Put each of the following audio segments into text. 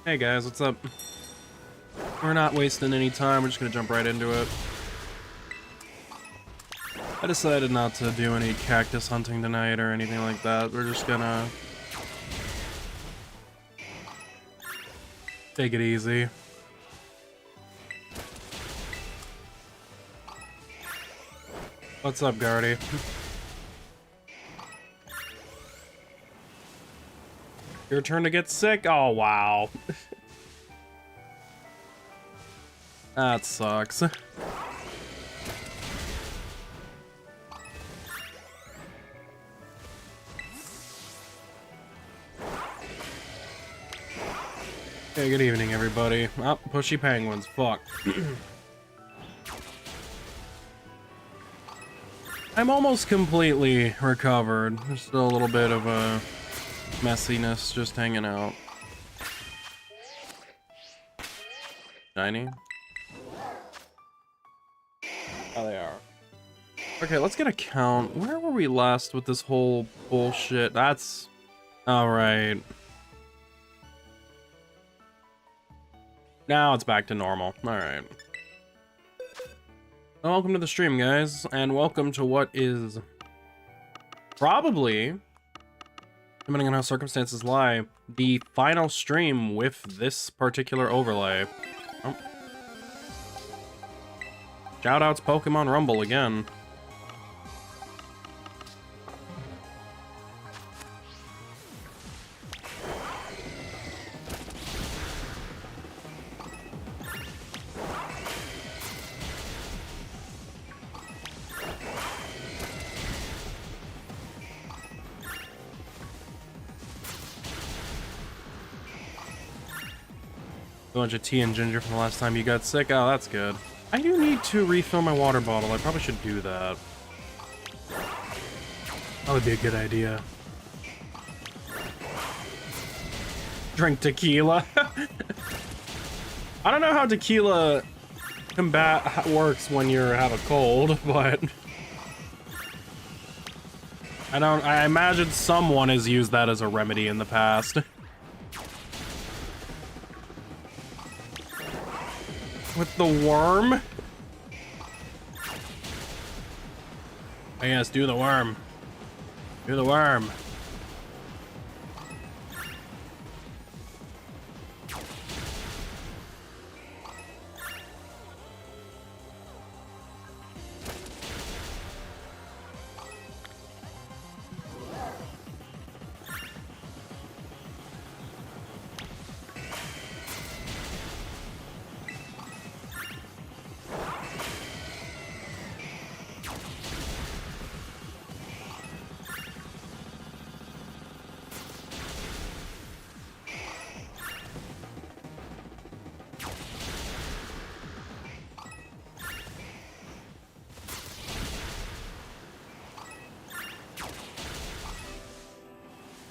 Hey guys, what's up? We're not wasting any time, we're just gonna jump right into it. I decided not to do any cactus hunting tonight or anything like that. We're just gonna take it easy. What's up, Guardy? Your turn to get sick? Oh, wow. That sucks. Hey, good evening, everybody. Oh, pushy penguins, fuck. I'm almost completely recovered. There's still a little bit of messiness just hanging out. Shiny? Oh, they are. Okay, let's get a count. Where were we last with this whole bullshit? That's... Alright. Now it's back to normal. Alright. Well, welcome to the stream, guys, and welcome to what is probably, depending on how circumstances lie, the final stream with this particular overlay. Oh. Shoutouts Pokemon Rumble again. A bunch of tea and ginger from the last time you got sick. Oh, that's good. I do need to refill my water bottle. I probably should do that. That would be a good idea. Drink tequila. I don't know how tequila works when you have a cold, but I imagine someone has used that as a remedy in the past. With the worm? Oh yes, do the worm. Do the worm.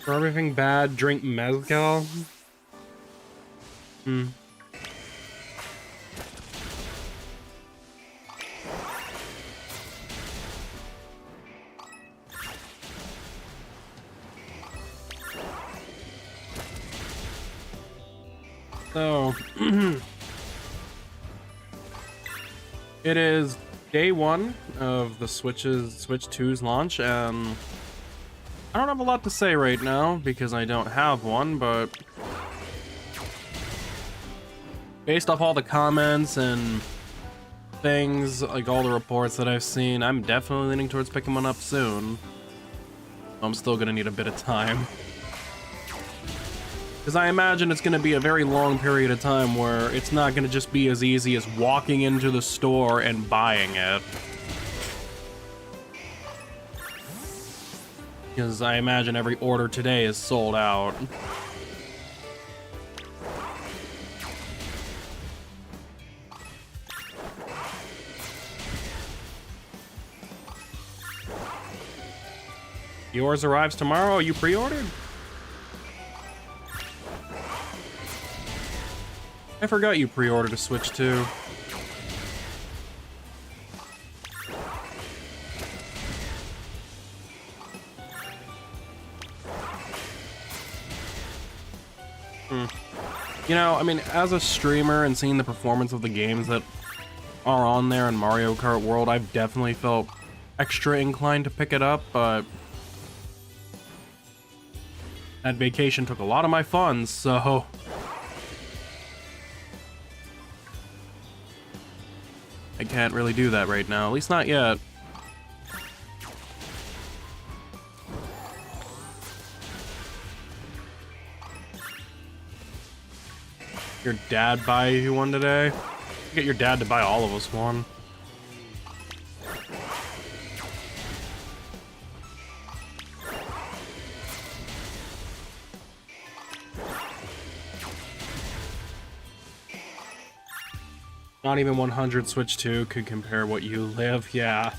For everything bad, drink mezcal. Hmm. So, it is day one of the Switch 2's launch, and I don't have a lot to say right now because I don't have one, but based off all the comments and things, like all the reports that I've seen, I'm definitely leaning towards picking one up soon. I'm still gonna need a bit of time. Because I imagine it's going to be a very long period of time where it's not going to just be as easy as walking into the store and buying it. Because I imagine every order today is sold out. Yours arrives tomorrow? You pre-ordered? I forgot you pre-ordered a Switch 2. You know, I mean, as a streamer and seeing the performance of the games that are on there in Mario Kart World, I've definitely felt extra inclined to pick it up, but that vacation took a lot of my funds, so I can't really do that right now, at least not yet. Your dad buy you one today? Get your dad to buy all of us one. Not even 100 Switch 2 could compare what you live, yeah.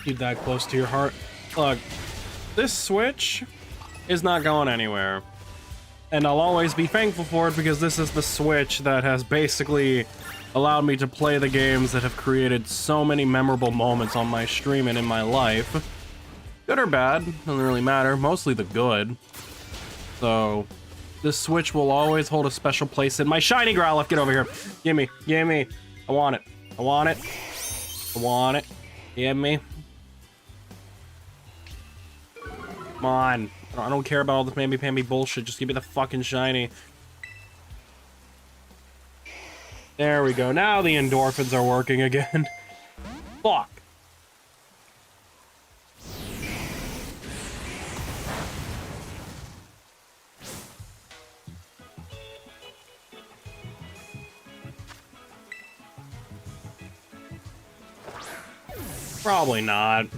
Keep that close to your heart. Look, this Switch is not going anywhere. And I'll always be thankful for it because this is the Switch that has basically allowed me to play the games that have created so many memorable moments on my stream and in my life. Good or bad, doesn't really matter, mostly the good. So, this Switch will always hold a special place in my shiny Growlithe. Get over here. Gimme, gimme. I want it. I want it. I want it. Gimme. Come on. I don't care about all this mamby-pamby bullshit. Just give me the fucking shiny. There we go. Now the endorphins are working again. Fuck. Probably not.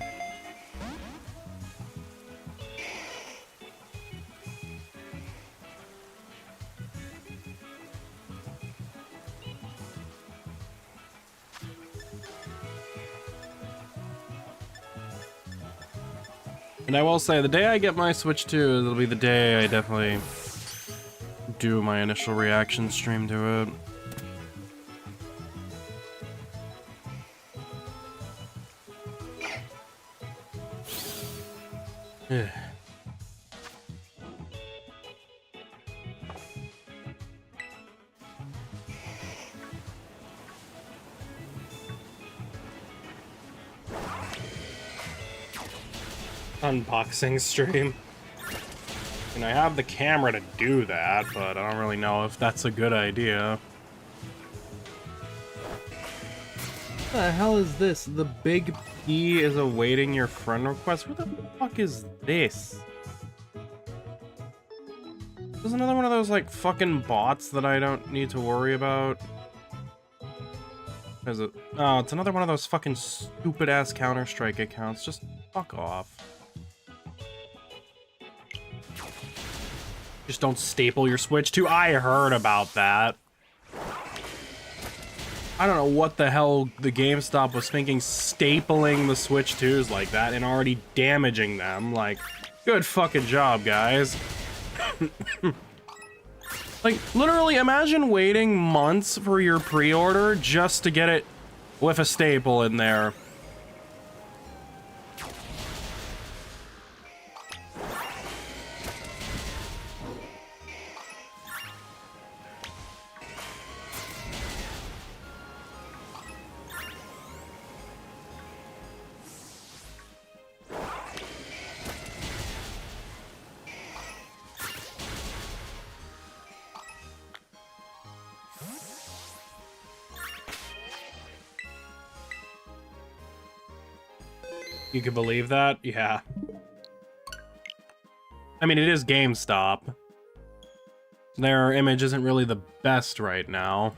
And I will say, the day I get my Switch 2, it'll be the day I definitely do my initial reaction stream to it. Unboxing stream. And I have the camera to do that, but I don't really know if that's a good idea. What the hell is this? The big P is awaiting your friend request? What the fuck is this? There's another one of those, like, fucking bots that I don't need to worry about. Is it? Oh, it's another one of those fucking stupid-ass Counter-Strike accounts. Just fuck off. Just don't staple your Switch 2. I heard about that. I don't know what the hell the GameStop was thinking, stapling the Switch 2s like that and already damaging them. Like, good fucking job, guys. Like, literally, imagine waiting months for your pre-order just to get it with a staple in there. You can believe that? Yeah. I mean, it is GameStop. Their image isn't really the best right now.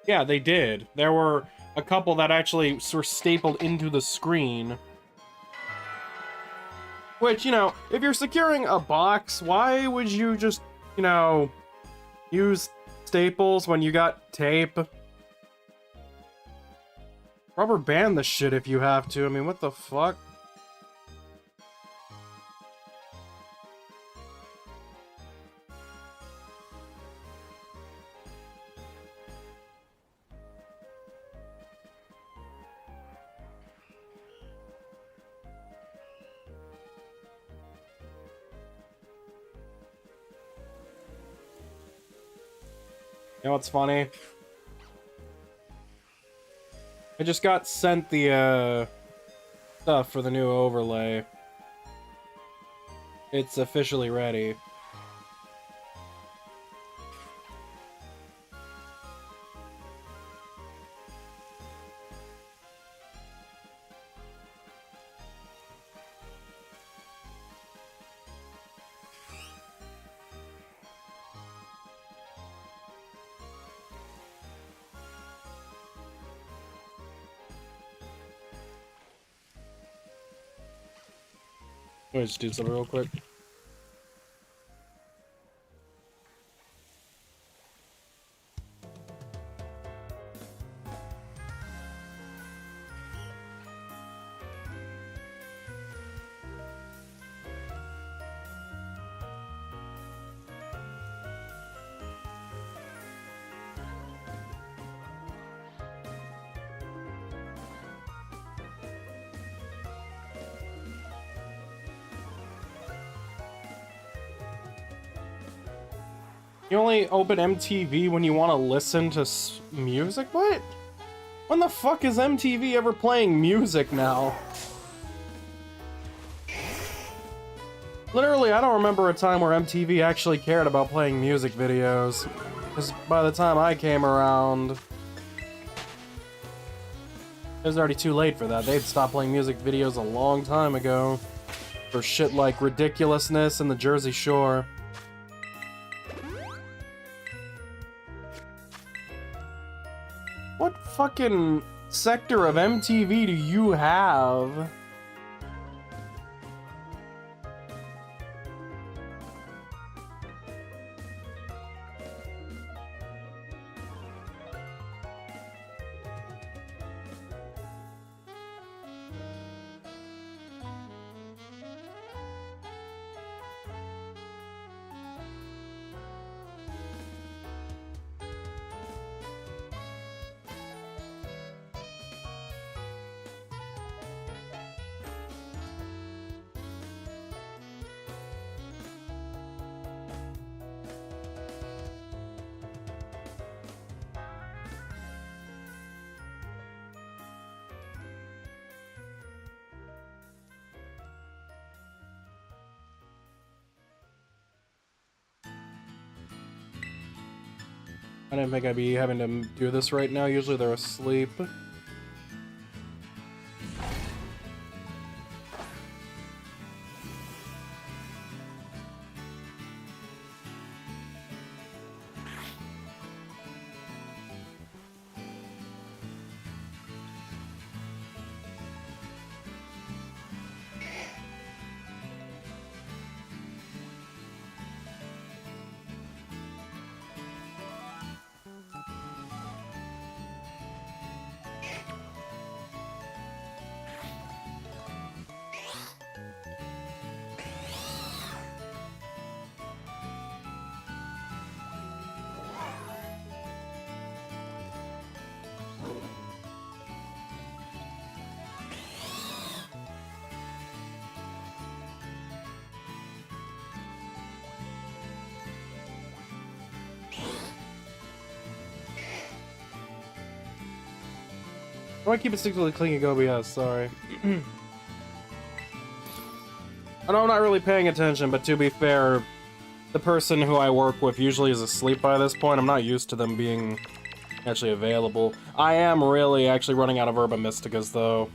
Yeah, they did. There were a couple that actually were stapled into the screen. Which, you know, if you're securing a box, why would you just, you know, use staples when you got tape? Rubber band the shit if you have to. I mean, what the fuck? You know what's funny? I just got sent the, stuff for the new overlay. It's officially ready. Let me just do something real quick. You only open MTV when you want to listen to music? What? When the fuck is MTV ever playing music now? Literally, I don't remember a time where MTV actually cared about playing music videos. Because by the time I came around, it was already too late for that. They'd stopped playing music videos a long time ago. For shit like Ridiculousness and the Jersey Shore. What fucking sector of MTV do you have? I didn't think I'd be having to do this right now. Usually they're asleep. Why do I keep it stick to the clingy OBS? Sorry. I know I'm not really paying attention, but to be fair, the person who I work with usually is asleep by this point. I'm not used to them being actually available. I am really actually running out of Herba Mysticas, though.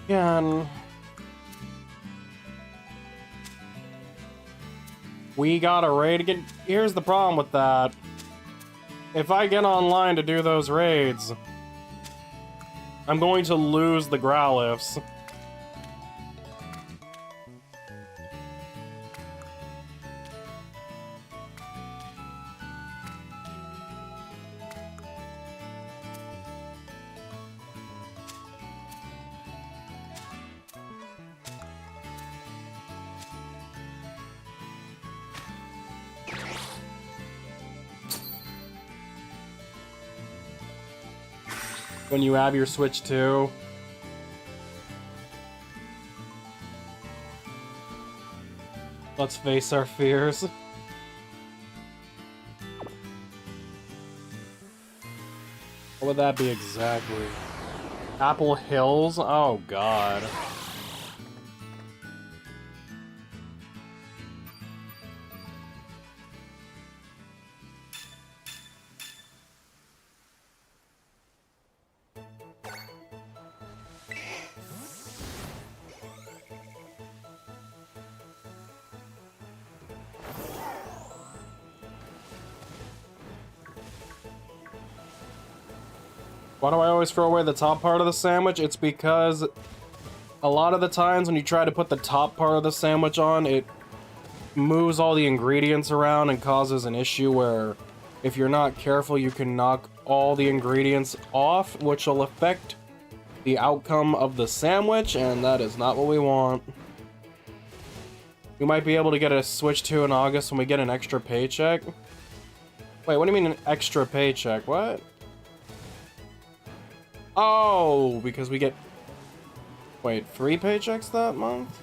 Again, we got a raid again. Here's the problem with that. If I get online to do those raids, I'm going to lose the Growliths. When you have your Switch 2. Let's face our fears. What would that be exactly? Apple Hills? Oh god. Why do I always throw away the top part of the sandwich? It's because a lot of the times when you try to put the top part of the sandwich on, it moves all the ingredients around and causes an issue where if you're not careful, you can knock all the ingredients off, which will affect the outcome of the sandwich, and that is not what we want. We might be able to get a Switch 2 in August when we get an extra paycheck. Wait, what do you mean an extra paycheck? What? Oh, because we get... Wait, 3 paychecks that month?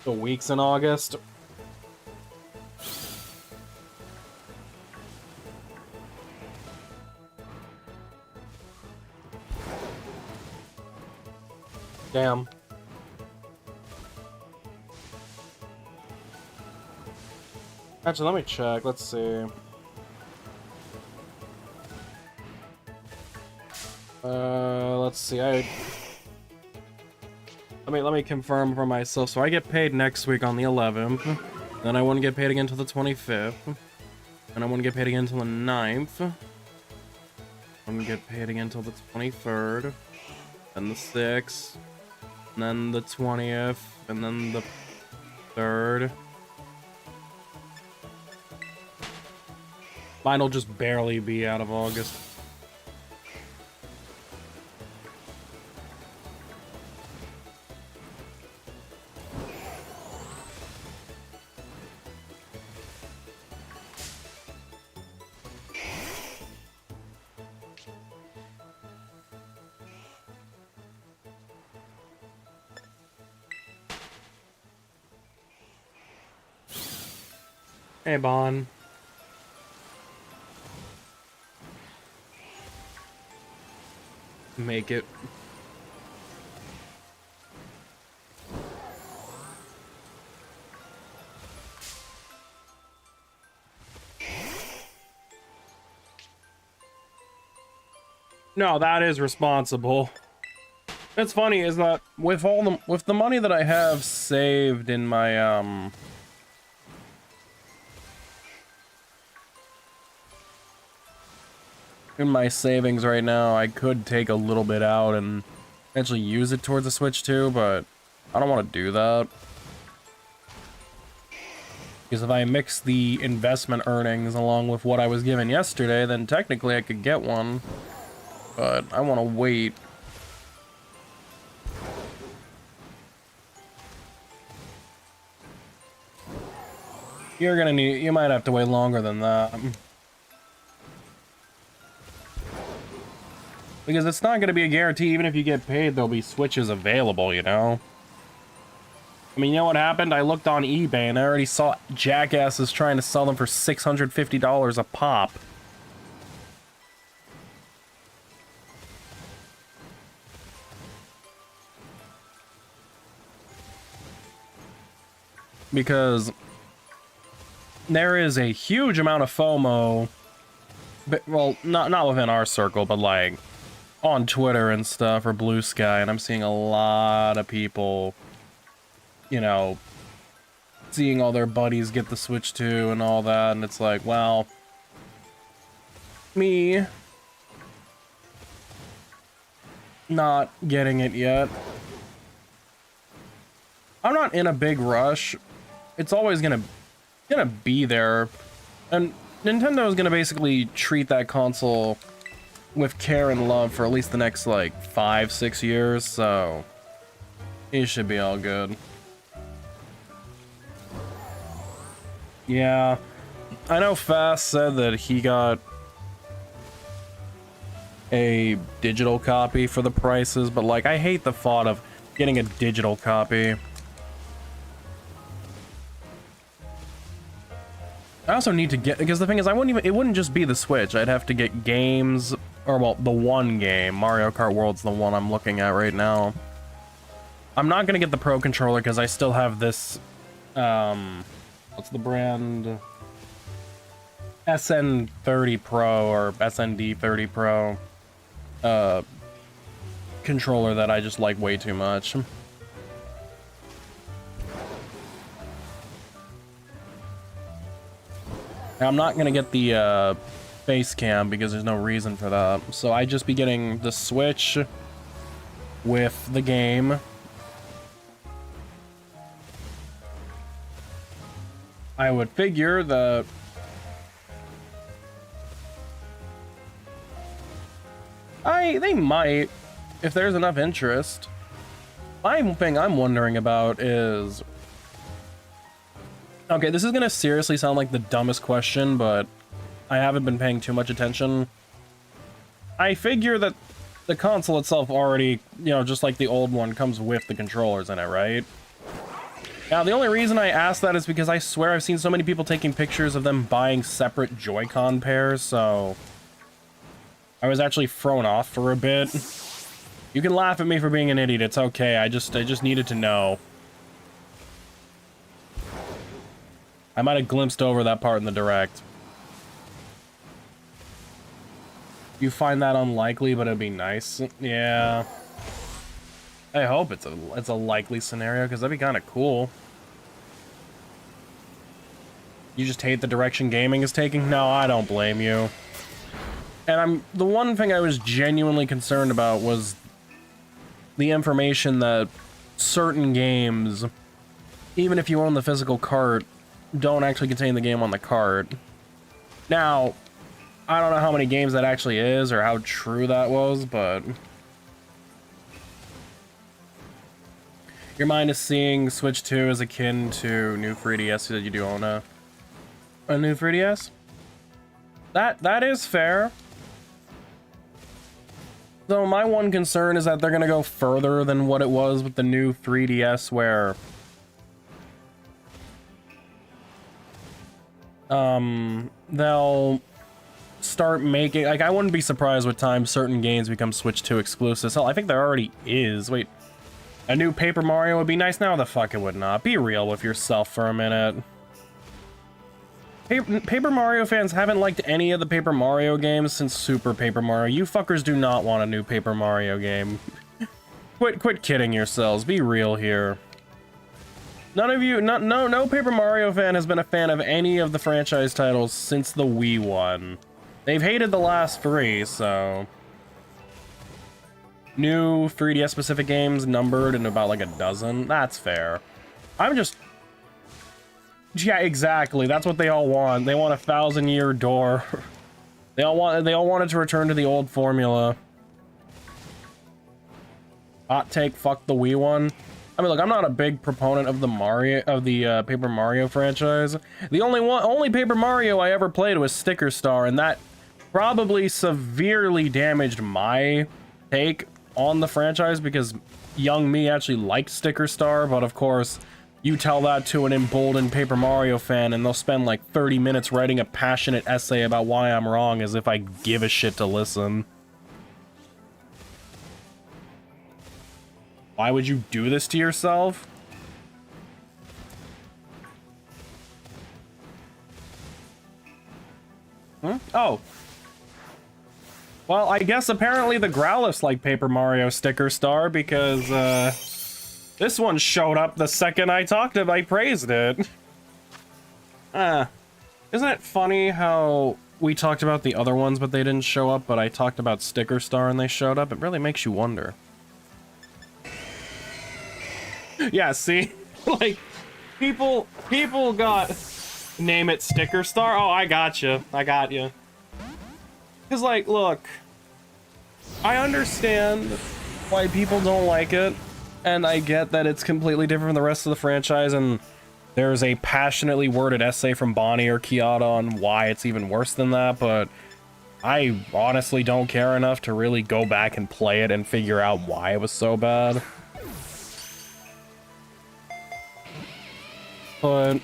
The weeks in August. Damn. Actually, let me check. Let's see. Let's see. Let me confirm for myself. So I get paid next week on the 11th. Then I wouldn't get paid again until the 25th. And I wouldn't get paid again until the 9th. I wouldn't get paid again until the 23rd. Then the 6th. And then the 20th. And then the 3rd. Mine'll just barely be out of August. Hey, Bon. Make it. No, that is responsible. What's funny is that with the money that I have saved in my savings right now, I could take a little bit out and actually use it towards the Switch 2, but I don't want to do that. Because if I mix the investment earnings along with what I was given yesterday, then technically I could get one. But I want to wait. You might have to wait longer than that. Because it's not going to be a guarantee, even if you get paid, there'll be Switches available, you know? I mean, you know what happened? I looked on eBay and I already saw jackasses trying to sell them for $650 a pop. Because there is a huge amount of FOMO, but, well, not within our circle, but like on Twitter and stuff, or Blue Sky, and I'm seeing a lot of people, you know, seeing all their buddies get the Switch 2 and all that, and it's like, well, me not getting it yet. I'm not in a big rush. It's always gonna be there, and Nintendo is gonna basically treat that console with care and love for at least the next like 5-6 years, so it should be all good. Yeah, I know Fast said that he got a digital copy for the prices, but like I hate the thought of getting a digital copy. I also need to get, because the thing is, it wouldn't just be the Switch. I'd have to get games, or well, the one game. Mario Kart World's the one I'm looking at right now. I'm not gonna get the Pro Controller because I still have this, what's the brand? SN30 Pro, or SND30 Pro, controller that I just like way too much. Now, I'm not gonna get the face cam because there's no reason for that. So I just be getting the Switch with the game. I would figure that they might, if there's enough interest. My thing I'm wondering about is, okay, this is gonna seriously sound like the dumbest question, but I haven't been paying too much attention. I figure that the console itself already, you know, just like the old one, comes with the controllers in it, right? Now, the only reason I ask that is because I swear I've seen so many people taking pictures of them buying separate Joy-Con pairs, so I was actually thrown off for a bit. You can laugh at me for being an idiot, it's okay, I just needed to know. I might have glimpsed over that part in the direct. You find that unlikely, but it'd be nice. Yeah. I hope it's a likely scenario, because that'd be kind of cool. You just hate the direction gaming is taking? No, I don't blame you. And the one thing I was genuinely concerned about was the information that certain games, even if you own the physical cart, don't actually contain the game on the cart. Now, I don't know how many games that actually is or how true that was, but your mind is seeing Switch 2 as akin to new 3DS, that you do own a new 3DS? That is fair. Though my one concern is that they're gonna go further than what it was with the new 3DS, where they'll start making, like, I wouldn't be surprised with time certain games become Switch 2 exclusives. Hell, I think there already is. Wait, a new Paper Mario would be nice? No, the fuck it would not. Be real with yourself for a minute. Paper Mario fans haven't liked any of the Paper Mario games since Super Paper Mario. You fuckers do not want a new Paper Mario game. Quit kidding yourselves. Be real here. None of you, no Paper Mario fan has been a fan of any of the franchise titles since the Wii one. They've hated the last 3, so new 3DS specific games numbered in about like a dozen. That's fair. I'm just, yeah, exactly. That's what they all want. They want a 1,000-year door. They all wanted to return to the old formula. Hot take, fuck the Wii one. I mean, look, I'm not a big proponent of the Paper Mario franchise. The only Paper Mario I ever played was Sticker Star, and that probably severely damaged my take on the franchise because young me actually liked Sticker Star, but of course, you tell that to an emboldened Paper Mario fan and they'll spend like 30 minutes writing a passionate essay about why I'm wrong, as if I give a shit to listen. Why would you do this to yourself? Oh. Well, I guess apparently the Growliths like Paper Mario Sticker Star because, this one showed up the second I praised it. Isn't it funny how we talked about the other ones but they didn't show up, but I talked about Sticker Star and they showed up? It really makes you wonder. Yeah, see? Like, people got... Name it Sticker Star? Oh, I got you. I got you. Because, like, look, I understand why people don't like it, and I get that it's completely different from the rest of the franchise, and there's a passionately worded essay from Bonnie or Kiata on why it's even worse than that, but I honestly don't care enough to really go back and play it and figure out why it was so bad. But...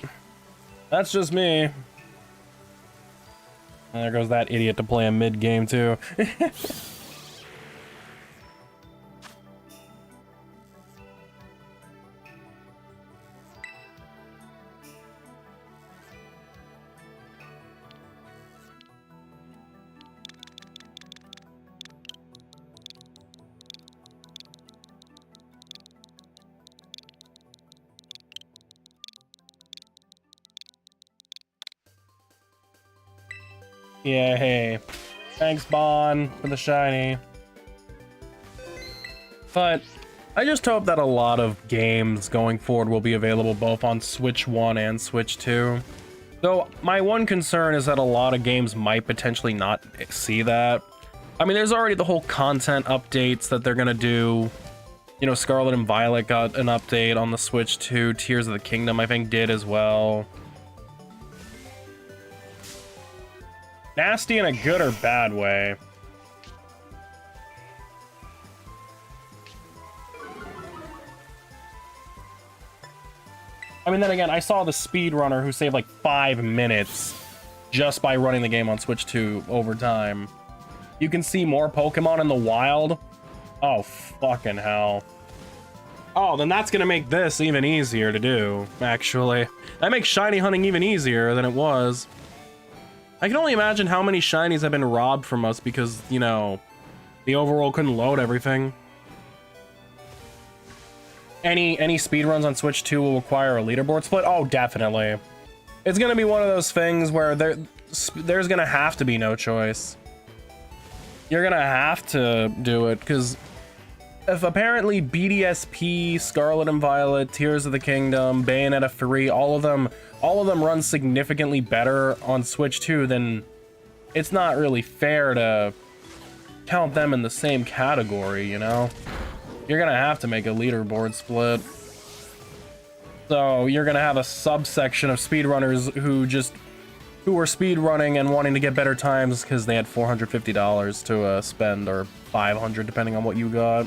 that's just me. And there goes that idiot to play a mid-game, too. Yeah, hey. Thanks, Bon, for the shiny. But I just hope that a lot of games going forward will be available both on Switch 1 and Switch 2. Though my one concern is that a lot of games might potentially not see that. I mean, there's already the whole content updates that they're gonna do. You know, Scarlet and Violet got an update on the Switch 2. Tears of the Kingdom, I think, did as well. Nasty in a good or bad way. I mean, then again, I saw the speedrunner who saved like 5 minutes just by running the game on Switch 2 over time. You can see more Pokemon in the wild. Oh, fucking hell. Oh, then that's gonna make this even easier to do, actually. That makes shiny hunting even easier than it was. I can only imagine how many shinies have been robbed from us because, you know, the overworld couldn't load everything. Any speedruns on Switch 2 will require a leaderboard split? Oh, definitely. It's gonna be one of those things where there's gonna have to be no choice. You're gonna have to do it, because if apparently BDSP, Scarlet and Violet, Tears of the Kingdom, Bayonetta 3, all of them run significantly better on Switch 2, then it's not really fair to count them in the same category, you know? You're gonna have to make a leaderboard split. So you're gonna have a subsection of speedrunners who were speedrunning and wanting to get better times because they had $450 to spend, or $500 depending on what you got.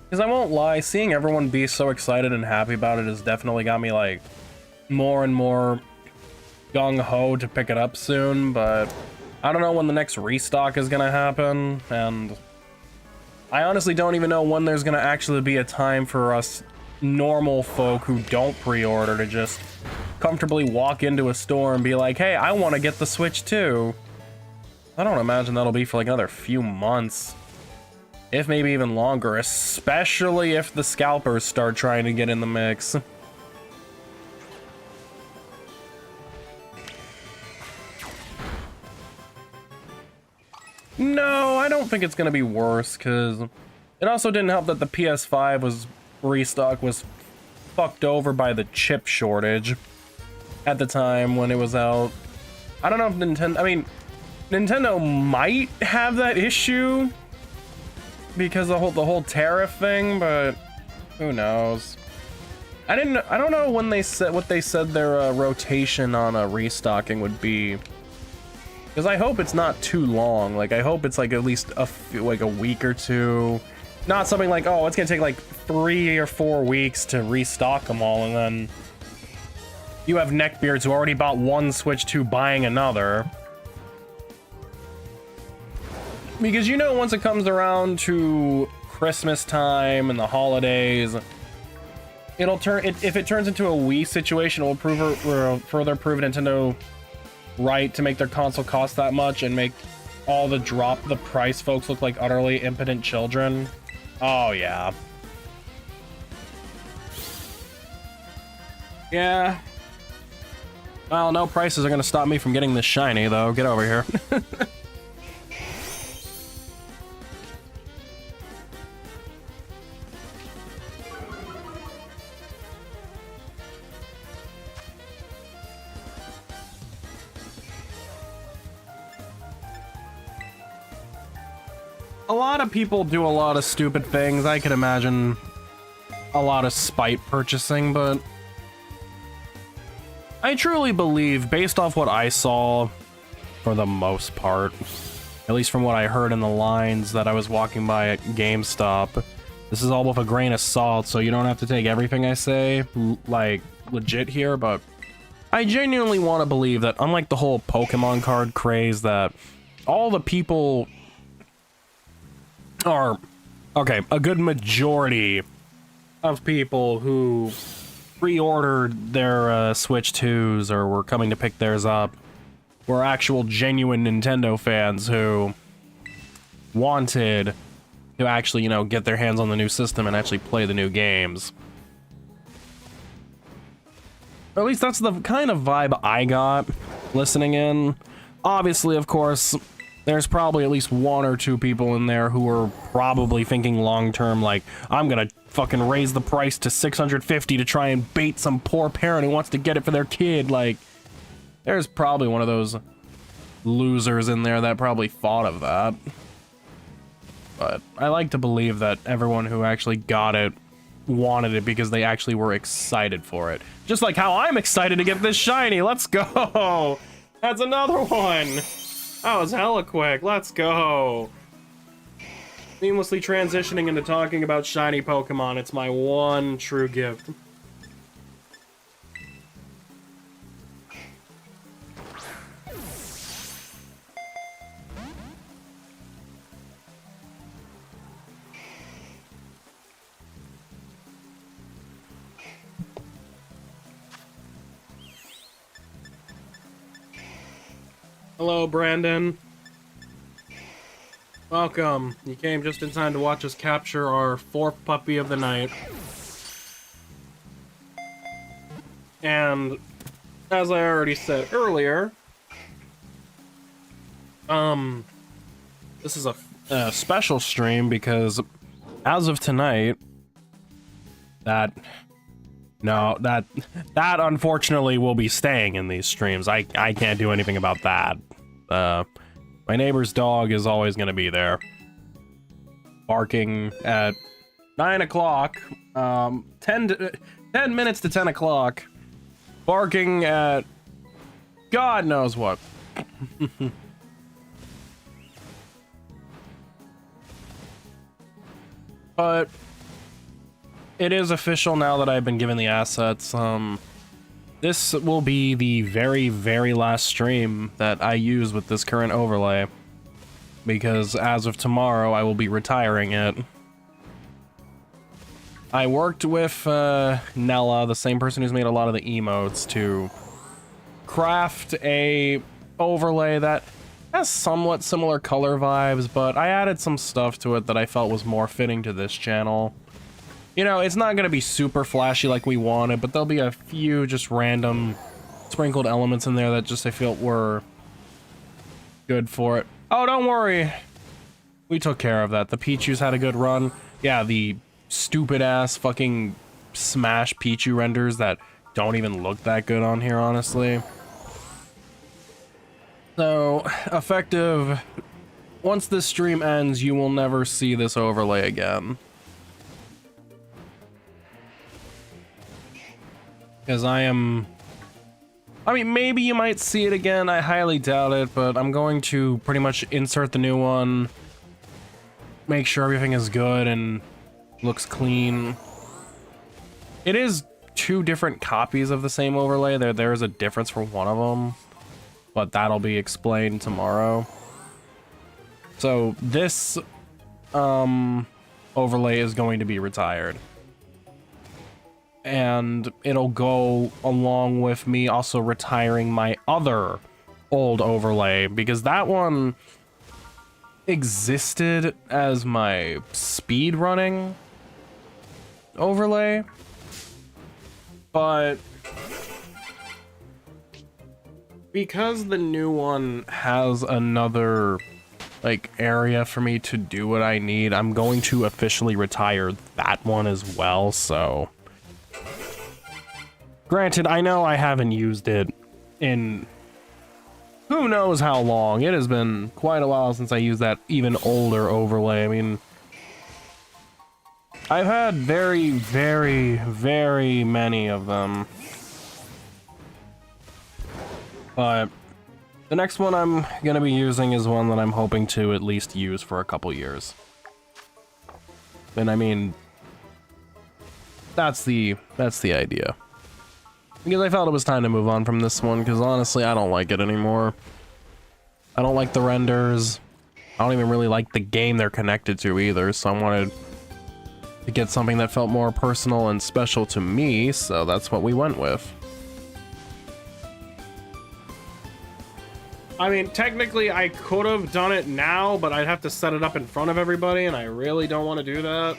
Because I won't lie, seeing everyone be so excited and happy about it has definitely got me, like, more and more gung-ho to pick it up soon, but I don't know when the next restock is gonna happen, and I honestly don't even know when there's gonna actually be a time for us normal folk who don't pre-order to just comfortably walk into a store and be like, hey, I want to get the Switch too. I don't imagine that'll be for like another few months. If maybe even longer, especially if the scalpers start trying to get in the mix. No, I don't think it's gonna be worse, because it also didn't help that the PS5 restock was fucked over by the chip shortage at the time when it was out. I don't know if Nintendo might have that issue because the whole tariff thing, but who knows? I don't know when they said what they said their rotation on restocking would be. Because I hope it's not too long. Like, I hope it's like at least like a week or two. Not something like, oh, it's gonna take like 3 or 4 weeks to restock them all, and then you have neckbeards who already bought one Switch 2 buying another. Because you know, once it comes around to Christmas time and the holidays, it'll turn. If it turns into a Wii situation, it will further prove Nintendo right to make their console cost that much and make all the price folks look like utterly impotent children. Oh yeah. Yeah. Well, no prices are gonna stop me from getting this shiny, though. Get over here. A lot of people do a lot of stupid things. I can imagine a lot of spite purchasing, but I truly believe, based off what I saw, for the most part, at least from what I heard in the lines that I was walking by at GameStop, this is all with a grain of salt, so you don't have to take everything I say, like, legit here, but I genuinely want to believe that, unlike the whole Pokemon card craze, that all the people are, okay, a good majority of people who pre-ordered their Switch 2s or were coming to pick theirs up were actual genuine Nintendo fans who wanted to actually, you know, get their hands on the new system and actually play the new games. Or at least that's the kind of vibe I got listening in. Obviously, of course, there's probably at least 1 or 2 people in there who are probably thinking long-term, like, I'm gonna fucking raise the price to $650 to try and bait some poor parent who wants to get it for their kid. Like, there's probably one of those losers in there that probably thought of that. But I like to believe that everyone who actually got it wanted it because they actually were excited for it. Just like how I'm excited to get this shiny. Let's go! That's another one! That was hella quick. Let's go. Seamlessly transitioning into talking about shiny Pokemon. It's my one true gift. Hello, Brandon. Welcome. You came just in time to watch us capture our 4th puppy of the night. And as I already said earlier, this is a special stream because as of tonight, that unfortunately will be staying in these streams. I can't do anything about that. My neighbor's dog is always going to be there, barking at 9 o'clock, 10 minutes to 10 o'clock, barking at God knows what. But it is official now that I've been given the assets. This will be the very, very last stream that I use with this current overlay, because as of tomorrow, I will be retiring it. I worked with Nella, the same person who's made a lot of the emotes, to craft a overlay that has somewhat similar color vibes, but I added some stuff to it that I felt was more fitting to this channel. You know, it's not gonna be super flashy like we wanted, but there'll be a few just random sprinkled elements in there that just I felt were good for it. Oh, don't worry. We took care of that. The Pichu's had a good run. Yeah, the stupid ass fucking Smash Pichu renders that don't even look that good on here, honestly. So, effective, once this stream ends, you will never see this overlay again. Because I mean, maybe you might see it again. I highly doubt it, but I'm going to pretty much insert the new one, make sure everything is good and looks clean. It is 2 different copies of the same overlay. There is a difference for one of them, but that'll be explained tomorrow. So this overlay is going to be retired. And it'll go along with me also retiring my other old overlay, because that one existed as my speed running overlay, but because the new one has another like area for me to do what I need, I'm going to officially retire that one as well. So granted, I know I haven't used it in who knows how long. It has been quite a while since I used that even older overlay. I mean, I've had very, very, very many of them. But the next one I'm gonna be using is one that I'm hoping to at least use for a couple years. And I mean, that's the idea. Because I felt it was time to move on from this one, because honestly, I don't like it anymore. I don't like the renders. I don't even really like the game they're connected to either, so I wanted to get something that felt more personal and special to me, so that's what we went with. I mean, technically, I could have done it now, but I'd have to set it up in front of everybody, and I really don't want to do that.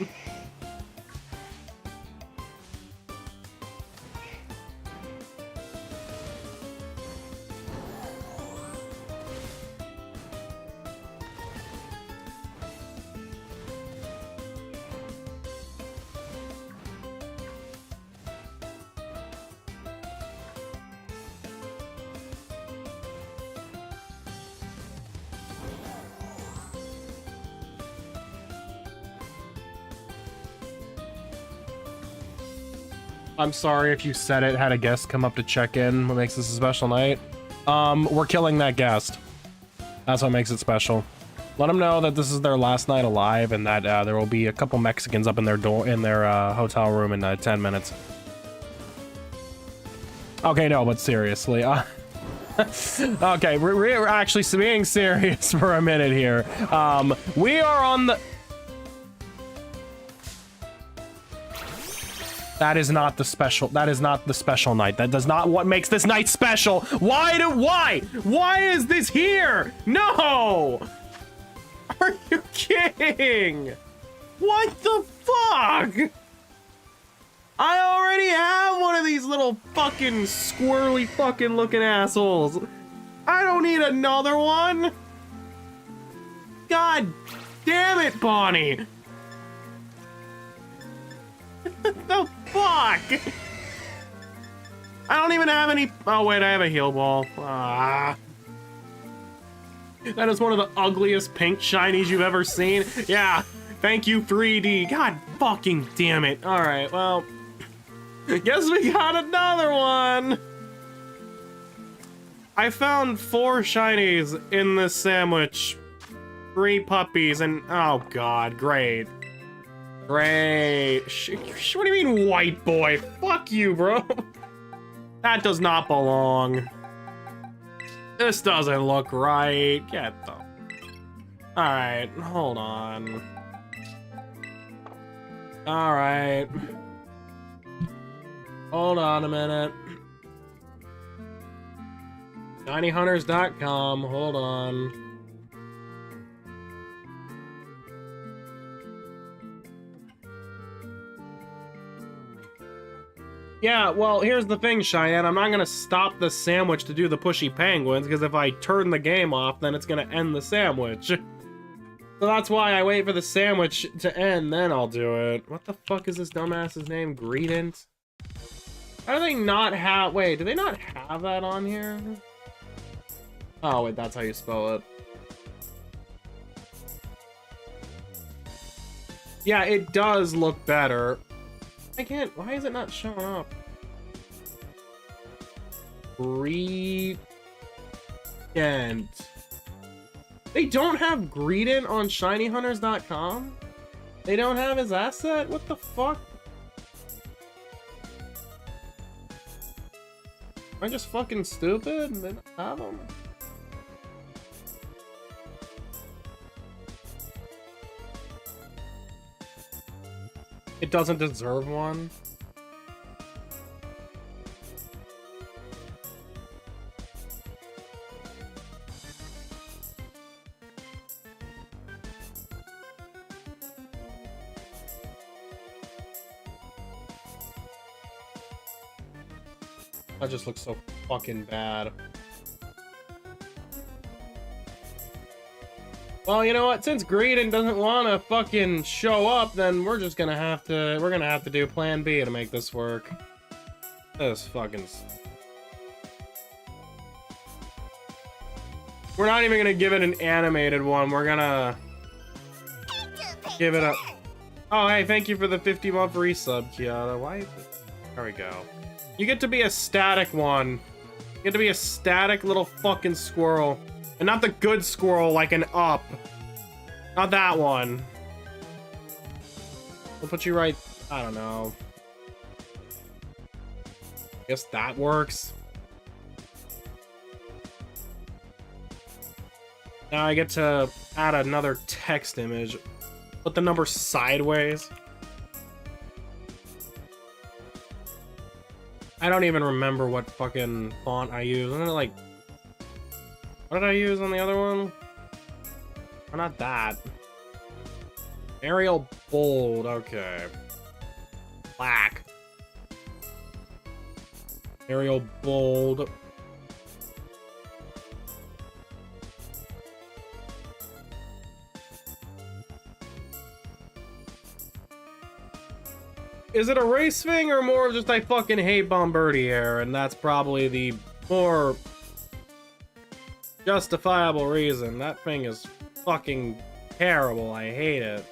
I'm sorry if you said it, had a guest come up to check in. What makes this a special night? We're killing that guest. That's what makes it special. Let them know that this is their last night alive, and that there will be a couple Mexicans up in their hotel room in 10 minutes. Okay, no, but seriously. Okay, we're actually being serious for a minute here. We are on the... That is not the special. That is not the special night. That does not what makes this night special. Why is this here? No! Are you kidding? What the fuck? I already have one of these little fucking squirrely fucking looking assholes. I don't need another one. God damn it, Bonnie. What the fuck? I don't even have any. Oh wait, I have a heal ball. Ah. That is one of the ugliest pink shinies you've ever seen. Yeah, thank you 3D. God fucking damn it. All right, well, guess we got another one. I found 4 shinies in this sandwich. 3 puppies and oh god, great. Great. What do you mean, white boy? Fuck you, bro. That does not belong. This doesn't look right. Get the... Alright, hold on. Alright. Hold on a minute. ShinyHunters.com, hold on. Yeah, well, here's the thing, Cheyenne. I'm not gonna stop the sandwich to do the pushy penguins, because if I turn the game off, then it's gonna end the sandwich. So that's why I wait for the sandwich to end, then I'll do it. What the fuck is this dumbass's name? Greedent? How do they not have... Wait, do they not have that on here? Oh, wait, that's how you spell it. Yeah, it does look better. I can't... Why is it not showing up? Greedent. They don't have Greedent on shinyhunters.com? They don't have his asset? What the fuck? Am I just fucking stupid? They don't have him. It doesn't deserve one. That just looks so fucking bad. Well, you know what? Since Greedent doesn't want to fucking show up, then we're gonna have to do Plan B to make this work. This fucking. We're not even gonna give it an animated one. We're gonna give it a. Oh, hey, thank you for the 50-month resub, Kiara. Why? There we go. You get to be a static one. You get to be a static little fucking squirrel. And not the good squirrel like an up. Not that one. We'll put you right... I don't know. Guess that works. Now I get to add another text image. Put the number sideways. I don't even remember what fucking font I use. Wasn't it like... What did I use on the other one? Oh, not that. Arial bold, okay. Black. Arial bold. Is it a race thing or more of just I fucking hate Bombardier, and that's probably the more justifiable reason. That thing is fucking terrible. I hate it.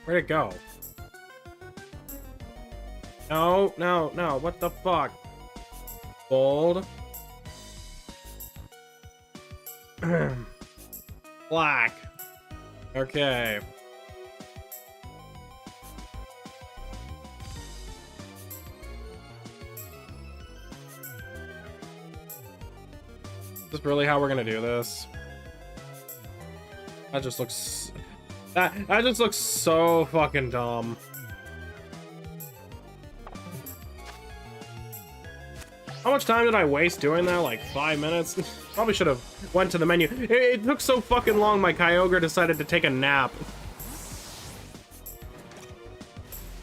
Where'd it go? No, no, no. What the fuck? Bold. Black. Okay. Is this really how we're gonna do this? That just looks... That just looks so fucking dumb. How much time did I waste doing that? Like 5 minutes? Probably should have went to the menu. It took so fucking long, my Kyogre decided to take a nap.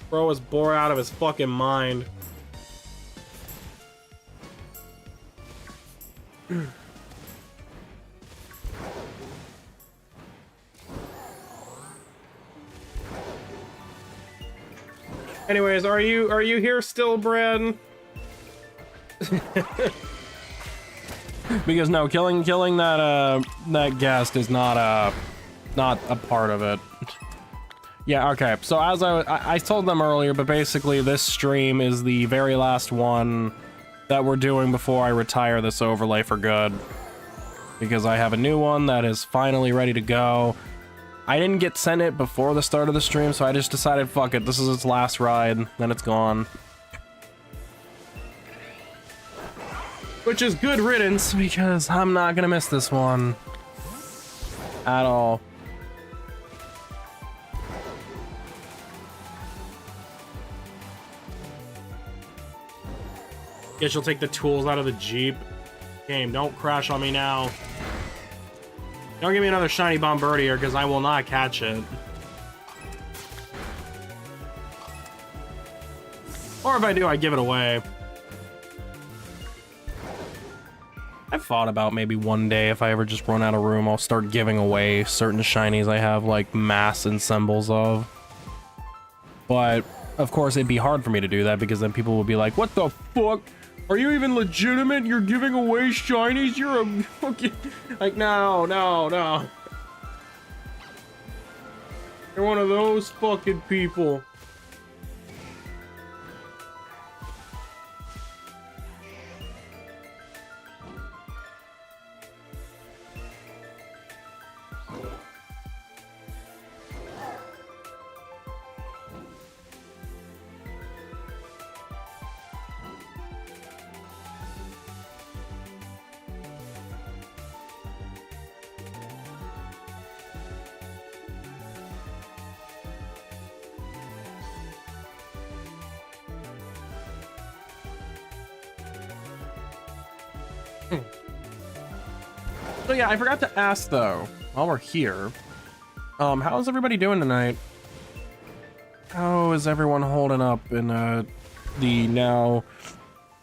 Bro was bored out of his fucking mind. Anyways, are you here still, Brad? Because no, killing that guest is not a part of it. Yeah, okay. So as I told them earlier, but basically this stream is the very last one that we're doing before I retire this overlay for good. Because I have a new one that is finally ready to go. I didn't get sent it before the start of the stream, so I just decided, fuck it, this is its last ride, then it's gone. Which is good riddance, because I'm not gonna miss this one. At all. Guess you'll take the tools out of the Jeep. Game, don't crash on me now. Don't give me another shiny Bombardier, because I will not catch it. Or if I do, I give it away. I've thought about maybe one day, if I ever just run out of room, I'll start giving away certain shinies I have, like, mass and symbols of. But, of course, it'd be hard for me to do that, because then people would be like, what the fuck? Are you even legitimate? You're giving away shinies? You're a fucking... Like, no, no, no. You're one of those fucking people. So yeah, I forgot to ask though, while we're here, how's everybody doing tonight? How is everyone holding up in the now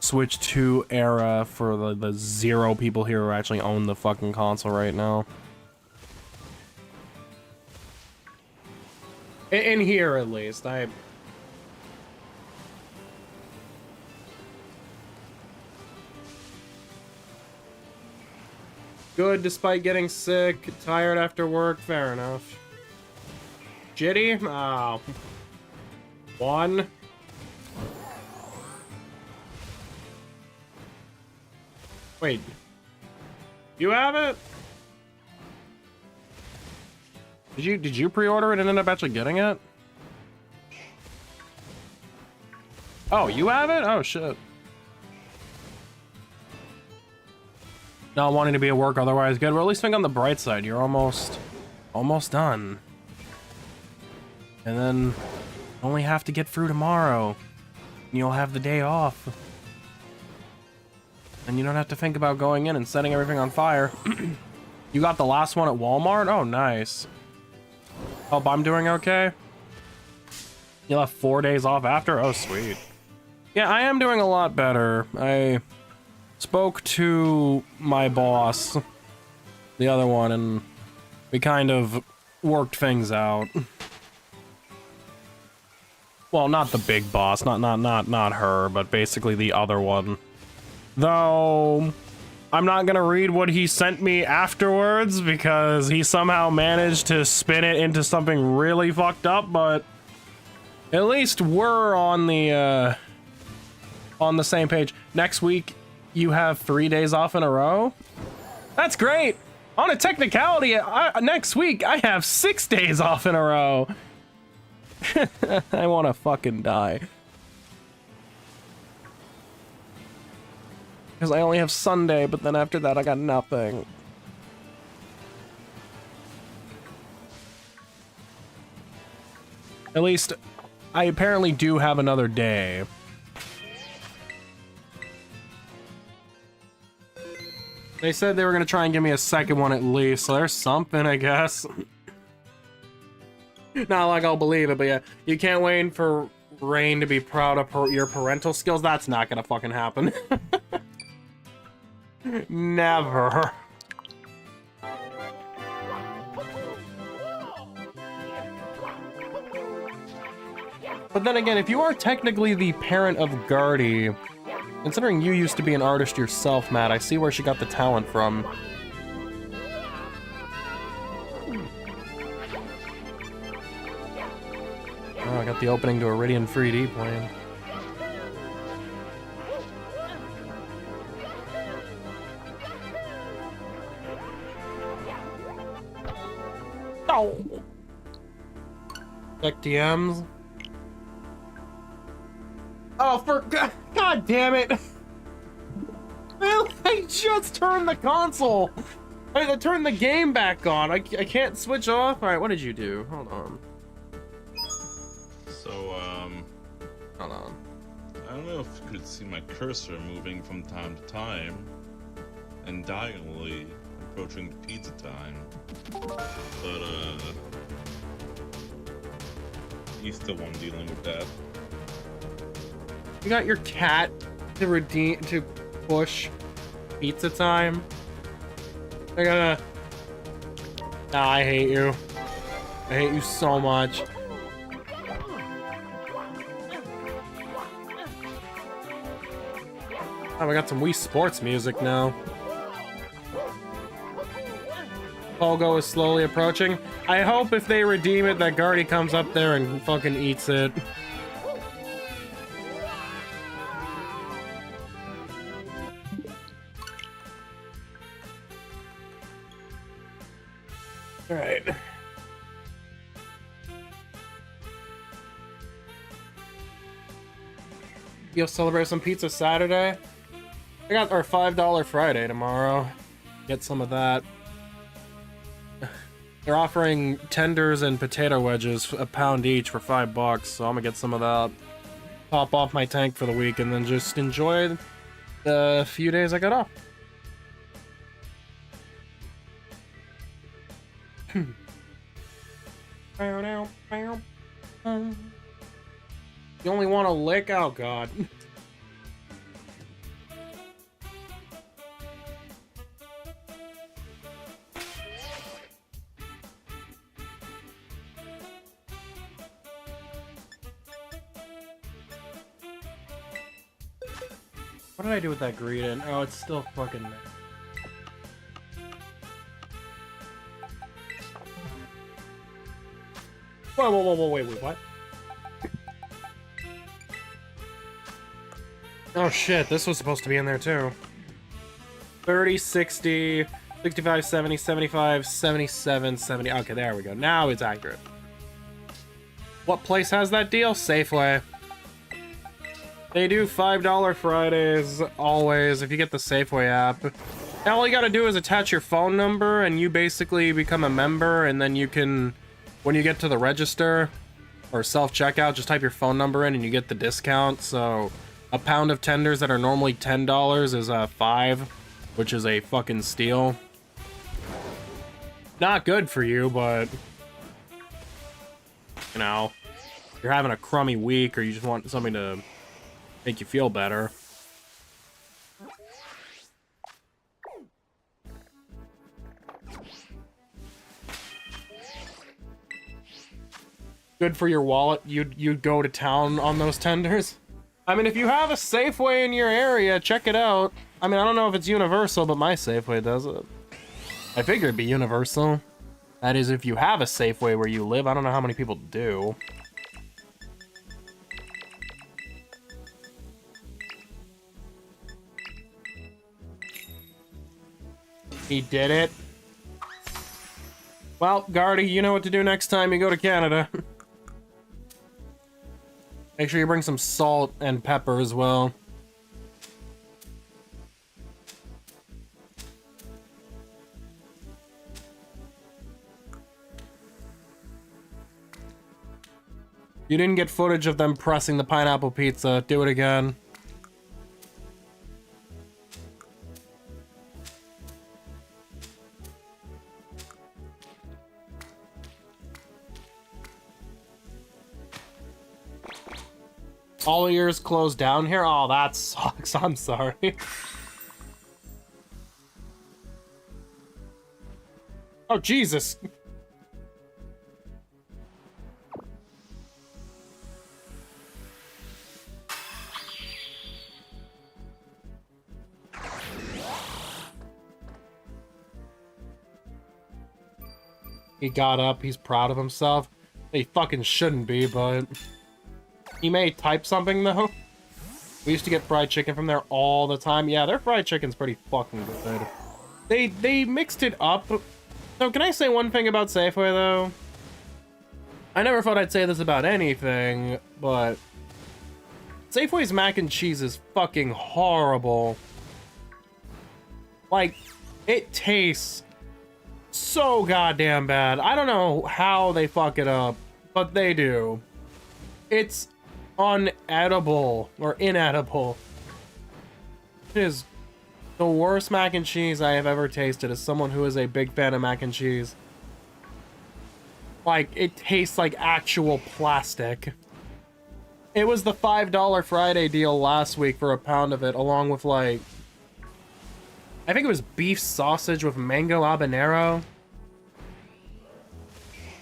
Switch 2 era for the 0 people here who actually own the fucking console right now? In here, at least. Good despite getting sick, tired after work, fair enough. Jitty? Oh. 1. Wait. You have it? Did you pre-order it and end up actually getting it? Oh, you have it? Oh shit. Not wanting to be at work otherwise good. Well, at least think on the bright side. You're almost done. And then only have to get through tomorrow. And you'll have the day off. And you don't have to think about going in and setting everything on fire. You got the last one at Walmart? Oh, nice. Hope I'm doing okay. You'll have 4 days off after? Oh, sweet. Yeah, I am doing a lot better. I spoke to my boss, the other one, and we kind of worked things out. Well, not the big boss, not her, but basically the other one. Though I'm not gonna read what he sent me afterwards because he somehow managed to spin it into something really fucked up, but at least we're on the same page. Next week you have 3 days off in a row? That's great! On a technicality, next week I have 6 days off in a row. I wanna fucking die. Because I only have Sunday, but then after that I got nothing. At least, I apparently do have another day. They said they were gonna try and give me a second one at least, so there's something, I guess. Not like I'll believe it, but yeah, you can't wait for Rain to be proud of your parental skills. That's not gonna fucking happen. Never. But then again, if you are technically the parent of Guardy, considering you used to be an artist yourself, Matt, I see where she got the talent from. Oh, I got the opening to Iridian 3D playing. Oh! Check DMs. Oh, God damn it! Well, I just turned the console! I turned the game back on. I can't switch off. Alright, what did you do? Hold on. So, Hold on. I don't know if you could see my cursor moving from time to time and diagonally approaching pizza time. But, he's still one dealing with that. You got your cat to push pizza time? They're gonna... Nah, I hate you. I hate you so much. Oh, we got some Wii Sports music now. Pogo is slowly approaching. I hope if they redeem it that Guardy comes up there and fucking eats it. Alright. You'll celebrate some pizza Saturday? I got our $5 Friday tomorrow. Get some of that. They're offering tenders and potato wedges a pound each for $5, so I'm gonna get some of that. Pop off my tank for the week and then just enjoy the few days I got off. You only want to lick? Oh, God. What did I do with that Greedent? Oh, it's still fucking there. Whoa, wait, what? Oh shit, this was supposed to be in there too. 30, 60, 65, 70, 75, 77, 70. Okay, there we go. Now it's accurate. What place has that deal? Safeway. They do $5 Fridays, always, if you get the Safeway app. And all you gotta do is attach your phone number, and you basically become a member, and then you can, when you get to the register, or self-checkout, just type your phone number in, and you get the discount. So, a pound of tenders that are normally $10 is $5, which is a fucking steal. Not good for you, but, you know, if you're having a crummy week, or you just want something to make you feel better. Good for your wallet. You'd go to town on those tenders. I mean, if you have a Safeway in your area, check it out. I mean, I don't know if it's universal, but my Safeway does it. I figure it'd be universal. That is, if you have a Safeway where you live. I don't know how many people do. He did it. Well, Guardy, you know what to do next time you go to Canada. Make sure you bring some salt and pepper as well. You didn't get footage of them pressing the pineapple pizza. Do it again. All ears closed down here? Oh, that sucks. I'm sorry. Oh, Jesus. He got up. He's proud of himself. He fucking shouldn't be, but... He may type something, though. We used to get fried chicken from there all the time. Yeah, their fried chicken's pretty fucking good. They mixed it up. So, can I say one thing about Safeway, though? I never thought I'd say this about anything, but... Safeway's mac and cheese is fucking horrible. Like, it tastes so goddamn bad. I don't know how they fuck it up, but they do. It's unedible or inedible. It is the worst mac and cheese I have ever tasted as someone who is a big fan of mac and cheese. Like, it tastes like actual plastic. It was the $5 Friday deal last week for a pound of it, along with, like, I think it was beef sausage with mango habanero.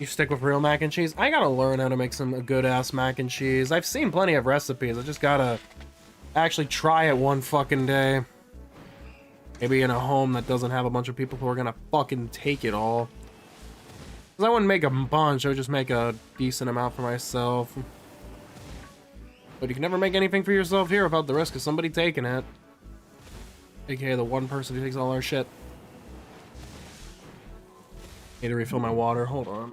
You stick with real mac and cheese? I gotta learn how to make some good-ass mac and cheese. I've seen plenty of recipes. I just gotta actually try it one fucking day. Maybe in a home that doesn't have a bunch of people who are gonna fucking take it all. Because I wouldn't make a bunch, I would just make a decent amount for myself. But you can never make anything for yourself here without the risk of somebody taking it. AKA the one person who takes all our shit. Need to refill my water, hold on.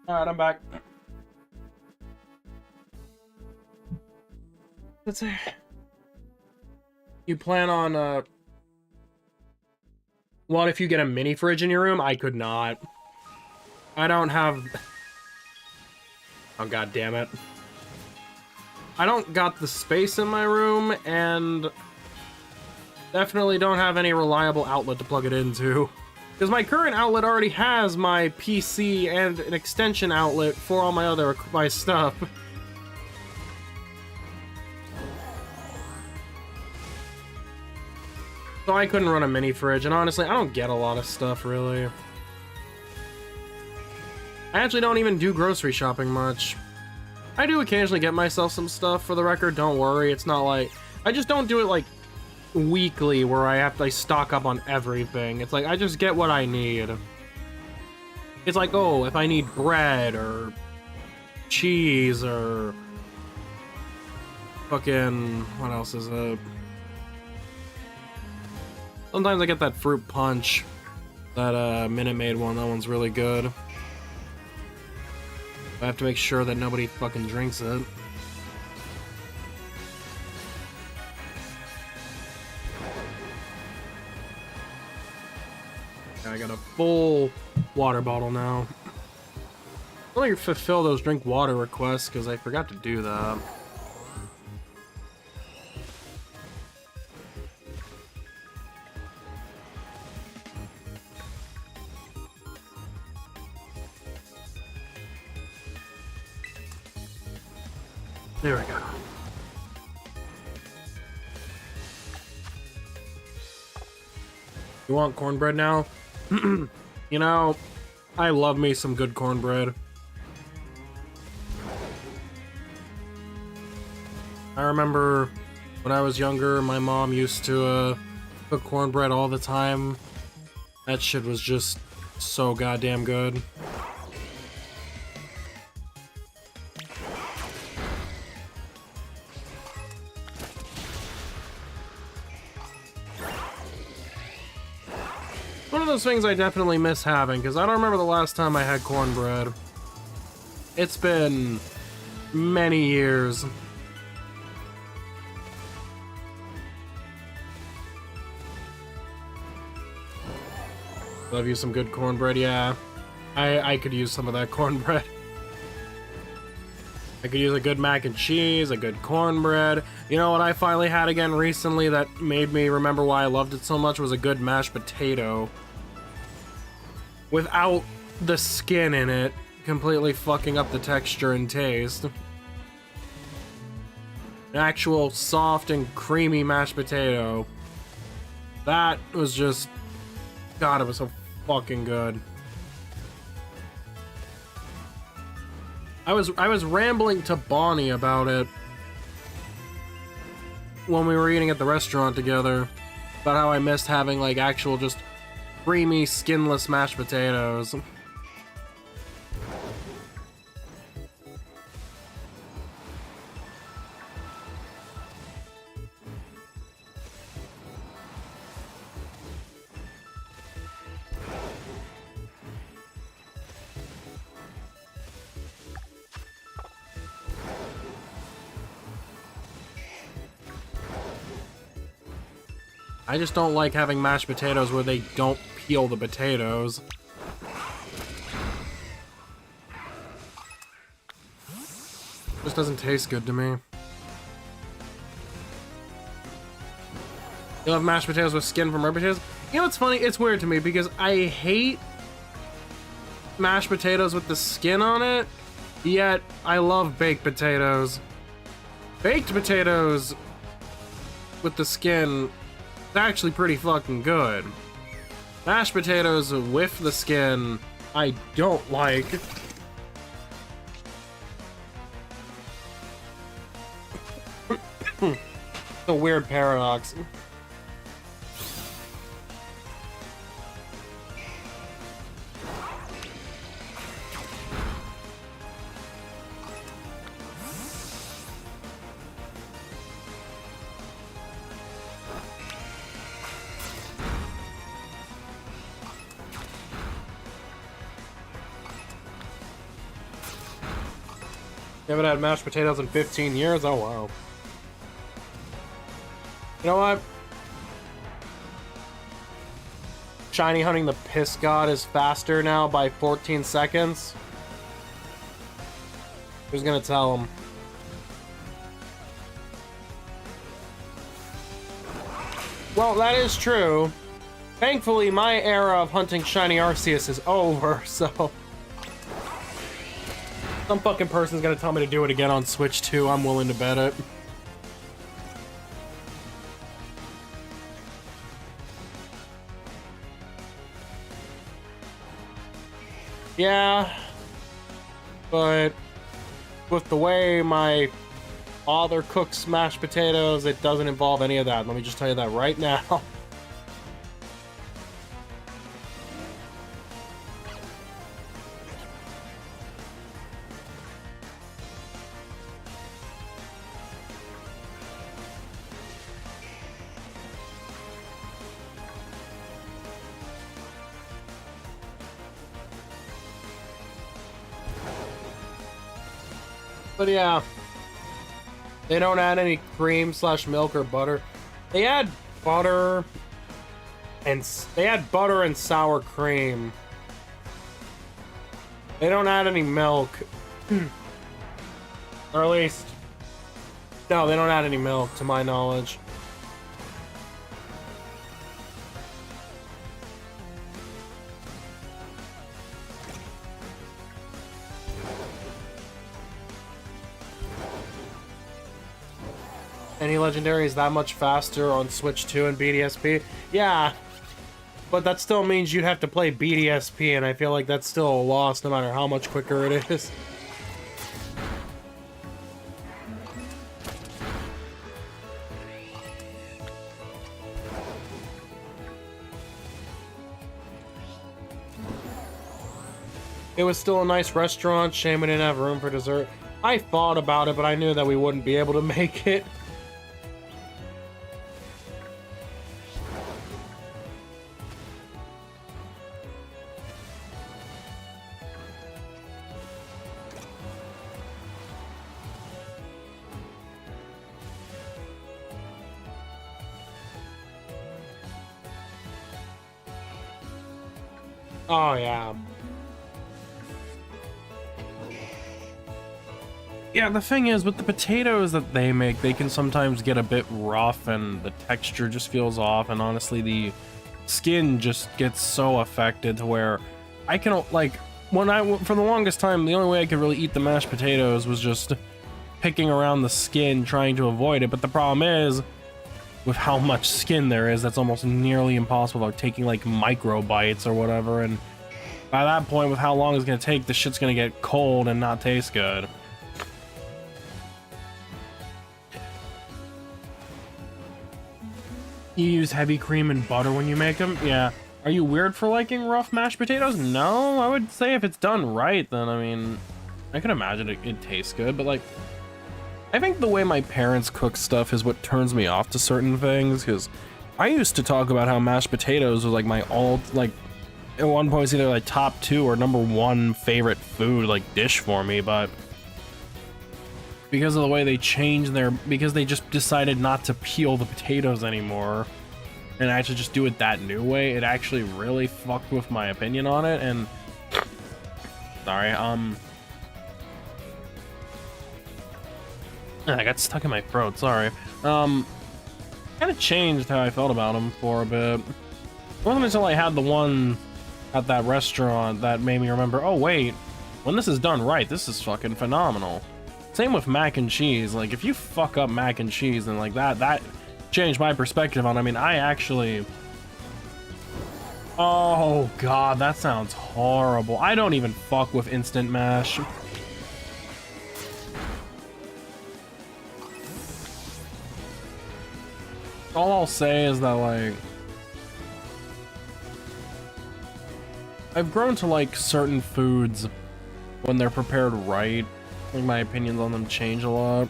Alright, I'm back. Let's see. You plan on, what if you get a mini fridge in your room? I could not. I don't have... Oh, god damn it. I don't got the space in my room, and definitely don't have any reliable outlet to plug it into. Because my current outlet already has my PC and an extension outlet for all my stuff. So I couldn't run a mini fridge, and honestly, I don't get a lot of stuff, really. I actually don't even do grocery shopping much. I do occasionally get myself some stuff, for the record, don't worry. It's not like... I just don't do it, like, weekly, where I have to like, stock up on everything. It's like, I just get what I need. It's like, oh, if I need bread, or cheese, or... fucking... what else is it? Sometimes I get that fruit punch. That, Minute Maid one, that one's really good. I have to make sure that nobody fucking drinks it. I got a full water bottle now. I'll let you fulfill those drink water requests, because I forgot to do that. There we go. You want cornbread now? You know, I love me some good cornbread. I remember when I was younger, my mom used to cook cornbread all the time. That shit was just so goddamn good. One of those things I definitely miss having, because I don't remember the last time I had cornbread. It's been many years. Love you some good cornbread, yeah. I could use some of that cornbread. I could use a good mac and cheese, a good cornbread. You know what I finally had again recently that made me remember why I loved it so much was a good mashed potato. Without the skin in it, completely fucking up the texture and taste. An actual soft and creamy mashed potato. That was just... God, it was so fucking good. I was rambling to Bonnie about it when we were eating at the restaurant together, about how I missed having like actual just creamy, skinless mashed potatoes. I just don't like having mashed potatoes where they don't peel the potatoes. Just doesn't taste good to me. You'll have mashed potatoes with skin from red potatoes? You know what's funny? It's weird to me because I hate mashed potatoes with the skin on it, yet I love baked potatoes. Baked potatoes with the skin... it's actually pretty fucking good. Mashed potatoes with the skin, I don't like. It's a weird paradox. Haven't had mashed potatoes in 15 years? Oh, wow. You know what? Shiny hunting the piss god is faster now by 14 seconds. Who's gonna tell him? Well, that is true. Thankfully, my era of hunting shiny Arceus is over, so... Some fucking person's gonna tell me to do it again on Switch 2. I'm willing to bet it. Yeah, but with the way my father cooks mashed potatoes, it doesn't involve any of that. Let me just tell you that right now. But yeah, they don't add any cream / milk or butter. They add butter and sour cream. They don't add any milk. Or at least, no, they don't add any milk to my knowledge. Any legendary is that much faster on Switch 2 and BDSP? Yeah, but that still means you'd have to play BDSP, and I feel like that's still a loss no matter how much quicker it is. It was still a nice restaurant. Shame we didn't have room for dessert. I thought about it, but I knew that we wouldn't be able to make it. Oh, yeah. Yeah, the thing is, with the potatoes that they make, they can sometimes get a bit rough and the texture just feels off, and honestly, the skin just gets so affected to where I can, like, for the longest time, the only way I could really eat the mashed potatoes was just picking around the skin, trying to avoid it, but the problem is, with how much skin there is, that's almost nearly impossible without taking like micro bites or whatever, and by that point, with how long it's gonna take, the shit's gonna get cold and not taste good. You use heavy cream and butter when you make them? Yeah. Are you weird for liking rough mashed potatoes? No, I would say if it's done right, then I mean, I can imagine it tastes good, but like, I think the way my parents cook stuff is what turns me off to certain things, because I used to talk about how mashed potatoes was like my like, at one point it's either like top 2 or number 1 favorite food, like dish for me, but because of the way they changed because they just decided not to peel the potatoes anymore and actually just do it that new way, it actually really fucked with my opinion on it, and sorry, I got stuck in my throat, sorry. Kind of changed how I felt about them for a bit. It wasn't until I had the one at that restaurant that made me remember, oh wait, when this is done right, this is fucking phenomenal. Same with mac and cheese. Like, if you fuck up mac and cheese, and like that changed my perspective on it. I mean, I actually... Oh god, that sounds horrible. I don't even fuck with instant mash. All I'll say is that, like, I've grown to like certain foods when they're prepared right. I think my opinions on them change a lot.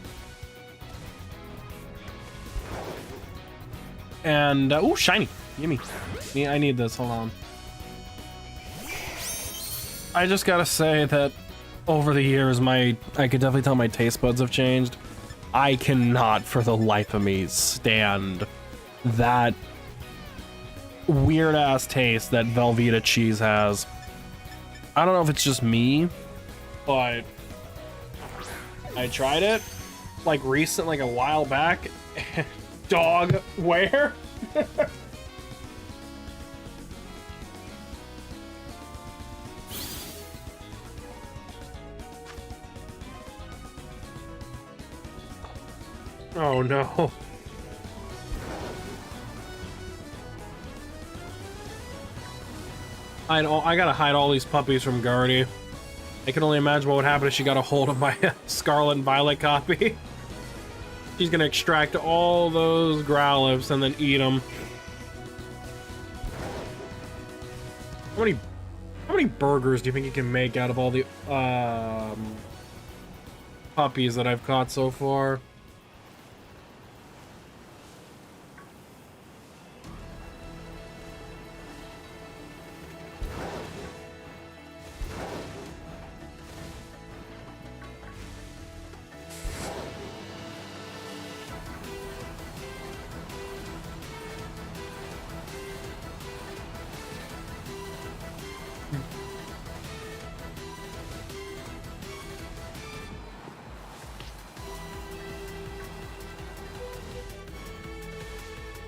And, ooh, shiny. Gimme. I need this, hold on. I just gotta say that over the years, I could definitely tell my taste buds have changed. I cannot for the life of me stand that weird ass taste that Velveeta cheese has. I don't know if it's just me, but I tried it like like a while back. Dog, where? Oh no. I gotta hide all these puppies from Guardy. I can only imagine what would happen if she got a hold of my Scarlet and Violet copy. She's gonna extract all those Growlithes and then eat them. How many burgers do you think you can make out of all the puppies that I've caught so far?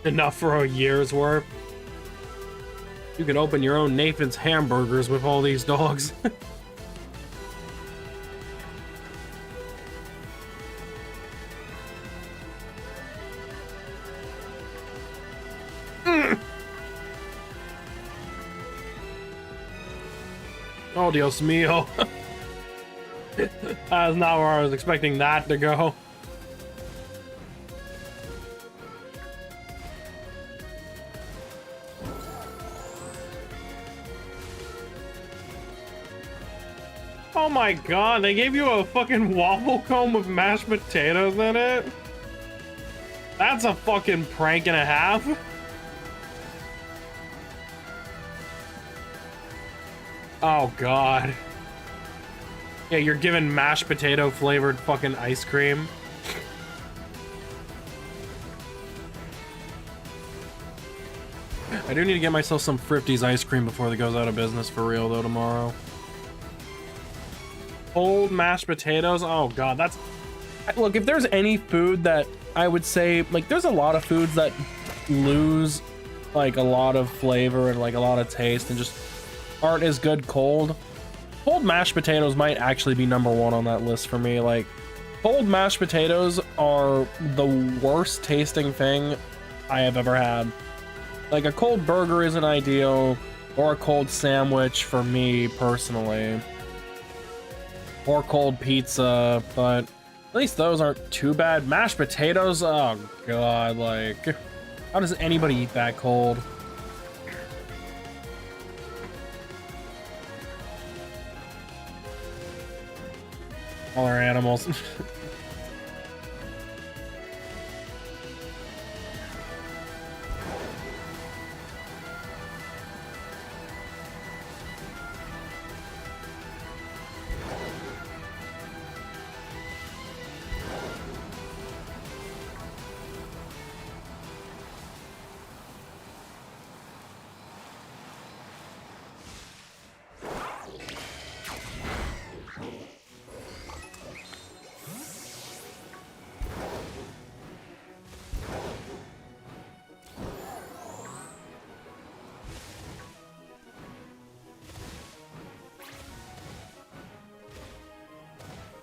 Enough for a year's worth. You can open your own Nathan's Hamburgers with all these dogs. Oh, Dios mío. That's not where I was expecting that to go. Oh my god, they gave you a fucking waffle cone with mashed potatoes in it? That's a fucking prank and a half. Oh god. Yeah, you're giving mashed potato flavored fucking ice cream. I do need to get myself some Frifty's ice cream before it goes out of business for real though tomorrow. Cold mashed potatoes. Oh god, that's... Look, if there's any food that I would say, like, there's a lot of foods that lose like a lot of flavor and like a lot of taste and just aren't as good cold. Cold mashed potatoes might actually be number one on that list for me. Like, cold mashed potatoes are the worst tasting thing I have ever had. Like, a cold burger isn't ideal, or a cold sandwich for me personally. Or cold pizza, but at least those aren't too bad. Mashed potatoes, oh god, like, how does anybody eat that cold? All our animals.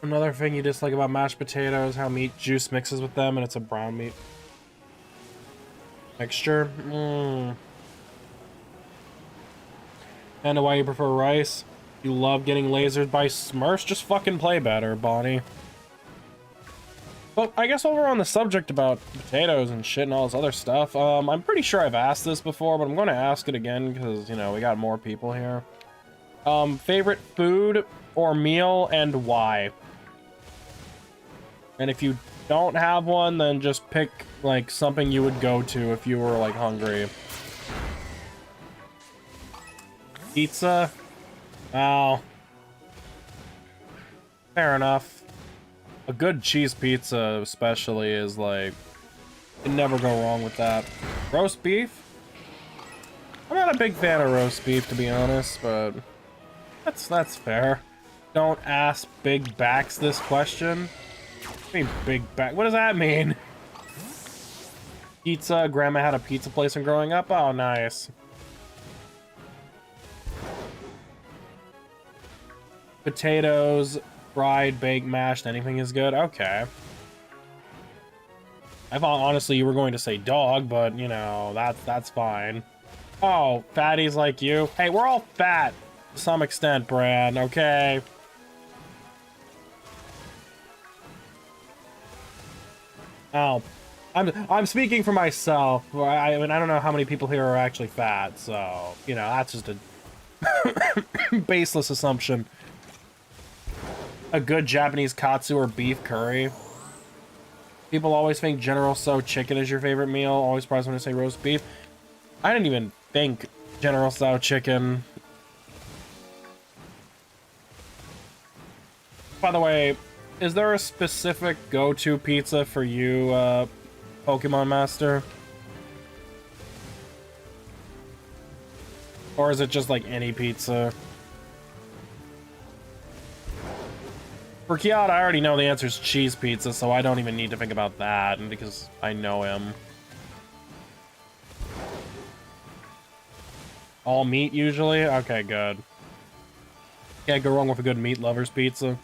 Another thing you dislike about mashed potatoes, how meat juice mixes with them and it's a brown meat texture. And why you prefer rice? You love getting lasered by Smurfs? Just fucking play better, Bonnie. Well, I guess while we're on the subject about potatoes and shit and all this other stuff, I'm pretty sure I've asked this before, but I'm going to ask it again because, you know, we got more people here. Favorite food or meal and why? And if you don't have one, then just pick, like, something you would go to if you were, like, hungry. Pizza? Oh. Fair enough. A good cheese pizza, especially, is like, you can never go wrong with that. Roast beef? I'm not a big fan of roast beef, to be honest, but that's fair. Don't ask big backs this question. I mean, big back. What does that mean? Pizza. Grandma had a pizza place when growing up. Oh, nice. Potatoes, fried, baked, mashed. Anything is good. Okay. I thought honestly you were going to say dog, but you know that's fine. Oh, fatties like you. Hey, we're all fat to some extent, Brad. Okay. Oh, I'm speaking for myself. I mean, I don't know how many people here are actually fat, so you know that's just a baseless assumption. A good Japanese katsu or beef curry. People always think General Tso chicken is your favorite meal. Always surprised when I say roast beef. I didn't even think General Tso chicken. By the way, is there a specific go-to pizza for you, Pokemon Master? Or is it just like any pizza? For Kiata, I already know the answer is cheese pizza, so I don't even need to think about that, and because I know him. All meat, usually? Okay, good. Can't go wrong with a good meat lover's pizza.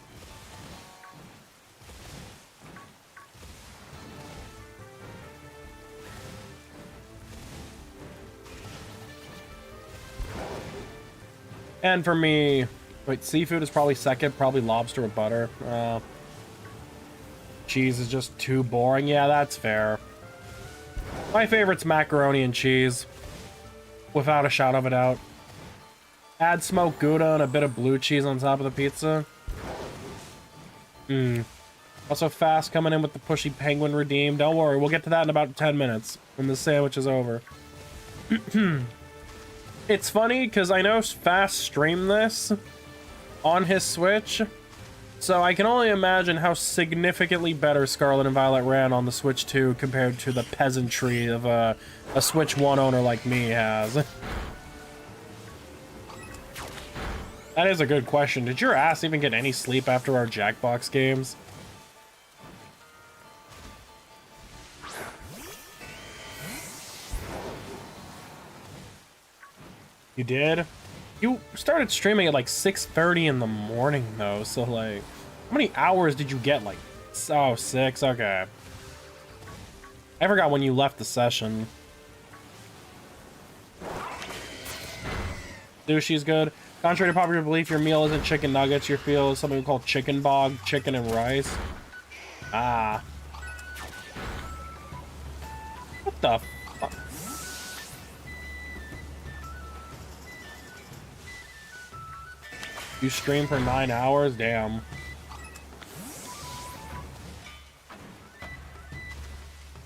And for me... Wait, seafood is probably second, probably lobster with butter. Cheese is just too boring. Yeah, that's fair. My favorite's macaroni and cheese. Without a shadow of a doubt. Add smoked Gouda and a bit of blue cheese on top of the pizza. Also fast coming in with the pushy penguin redeem. Don't worry, we'll get to that in about 10 minutes when the sandwich is over. It's funny, because I know Fast streamed this on his Switch, so I can only imagine how significantly better Scarlet and Violet ran on the Switch 2 compared to the peasantry of a Switch 1 owner like me has. That is a good question. Did your ass even get any sleep after our Jackbox games? You did? You started streaming at like 6:30 in the morning though, so like, how many hours did you get? Like, oh, 6, okay. I forgot when you left the session. Sushi's good. Contrary to popular belief, your meal isn't chicken nuggets, your meal is something we call chicken bog, chicken and rice. Ah. What the fuck? You stream for 9 hours? Damn. You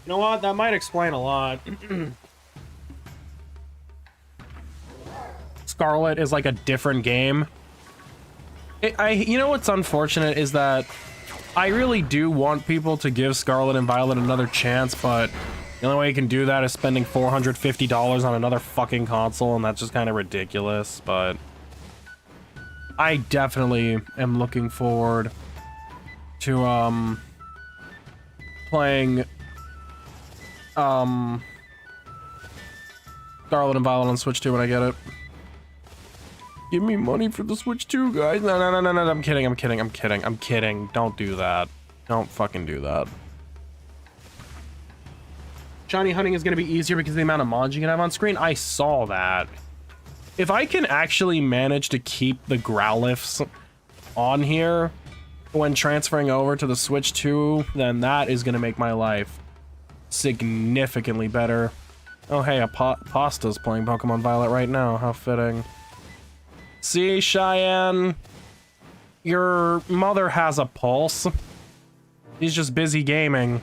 know what? That might explain a lot. Scarlet is like a different game. You know what's unfortunate is that I really do want people to give Scarlet and Violet another chance, but the only way you can do that is spending $450 on another fucking console, and that's just kind of ridiculous, but... I definitely am looking forward to, playing, Scarlet and Violet on Switch 2 when I get it. Give me money for the Switch 2, guys. No, I'm kidding. Don't do that. Don't fucking do that. Shiny hunting is going to be easier because of the amount of mods you can have on screen. I saw that. If I can actually manage to keep the Growliths on here when transferring over to the Switch 2, then that is going to make my life significantly better. Oh, hey, Pasta's playing Pokemon Violet right now. How fitting. See, Cheyenne? Your mother has a pulse. He's just busy gaming.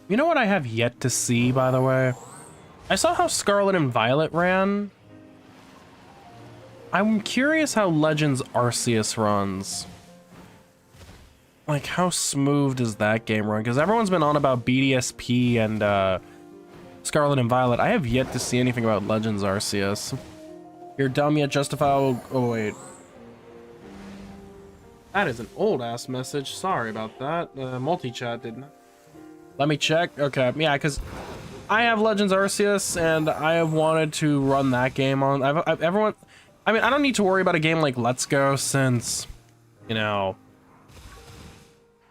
You know what I have yet to see, by the way? I saw how Scarlet and Violet ran. I'm curious how Legends Arceus runs. Like, how smooth does that game run? Because everyone's been on about BDSP and Scarlet and Violet. I have yet to see anything about Legends Arceus. You're dumb yet justifiable. Oh, wait. That is an old-ass message. Sorry about that. Multi-chat didn't. Let me check. Okay, yeah, because I have Legends Arceus, and I have wanted to run that game on... everyone... I mean, I don't need to worry about a game like Let's Go since, you know...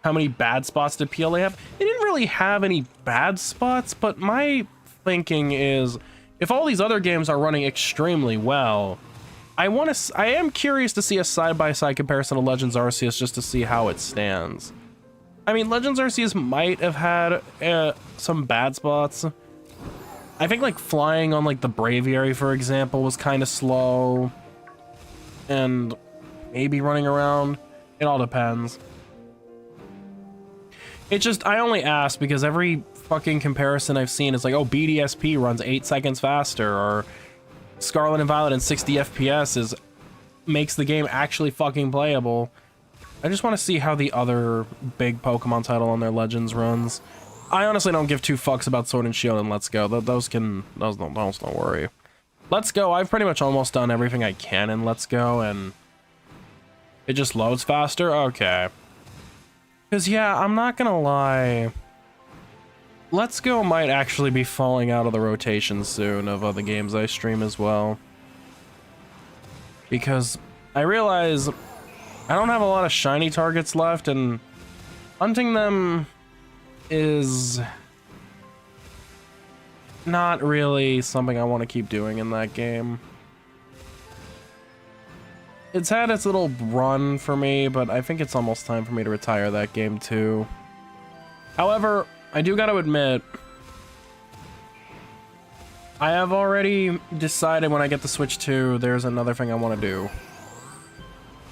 How many bad spots did PLA have? They didn't really have any bad spots, but my thinking is, if all these other games are running extremely well, I am curious to see a side-by-side comparison of Legends Arceus just to see how it stands. I mean, Legends Arceus might have had some bad spots. I think like flying on like the Braviary, for example, was kind of slow, and maybe running around. It all depends. It just, I only ask because every fucking comparison I've seen is like, oh, BDSP runs 8 seconds faster, or Scarlet and Violet in 60 FPS makes the game actually fucking playable. I just want to see how the other big Pokemon title on their Legends runs. I honestly don't give two fucks about Sword and Shield and Let's Go. Those don't worry. Let's Go, I've pretty much almost done everything I can in Let's Go, and it just loads faster? Okay. Because, yeah, I'm not gonna lie. Let's Go might actually be falling out of the rotation soon of other games I stream as well. Because I realize I don't have a lot of shiny targets left, and hunting them is not really something I want to keep doing in that game. It's had its little run for me, but I think it's almost time for me to retire that game too. However, I do gotta admit, I have already decided when I get the Switch 2, there's another thing I want to do.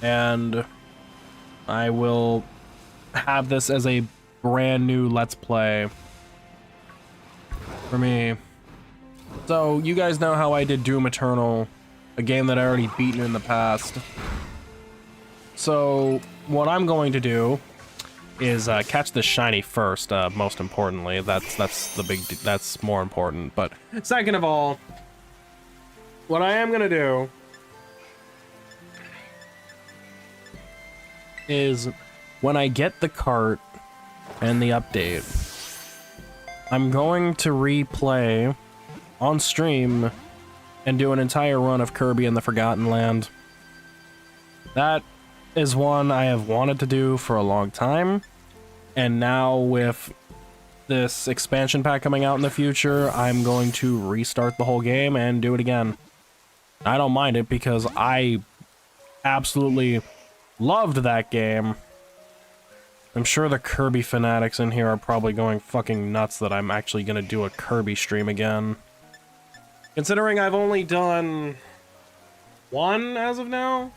And I will have this as a brand new Let's Play for me. So, you guys know how I did Doom Eternal, a game that I already beaten in the past. So, what I'm going to do is catch the shiny first, most importantly. That's more important. But second of all, what I am gonna do is when I get the cart and the update, I'm going to replay on stream and do an entire run of Kirby and the Forgotten Land. That is one I have wanted to do for a long time, and now with this expansion pack coming out in the future, I'm going to restart the whole game and do it again. I don't mind it because I absolutely loved that game. I'm sure the Kirby fanatics in here are probably going fucking nuts that I'm actually gonna do a Kirby stream again. Considering I've only done one as of now?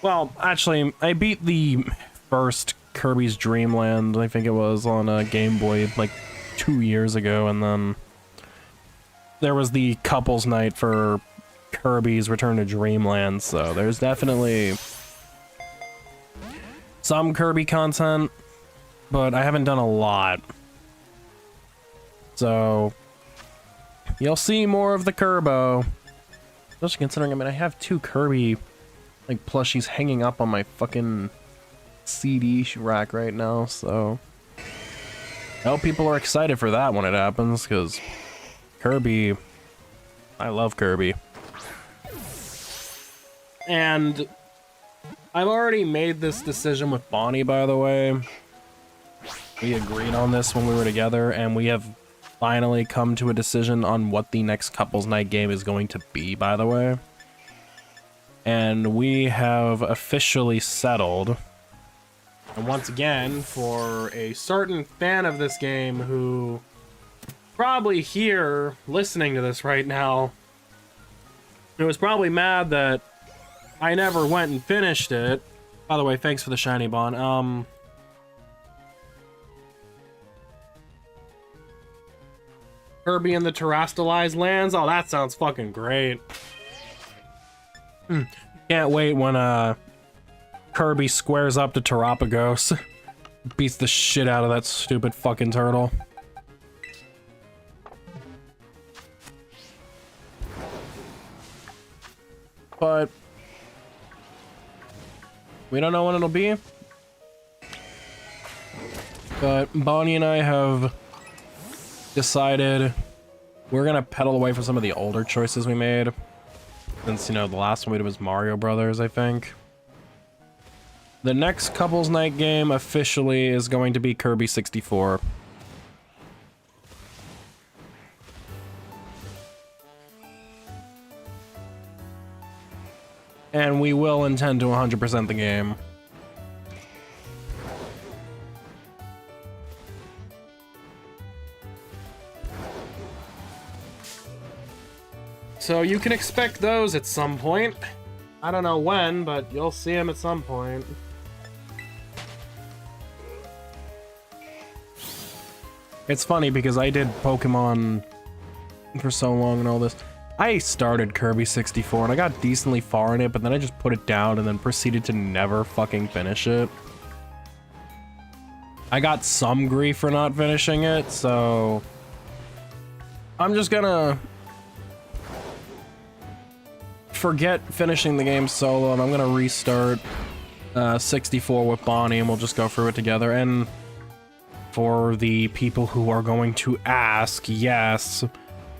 Well, actually, I beat the first Kirby's Dream Land, I think it was, on a Game Boy like 2 years ago, and then there was the couples night for Kirby's Return to Dreamland, so there's definitely some Kirby content, but I haven't done a lot. So you'll see more of the Kirbo. Especially considering, I mean, I have 2 Kirby, like, plushies hanging up on my fucking CD rack right now, so I hope people are excited for that when it happens, because Kirby, I love Kirby. And I've already made this decision with Bonnie, by the way. We agreed on this when we were together, and we have finally come to a decision on what the next couples night game is going to be, by the way. And we have officially settled. And once again, for a certain fan of this game who probably here listening to this right now, who was probably mad that I never went and finished it. By the way, thanks for the shiny bond. Kirby and the Terastallized Lands. Oh, that sounds fucking great. Can't wait when Kirby squares up to Terapagos. Beats the shit out of that stupid fucking turtle. But we don't know when it'll be. But Bonnie and I have decided we're gonna pedal away from some of the older choices we made. Since, you know, the last one we did was Mario Brothers, I think. The next couples night game officially is going to be Kirby 64. And we will intend to 100% the game. So you can expect those at some point. I don't know when, but you'll see them at some point. It's funny because I did Pokemon for so long and all this. I started Kirby 64 and I got decently far in it, but then I just put it down and then proceeded to never fucking finish it. I got some grief for not finishing it, so I'm just gonna forget finishing the game solo, and I'm gonna restart 64 with Bonnie, and we'll just go through it together. And for the people who are going to ask, yes,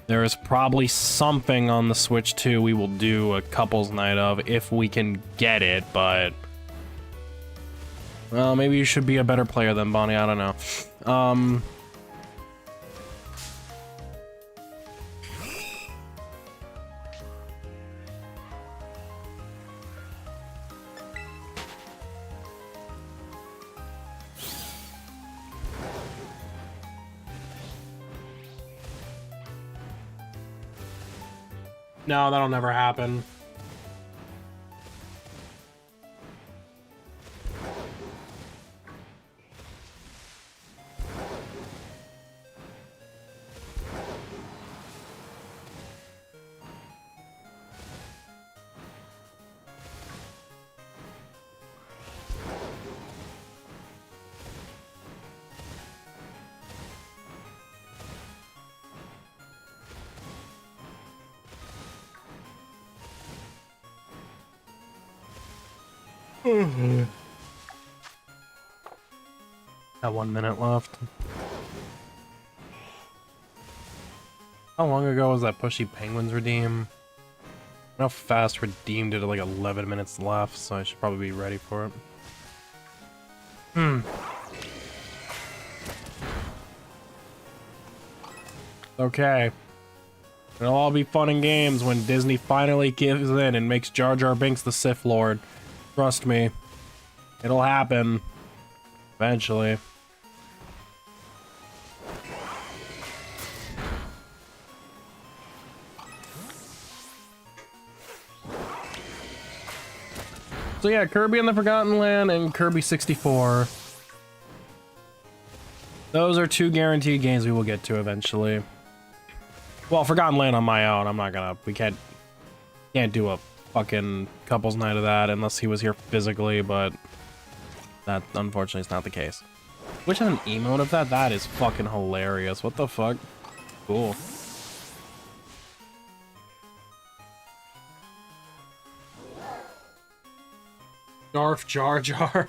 there is probably something on the Switch 2 we will do a couples night of if we can get it, but well, maybe you should be a better player than Bonnie, I don't know. No, that'll never happen. Got 1 minute left. How long ago was that Pushy Penguins redeem? How fast redeemed it at like 11 minutes left, so I should probably be ready for it. Okay. It'll all be fun and games when Disney finally gives in and makes Jar Jar Binks the Sith Lord. Trust me. It'll happen. Eventually. So yeah, Kirby and the Forgotten Land and Kirby 64. Those are 2 guaranteed games we will get to eventually. Well, Forgotten Land on my own, I'm not gonna, we can't do a fucking couples night of that unless he was here physically, but that unfortunately is not the case. Which an emote of that? That is fucking hilarious. What the fuck? Cool. Darth Jar Jar.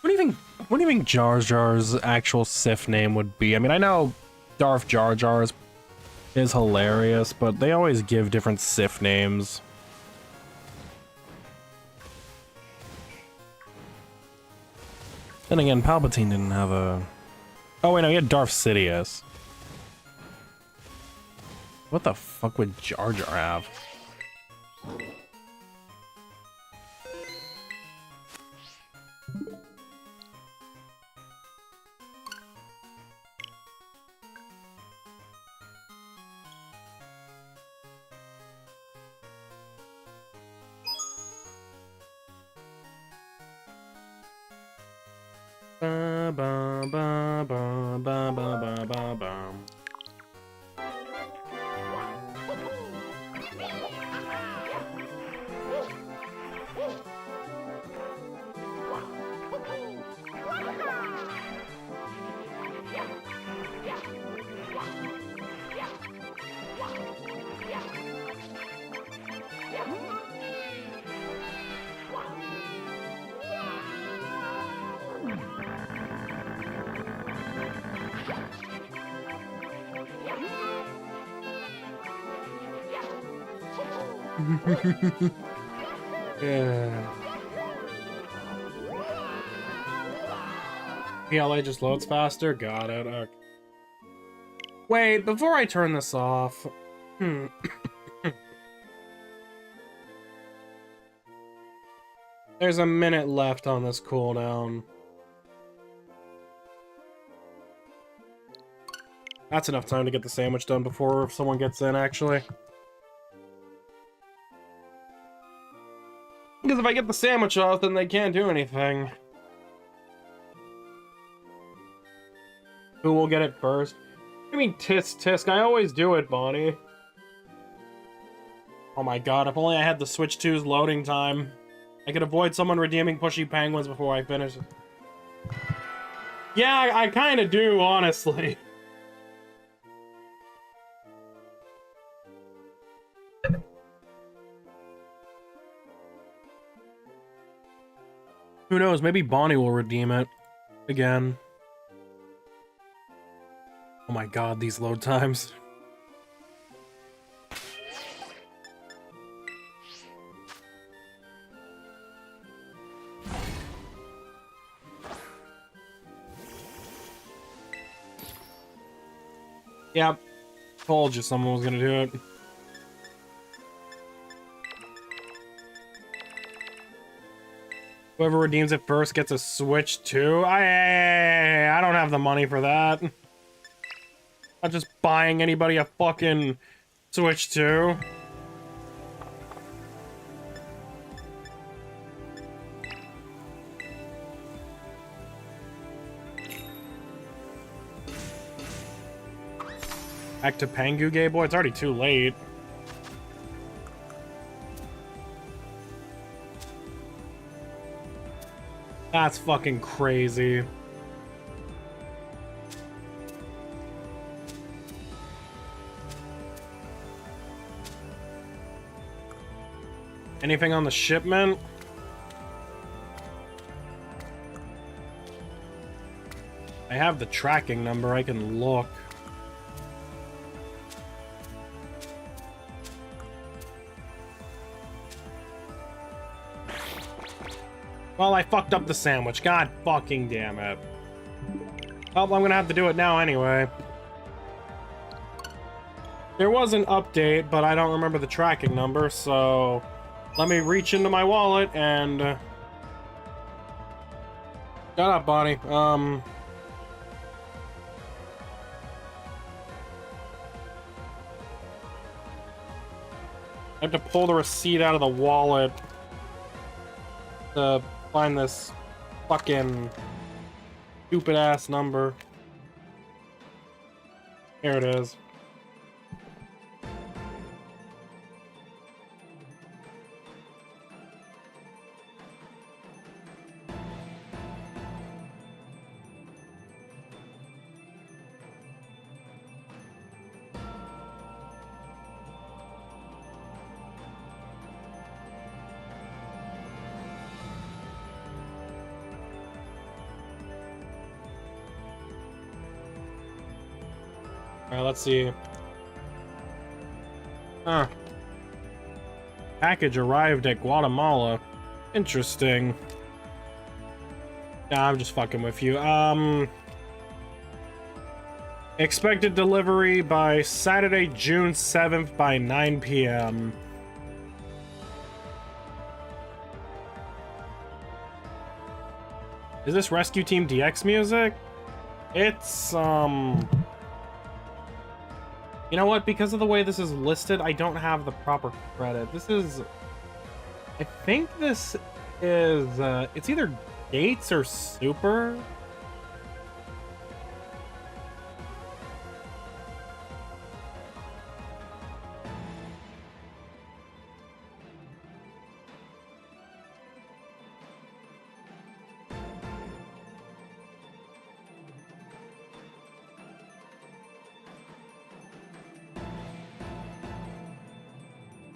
What do you think Jar Jar's actual Sith name would be? I mean, I know Darth Jar Jar is hilarious, but they always give different Sith names. Then again, Palpatine didn't have a... Oh wait, no, he had Darth Sidious. What the fuck would Jar Jar have? ba ba ba ba ba ba ba. Yeah. PLA just loads faster? Got it. Okay. Wait, before I turn this off... There's a minute left on this cooldown. That's enough time to get the sandwich done before someone gets in, actually. Because if I get the sandwich off, then they can't do anything. Who will get it first? I mean, tisk. I always do it, Bonnie. Oh my god, if only I had the Switch 2's loading time. I could avoid someone redeeming pushy penguins before I finish. Yeah, I kind of do, honestly. Who knows, maybe Bonnie will redeem it again. Oh my god, these load times. Yep. Told you someone was gonna do it. Whoever redeems it first gets a Switch 2. I don't have the money for that. I'm just buying anybody a fucking Switch 2. Back to Pangu, gay boy. It's already too late. That's fucking crazy. Anything on the shipment? I have the tracking number. I can look. Well, I fucked up the sandwich. God fucking damn it. Well, I'm gonna have to do it now anyway. There was an update, but I don't remember the tracking number, so... Let me reach into my wallet and... Shut up, Bonnie. I have to pull the receipt out of the wallet to find this fucking stupid ass number. Here it is. Alright, let's see. Huh. Package arrived at Guatemala. Interesting. Nah, I'm just fucking with you. Expected delivery by Saturday, June 7th by 9 p.m. Is this Rescue Team DX music? It's, You know what? Because of the way this is listed, I don't have the proper credit. This is... I think this is... it's either Gates or Super.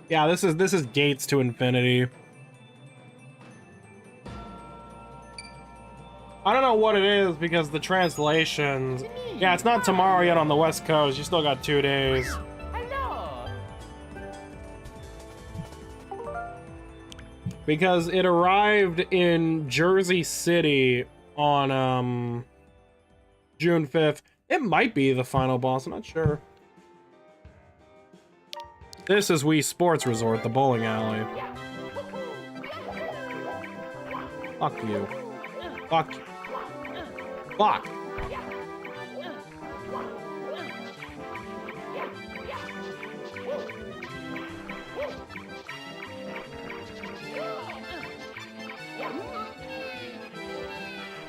Yeah, this is Gates to Infinity. I don't know what it is because the translations. Yeah, it's not tomorrow yet on the West Coast. You still got 2 days. Hello. Because it arrived in Jersey City on June 5th. It might be the final boss, I'm not sure. This is Wii Sports Resort, the bowling alley. Fuck you. Fuck you. Fuck.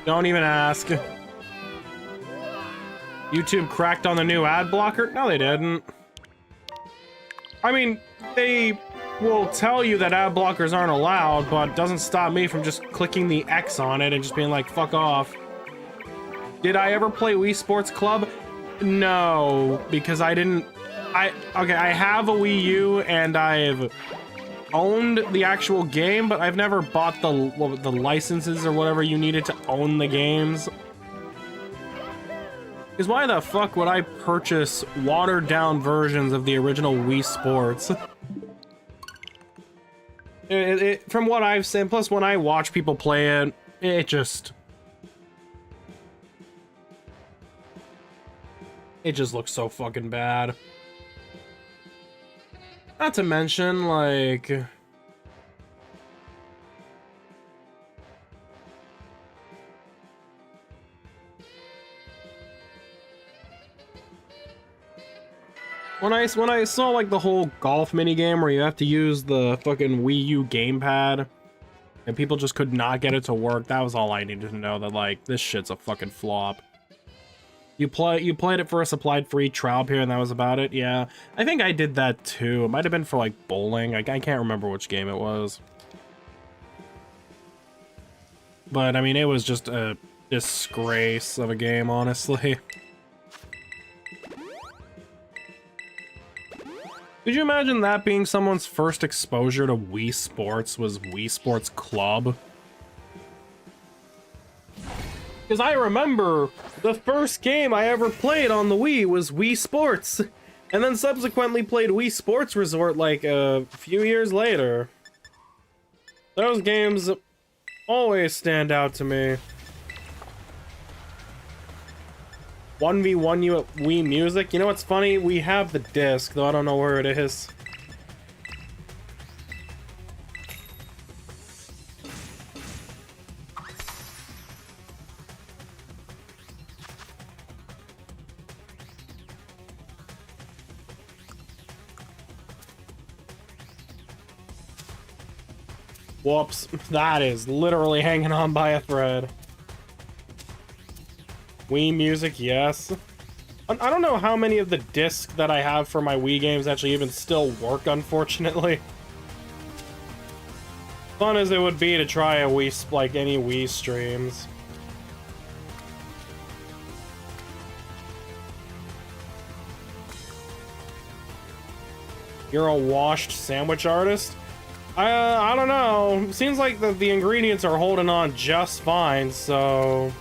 Don't even ask. YouTube cracked on the new ad blocker? No, they didn't. I mean, they will tell you that ad blockers aren't allowed, but doesn't stop me from just clicking the X on it and just being like, fuck off. Did I ever play Wii Sports Club? No, because I didn't. Okay, I have a Wii U and I've owned the actual game, but I've never bought the licenses or whatever you needed to own the games. Because why the fuck would I purchase watered-down versions of the original Wii Sports? From what I've seen, plus when I watch people play it, it just looks so fucking bad. Not to mention, like, when I saw like the whole golf minigame where you have to use the fucking Wii U gamepad and people just could not get it to work, that was all I needed to know, that like this shit's a fucking flop. You played it for a supplied free trial period and that was about it? Yeah, I think I did that too. It might have been for like bowling. I can't remember which game it was. But I mean, it was just a disgrace of a game, honestly. Could you imagine that being someone's first exposure to Wii Sports was Wii Sports Club? Because I remember the first game I ever played on the Wii was Wii Sports, and then subsequently played Wii Sports Resort like a few years later. Those games always stand out to me. 1v1 you at Wii Music? You know what's funny? We have the disc, though I don't know where it is. Whoops, that is literally hanging on by a thread. Wii Music, yes. I don't know how many of the discs that I have for my Wii games actually even still work, unfortunately. Fun as it would be to try a Wii, like any Wii streams. You're a washed sandwich artist? I don't know. Seems like the ingredients are holding on just fine, so...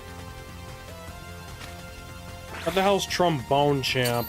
What the hell's Trombone Champ?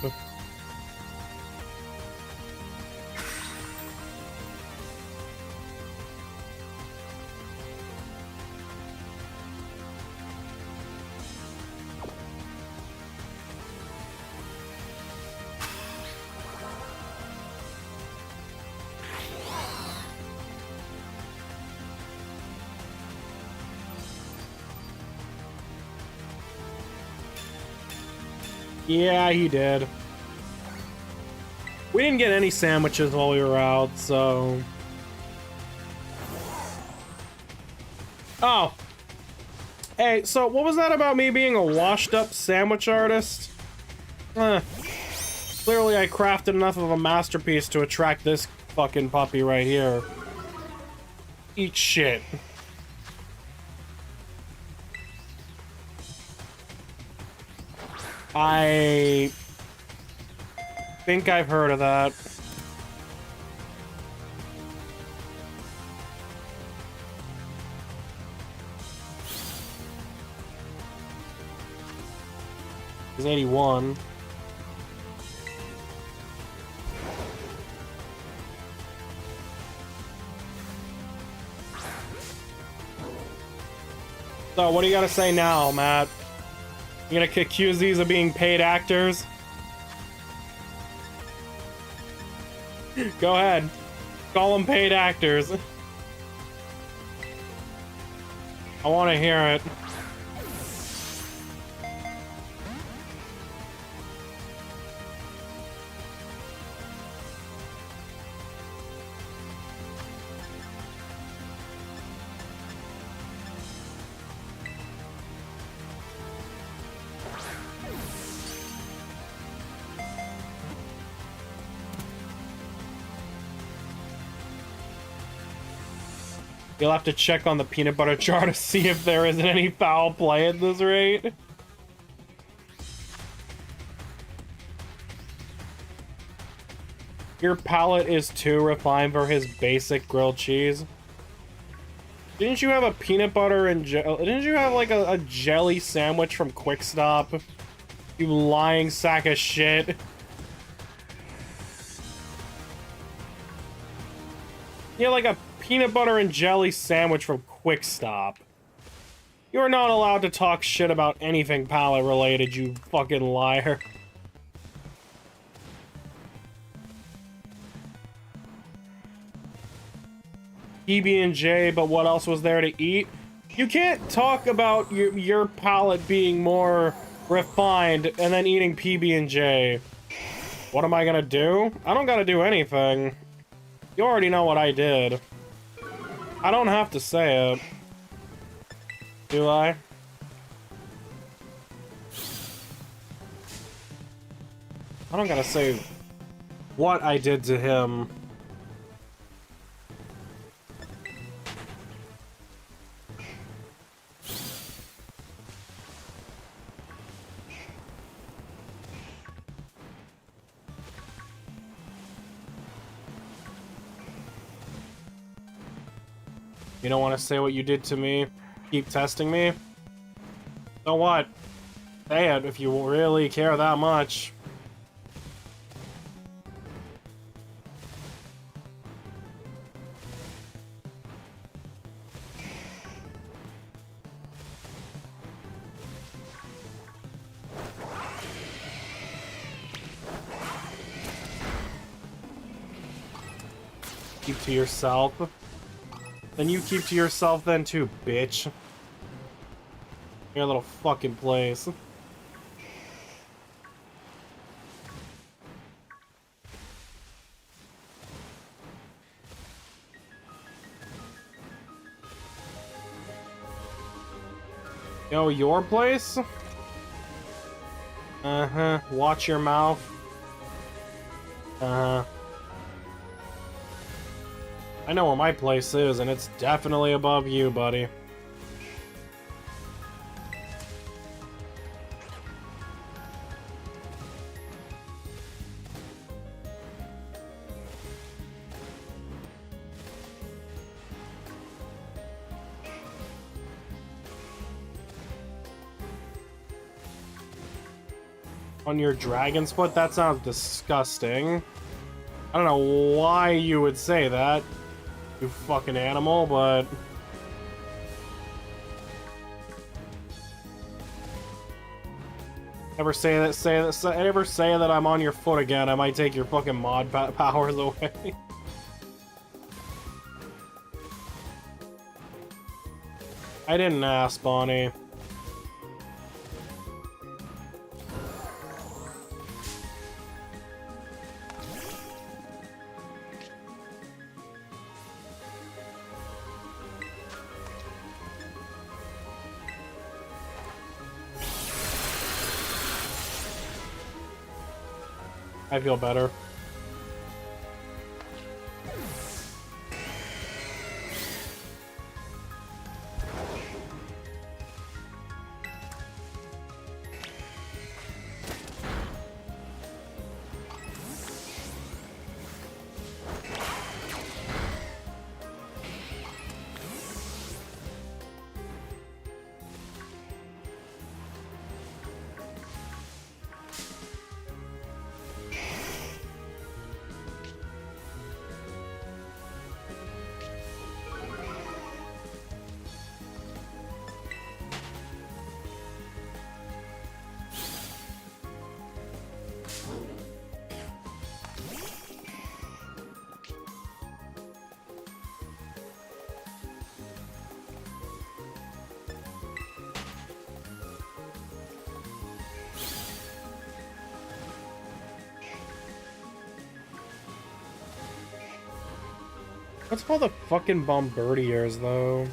Yeah, he did. We didn't get any sandwiches while we were out, so... Oh. Hey, so what was that about me being a washed-up sandwich artist? Clearly I crafted enough of a masterpiece to attract this fucking puppy right here. Eat shit. I think I've heard of that. He's 81. So, what do you gotta say now, Matt? You gonna accuse these of being paid actors? Go ahead. Call them paid actors. I want to hear it. You'll have to check on the peanut butter jar to see if there isn't any foul play at this rate. Your palate is too refined for his basic grilled cheese. Didn't you have a peanut butter and didn't you have like a jelly sandwich from Quick Stop? You lying sack of shit. You had like a peanut butter and jelly sandwich from Quick Stop. You are not allowed to talk shit about anything palate related, you fucking liar. PB&J, but what else was there to eat? You can't talk about your palate being more refined and then eating PB&J. What am I gonna do? I don't gotta do anything. You already know what I did. I don't have to say it. Do I? I don't gotta say what I did to him. You don't want to say what you did to me? Keep testing me? So what? Say it if you really care that much. Keep to yourself. Then you keep to yourself then too, bitch. Your little fucking place. Yo, your place? Uh-huh. Watch your mouth. Uh-huh. I know where my place is, and it's definitely above you, buddy. On your dragon's foot? That sounds disgusting. I don't know why you would say that, you fucking animal, but... Ever say that I'm on your foot again, I might take your fucking mod powers away. I didn't ask, Bonnie. I feel better. What's all the fucking Bombardiers, though?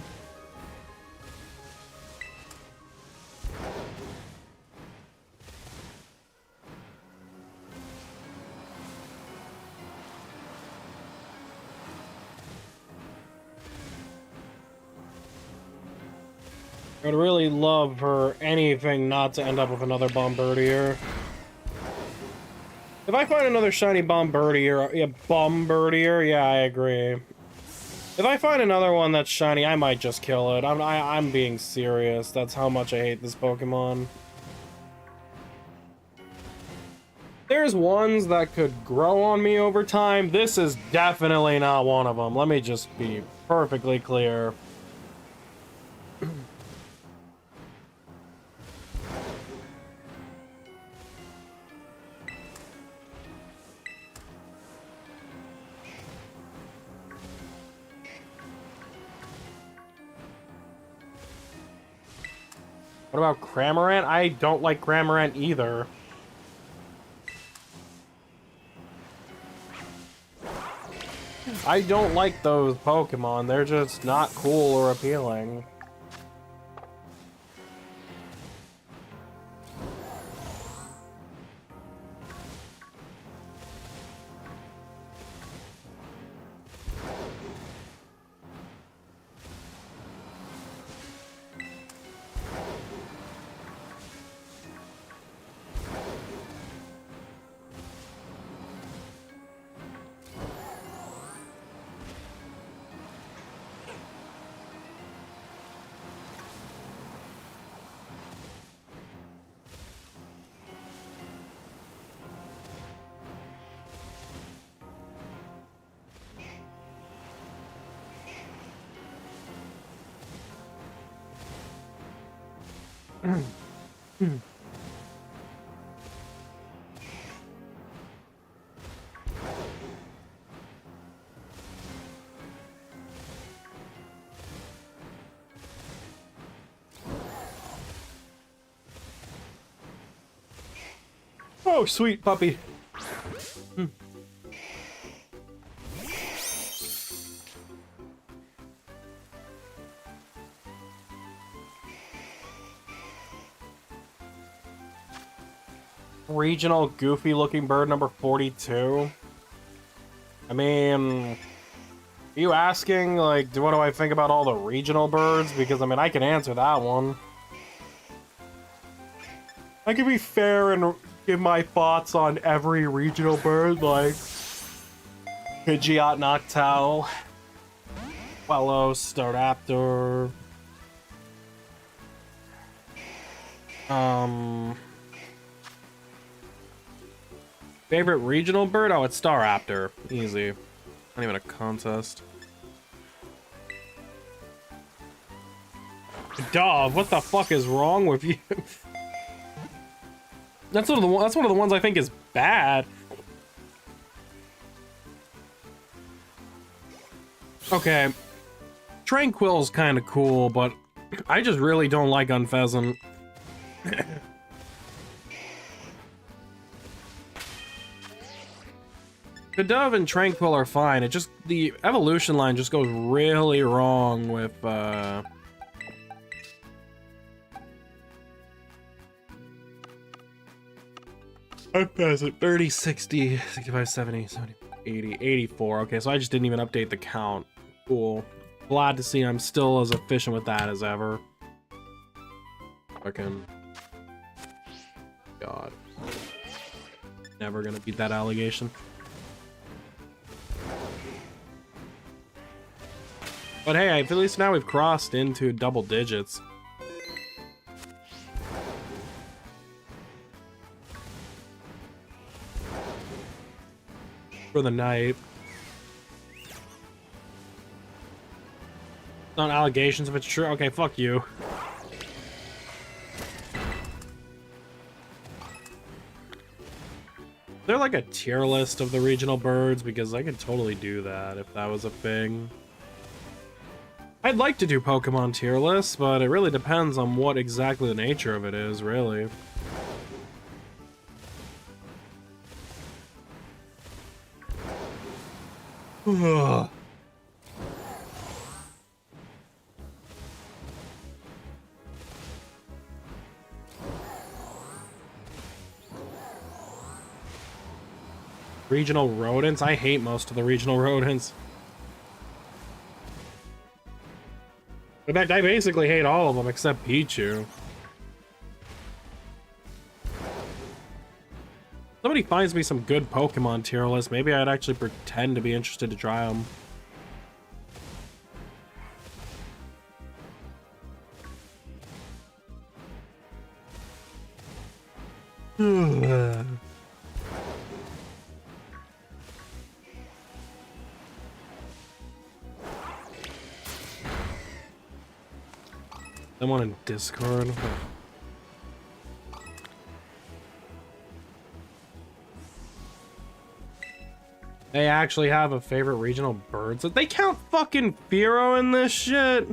I'd really love for anything not to end up with another Bombardier. If I find another shiny Bombardier, yeah, I agree. If I find another one that's shiny, I might just kill it. I'm being serious. That's how much I hate this Pokemon. There's ones that could grow on me over time. This is definitely not one of them. Let me just be perfectly clear. What about Cramorant? I don't like Cramorant either. I don't like those Pokemon. They're just not cool or appealing. Oh, sweet puppy. Regional goofy looking bird number 42. I mean, are you asking, like, what do I think about all the regional birds? Because, I mean, I can answer that one. I can be fair and give my thoughts on every regional bird, like Pidgeot, Noctowl, Quellos, Staraptor. Favorite regional bird? Oh, it's Staraptor. Easy. Not even a contest. Dove, what the fuck is wrong with you? That's one of the ones I think is bad. Okay. Tranquil's kind of cool, but I just really don't like Unpheasant. The Dove and Tranquil are fine. It just, the evolution line just goes really wrong with, Unpheasant. 30, 60, 65, 70, 70, 80, 84. Okay, so I just didn't even update the count. Cool. Glad to see I'm still as efficient with that as ever. Fucking... God. Never gonna beat that allegation. But hey, at least now we've crossed into double digits. For the night. Not allegations if it's true. Okay, fuck you. Is there like a tier list of the regional birds? Because I could totally do that if that was a thing. I'd like to do Pokemon tier lists, but it really depends on what exactly the nature of it is, really. Ugh. Regional rodents? I hate most of the regional rodents. In fact, I basically hate all of them except Pichu. Somebody finds me some good Pokemon tier list, maybe I'd actually pretend to be interested to try them. Someone in Discord. They actually have a favorite regional bird. So they count fucking Fearow in this shit?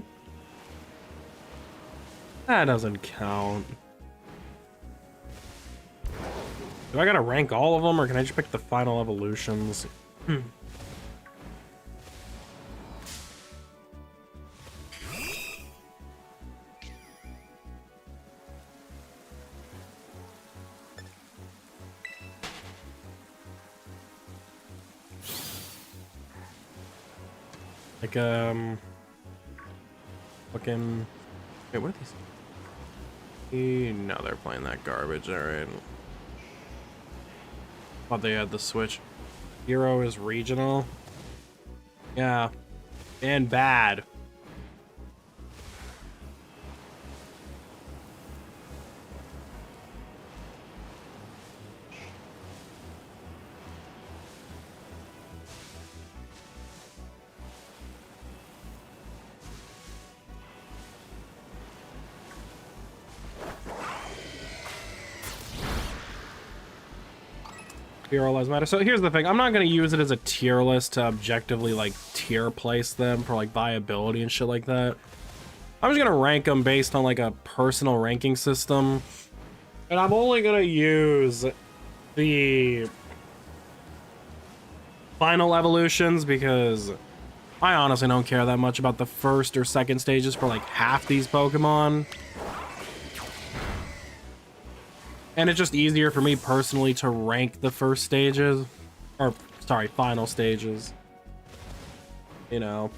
That doesn't count. Do I gotta rank all of them, or can I just pick the final evolutions? Like, fucking... Wait, what are these? No, they're playing that garbage, alright. Thought they had the Switch. Hero is regional. Yeah. And bad. All lives matter. So here's the thing, I'm not going to use it as a tier list to objectively like tier place them for like viability and shit like that. I'm just going to rank them based on like a personal ranking system, and I'm only going to use the final evolutions because I honestly don't care that much about the first or second stages for like half these Pokemon. And it's just easier for me personally to rank the first stages, or sorry, final stages. You know,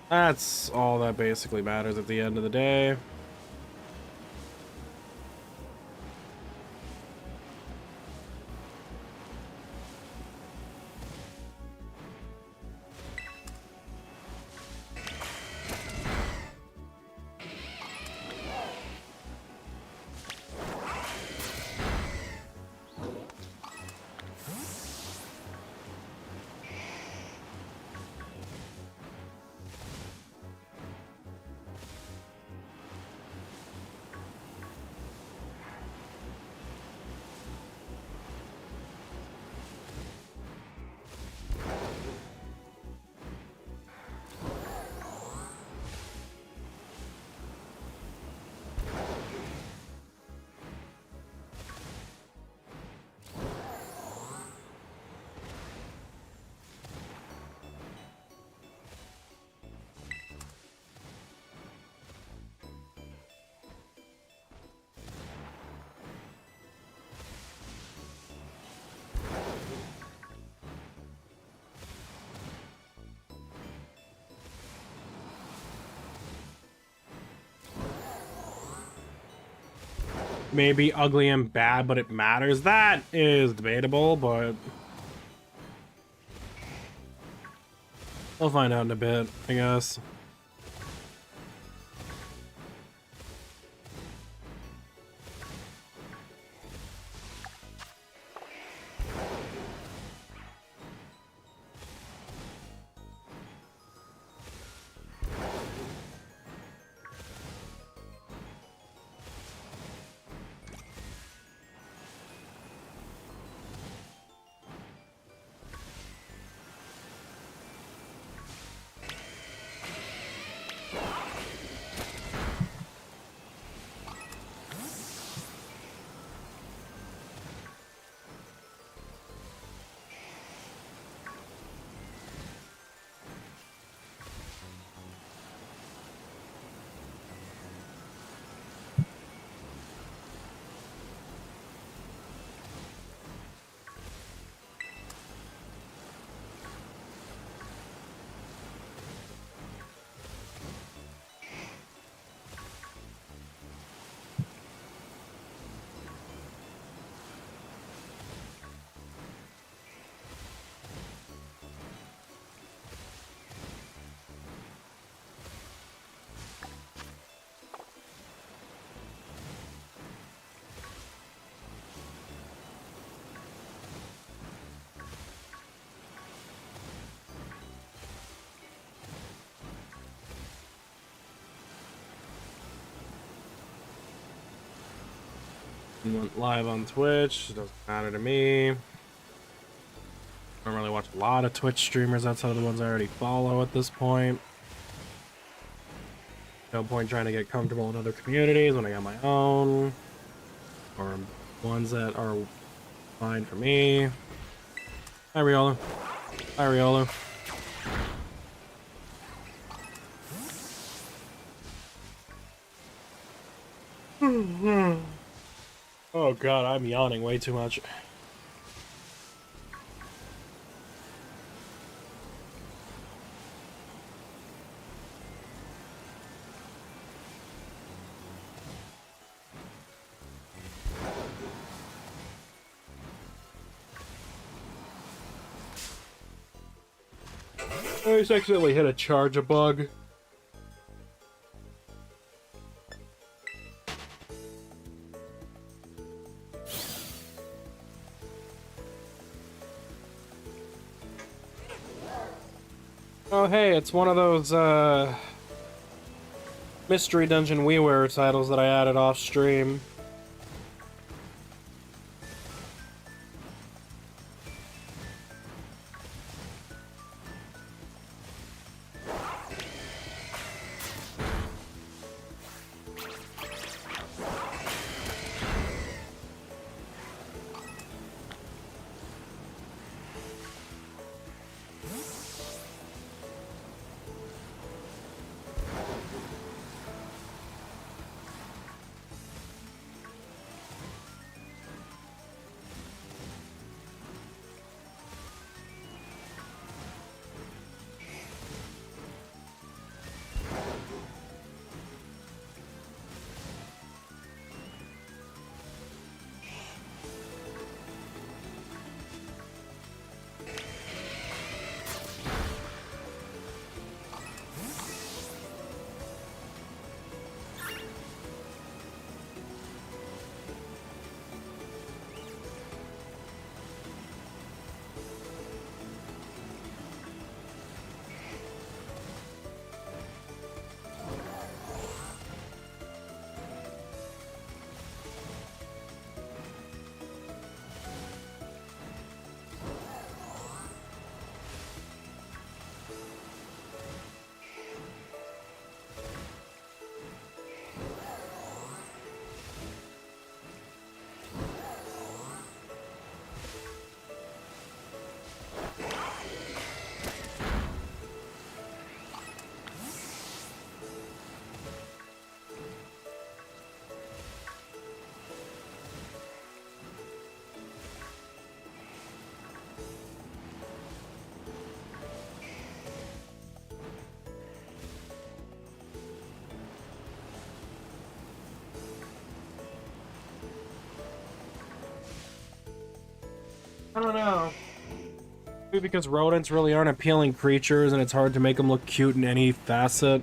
that's all that basically matters at the end of the day. Maybe ugly and bad, but it matters. That is debatable, but we'll find out in a bit, I guess. Went live on Twitch. Doesn't matter to me. I don't really watch a lot of Twitch streamers outside of the ones I already follow at this point. No point trying to get comfortable in other communities when I got my own. Or ones that are fine for me. Hi, Riolo. Hi, Riolo. Oh god, I'm yawning way too much. I just accidentally hit a charge bug. Oh hey, it's one of those Mystery Dungeon WiiWare titles that I added off stream. I don't know. Maybe because rodents really aren't appealing creatures and it's hard to make them look cute in any facet.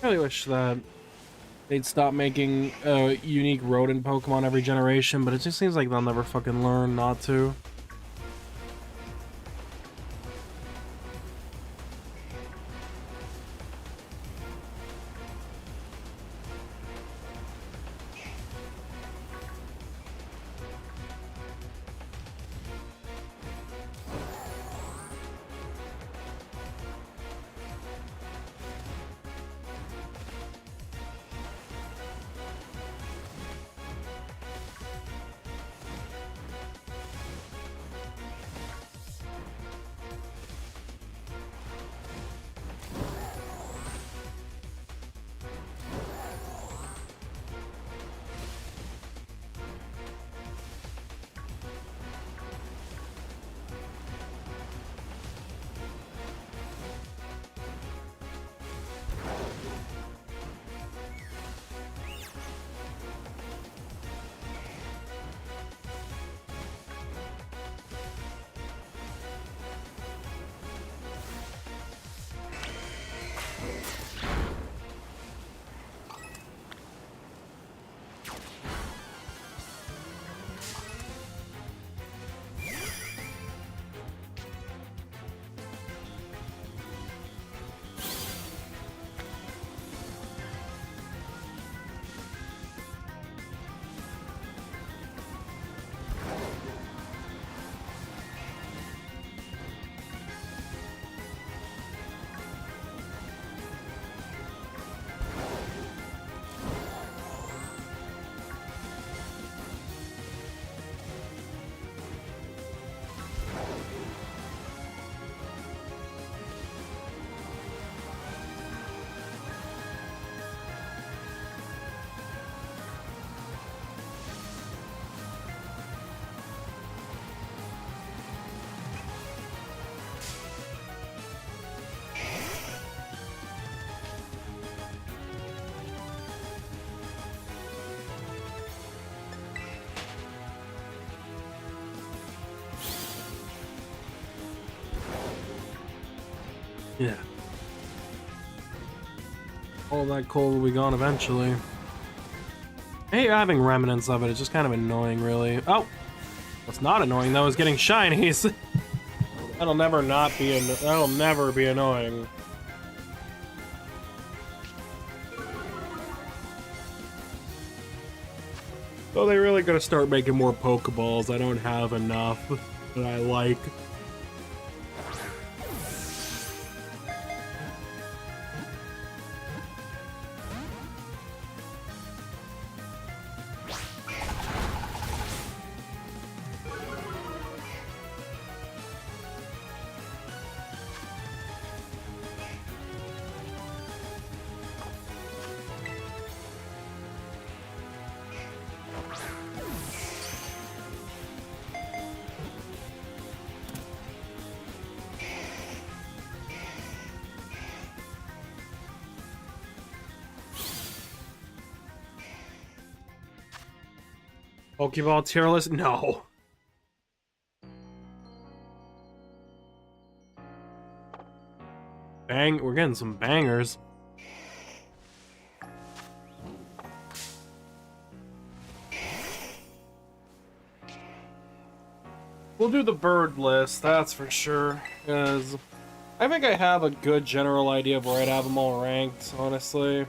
I really wish that they'd stop making unique rodent Pokemon every generation, but it just seems like they'll never fucking learn not to. Yeah. All that coal will be gone eventually. I hate having remnants of it, it's just kind of annoying, really. Oh! What's not annoying, though, is getting shinies! That'll never be annoying. So they really gotta start making more Pokeballs. I don't have enough that I like. Pokeball tier list? No. We're getting some bangers. We'll do the bird list, that's for sure, because I think I have a good general idea of where I'd have them all ranked, honestly.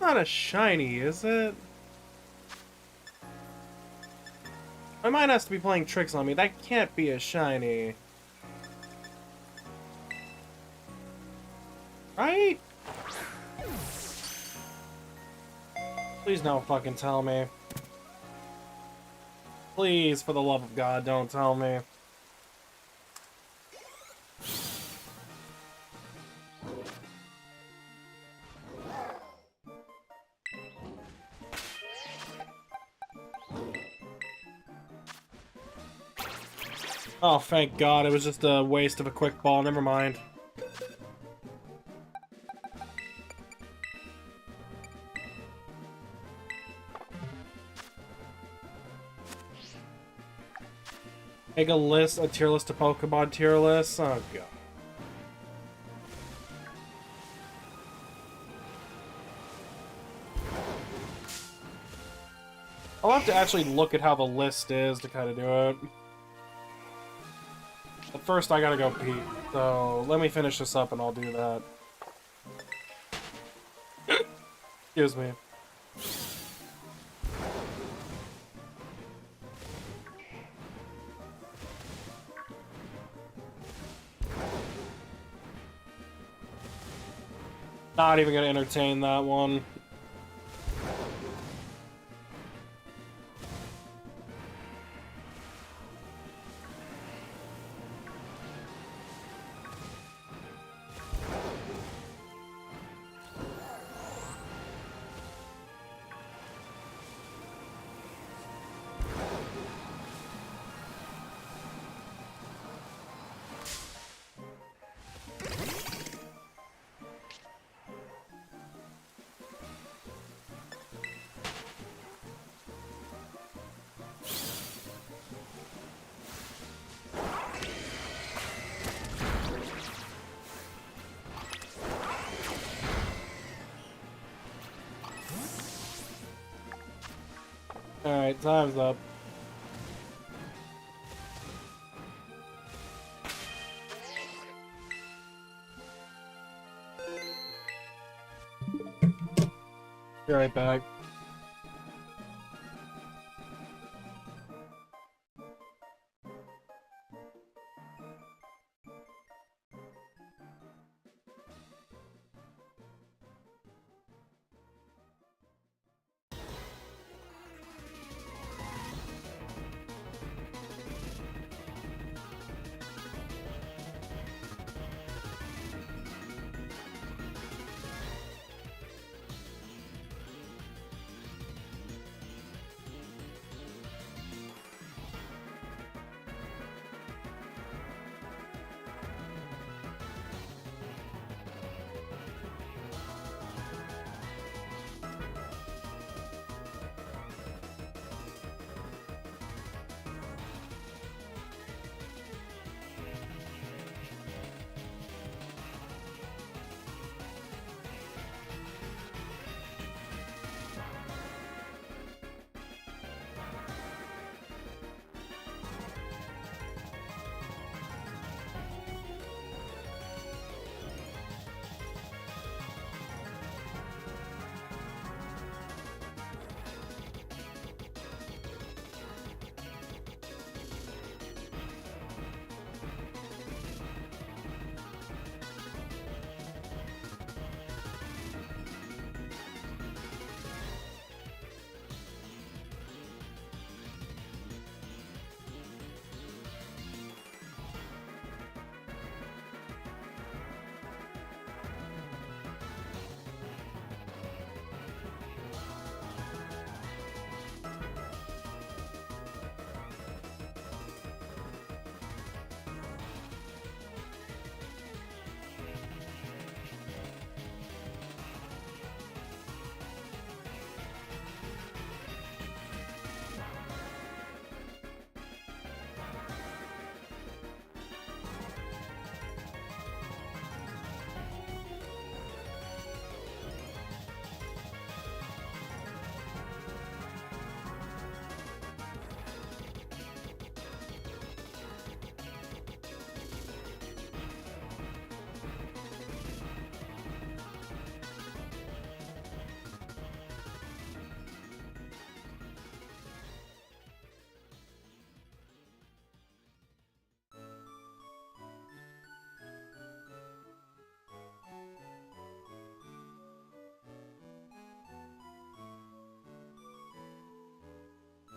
not a shiny, is it? My mind has to be playing tricks on me. That can't be a shiny. Right? Please don't fucking tell me. Please, for the love of God, don't tell me. Oh, thank God, it was just a waste of a quick ball. Never mind. Make a list, a tier list, a Pokemon tier list. Oh, God. I'll have to actually look at how the list is to kind of do it. But first, I gotta go pee. So, let me finish this up and I'll do that. Excuse me. Not even gonna entertain that one. Alright, time's up. Be right back.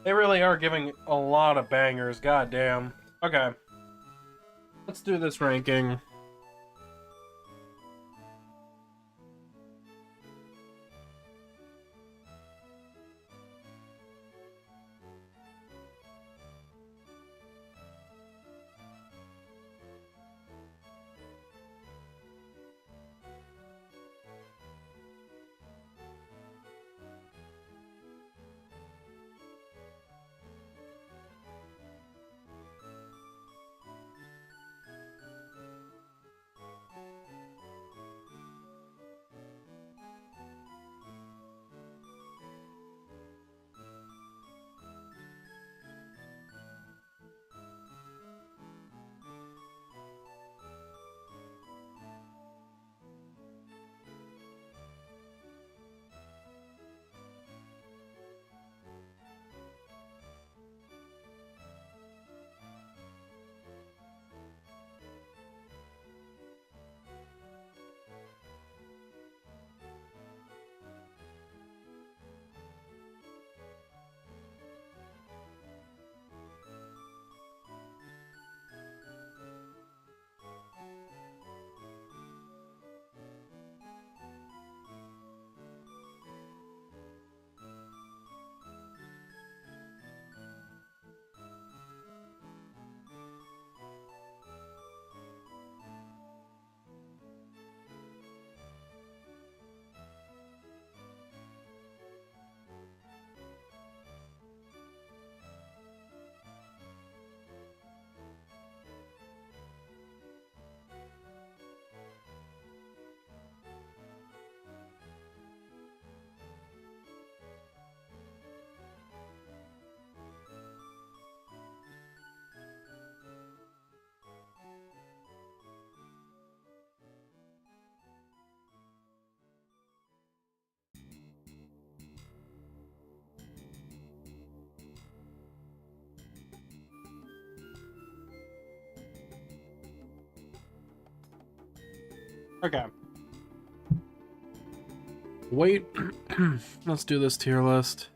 They really are giving a lot of bangers, goddamn. Okay. Let's do this ranking. Okay. Wait. Let's do this tier list.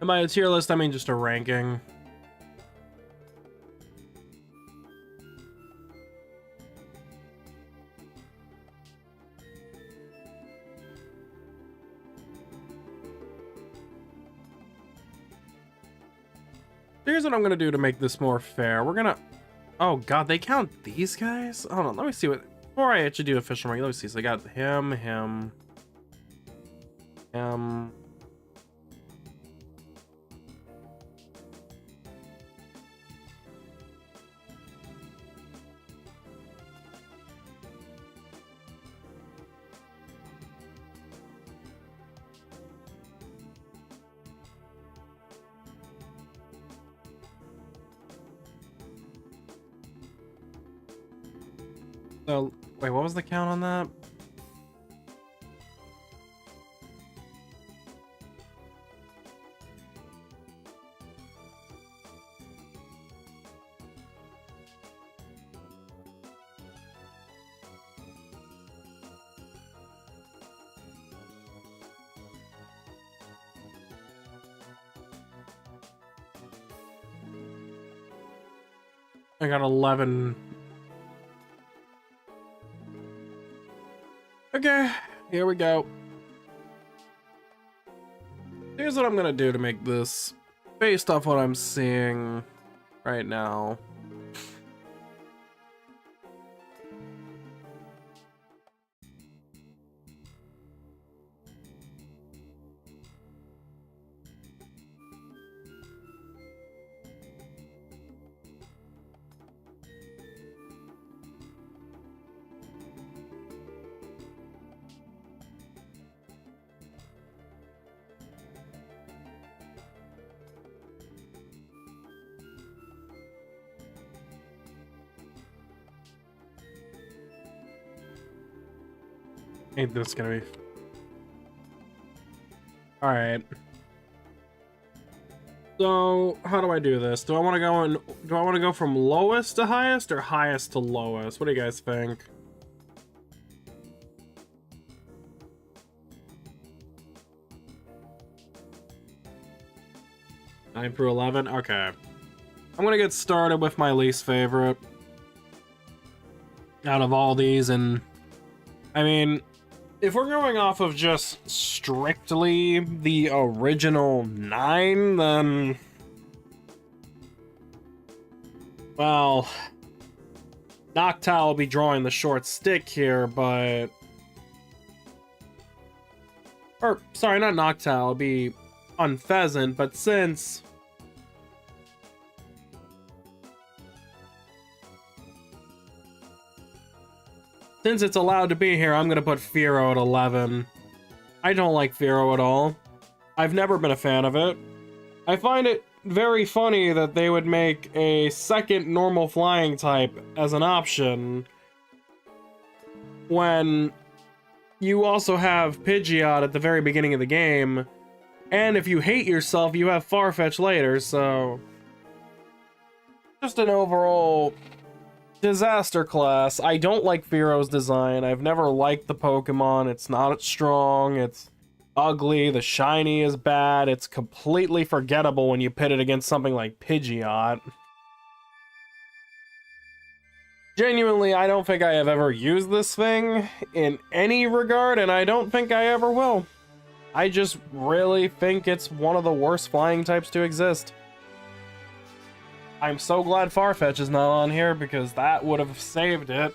And by a tier list, I mean just a ranking. Here's what I'm gonna do to make this more fair. We're gonna... Oh god, they count these guys? Hold on, let me see what... Before I actually do official ranking, let me see. So I got him. So, wait, what was the count on that? I got 11. Okay, here we go. Here's what I'm gonna do to make this based off what I'm seeing right now. Ain't this gonna be... Alright. So, how do I do this? Do I want to go from lowest to highest or highest to lowest? What do you guys think? 9 through 11? Okay. I'm gonna get started with my least favorite out of all these, and I mean, if we're going off of just strictly the original 9, then well, Noctowl will be drawing the short stick here, but or sorry, not Noctowl, it'll be Unfezant, but since it's allowed to be here, I'm gonna put Fearow at 11. I don't like Fearow at all. I've never been a fan of it. I find it very funny that they would make a second normal flying type as an option when you also have Pidgeot at the very beginning of the game, and if you hate yourself, you have Farfetch later, so just an overall disaster class. I don't like Fearow's design. I've never liked the Pokemon. It's not strong, it's ugly, the shiny is bad, it's completely forgettable when you pit it against something like Pidgeot. Genuinely, I don't think I have ever used this thing in any regard, and I don't think I ever will. I just really think it's one of the worst flying types to exist. I'm so glad Farfetch is not on here, because that would have saved it.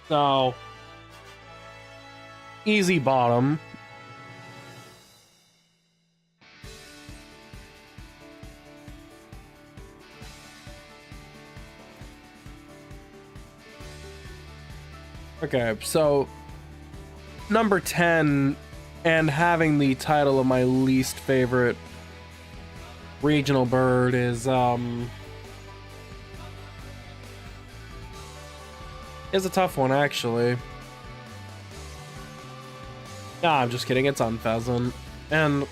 So, easy bottom. Okay, so number 10, and having the title of my least favorite regional bird is a tough one, actually. Nah, I'm just kidding, it's Unfezant. And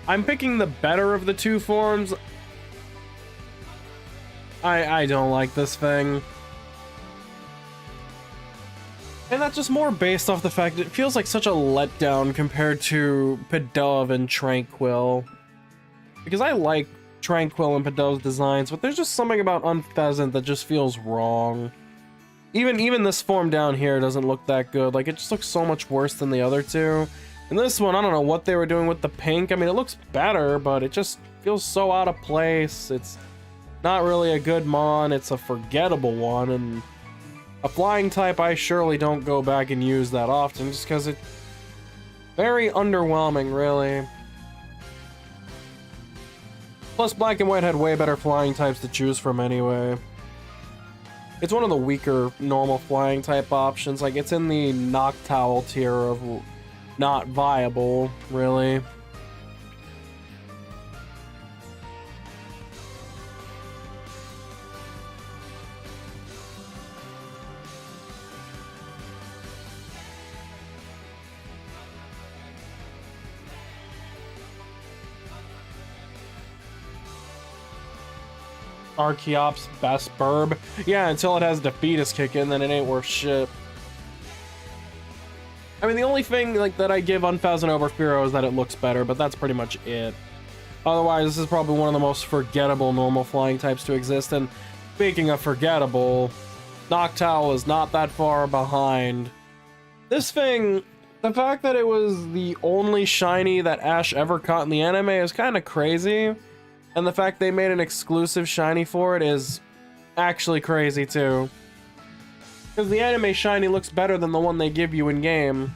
I'm picking the better of the two forms. I don't like this thing. And that's just more based off the fact that it feels like such a letdown compared to Pidove and Tranquil. Because I like Tranquil and Pidove's designs, but there's just something about Unfezant that just feels wrong. Even this form down here doesn't look that good. Like, it just looks so much worse than the other two. And this one, I don't know what they were doing with the pink. I mean, it looks better, but it just feels so out of place. It's not really a good mon, it's a forgettable one, and a flying type I surely don't go back and use that often, just because it's very underwhelming, really. Plus, Black and White had way better flying types to choose from anyway. It's one of the weaker normal flying type options. Like, it's in the Noctowl tier of not viable, really. Archeops best burb. Yeah, until it has Defeatus kick in, then it ain't worth shit. I mean, the only thing like that I give Unfezant over Fearow is that it looks better, but that's pretty much it. Otherwise, this is probably one of the most forgettable normal flying types to exist, and speaking of forgettable, Noctowl is not that far behind. This thing, the fact that it was the only shiny that Ash ever caught in the anime is kind of crazy. And the fact they made an exclusive shiny for it is actually crazy too. Because the anime shiny looks better than the one they give you in game.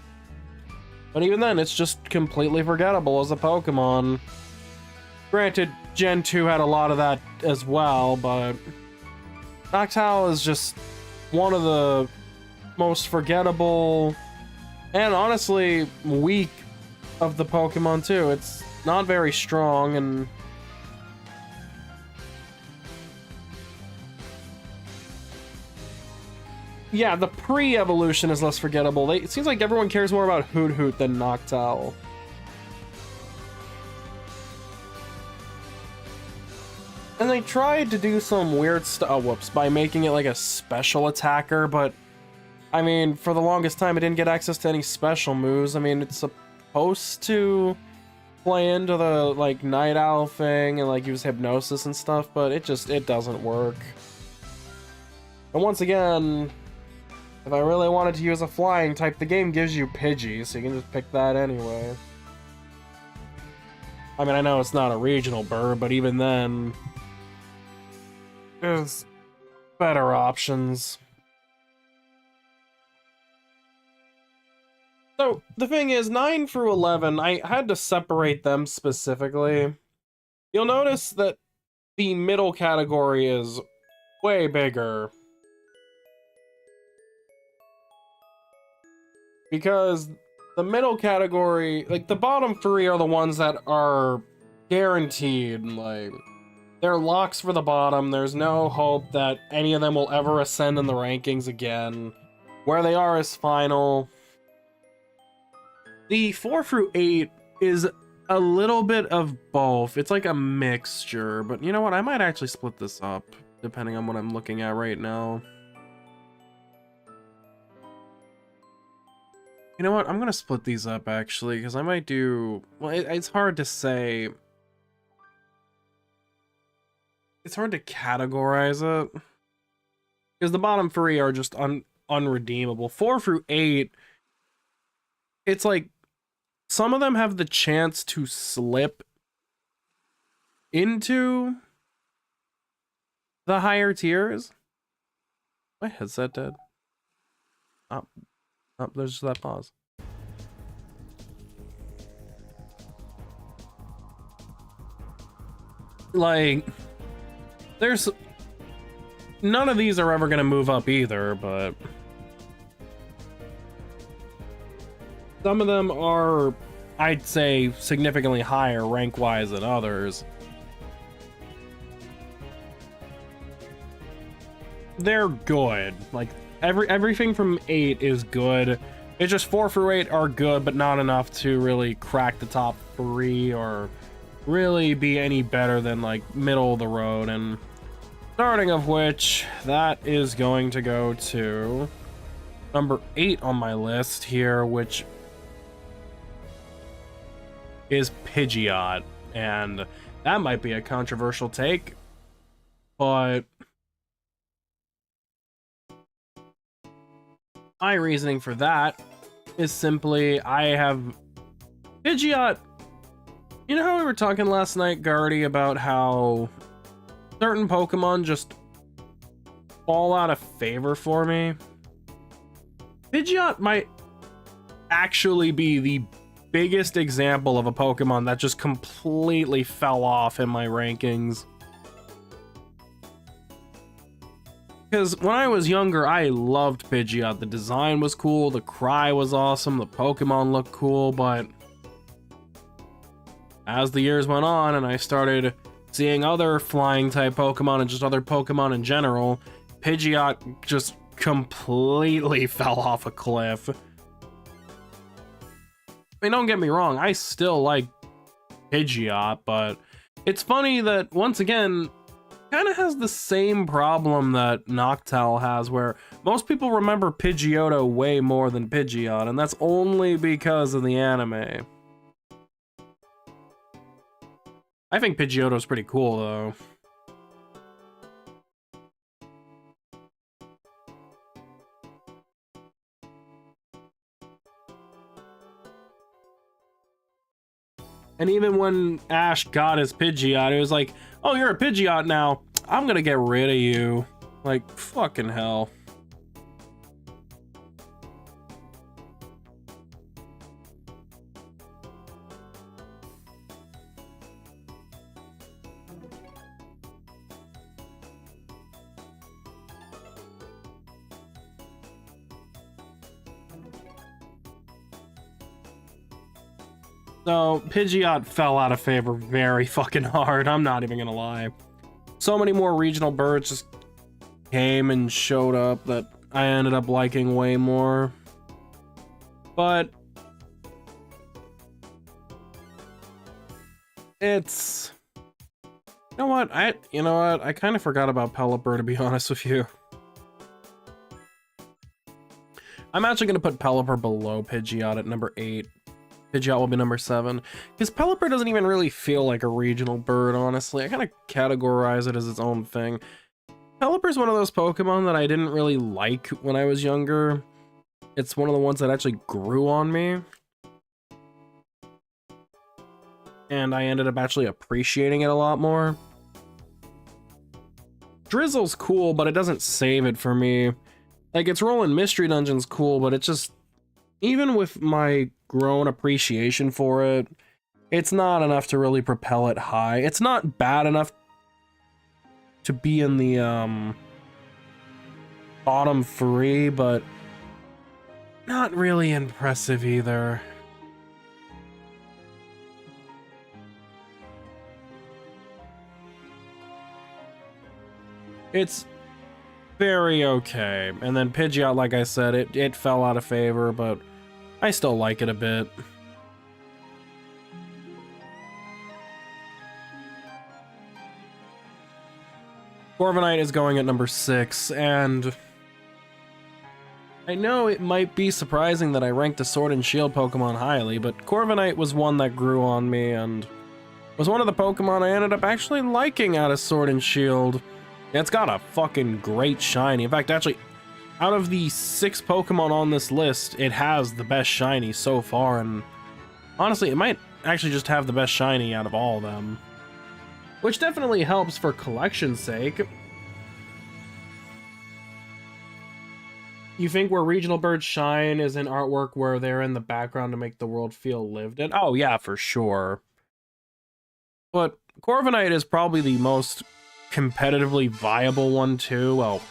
But even then, it's just completely forgettable as a Pokemon. Granted, Gen 2 had a lot of that as well, but Noctowl is just one of the most forgettable and honestly weak of the Pokemon too. It's not very strong, and yeah, the pre-evolution is less forgettable. It seems like everyone cares more about Hoot Hoot than Noctowl. And they tried to do some weird stuff, by making it like a special attacker, but I mean, for the longest time, I didn't get access to any special moves. I mean, it's supposed to play into the, like, Night Owl thing and, like, use Hypnosis and stuff, but it doesn't work. And once again, if I really wanted to use a flying type, the game gives you Pidgey, so you can just pick that anyway. I mean, I know it's not a regional bird, but even then, there's better options. So, the thing is, 9 through 11, I had to separate them specifically. You'll notice that the middle category is way bigger. Because the middle category, like, the bottom 3 are the ones that are guaranteed, like, they're locks for the bottom. There's no hope that any of them will ever ascend in the rankings again. Where they are is final. The 4 through 8 is a little bit of both. It's like a mixture, but you know what? I might actually split this up, depending on what I'm looking at right now. You know what? I'm gonna split these up, actually, because I might do... Well, it's hard to say. It's hard to categorize it. Because the bottom 3 are just unredeemable. 4 through 8, it's like... Some of them have the chance to slip into the higher tiers. My headset dead? Oh, there's just that pause. Like, there's... None of these are ever going to move up either, but... Some of them are, I'd say, significantly higher rank-wise than others. They're good. Like, everything from 8 is good. It's just 4 through 8 are good, but not enough to really crack the top 3 or really be any better than, like, middle of the road. And starting of which, that is going to go to number 8 on my list here, which is Pidgeot, and that might be a controversial take, but my reasoning for that is simply I have Pidgeot. You know how we were talking last night, Guardy, about how certain Pokemon just fall out of favor for me? Pidgeot might actually be the biggest example of a Pokemon that just completely fell off in my rankings. Because when I was younger, I loved Pidgeot. The design was cool, the cry was awesome, the Pokemon looked cool, but as the years went on and I started seeing other flying type Pokemon and just other Pokemon in general, Pidgeot just completely fell off a cliff. I mean, don't get me wrong, I still like Pidgeot, but it's funny that, once again, kind of has the same problem that Noctowl has, where most people remember Pidgeotto way more than Pidgeot, and that's only because of the anime. I think Pidgeotto's pretty cool, though. And even when Ash got his Pidgeot, it was like, oh, you're a Pidgeot now. I'm gonna get rid of you. Like, fucking hell. So, Pidgeot fell out of favor very fucking hard, I'm not even gonna lie. So many more regional birds just came and showed up that I ended up liking way more. But it's... You know what? I kind of forgot about Pelipper, to be honest with you. I'm actually going to put Pelipper below Pidgeot at number 8. Pidgeot will be number 7. Because Pelipper doesn't even really feel like a regional bird, honestly. I kind of categorize it as its own thing. Pelipper's one of those Pokemon that I didn't really like when I was younger. It's one of the ones that actually grew on me. And I ended up actually appreciating it a lot more. Drizzle's cool, but it doesn't save it for me. Like, it's rolling Mystery Dungeon's cool, but it just... Even with my grown appreciation for it, it's not enough to really propel it high. It's not bad enough to be in the, bottom 3, but not really impressive either. It's very okay. And then Pidgeot, like I said, it fell out of favor, but I still like it a bit. Corviknight is going at number 6, and I know it might be surprising that I ranked a Sword and Shield Pokemon highly, but Corviknight was one that grew on me and was one of the Pokemon I ended up actually liking out of Sword and Shield. It's got a fucking great shiny. In fact, actually, out of the 6 Pokemon on this list, it has the best shiny so far, and honestly, it might actually just have the best shiny out of all of them. Which definitely helps for collection's sake. You think where regional birds shine is in artwork where they're in the background to make the world feel lived in? Oh yeah, for sure. But Corviknight is probably the most competitively viable one too. Well,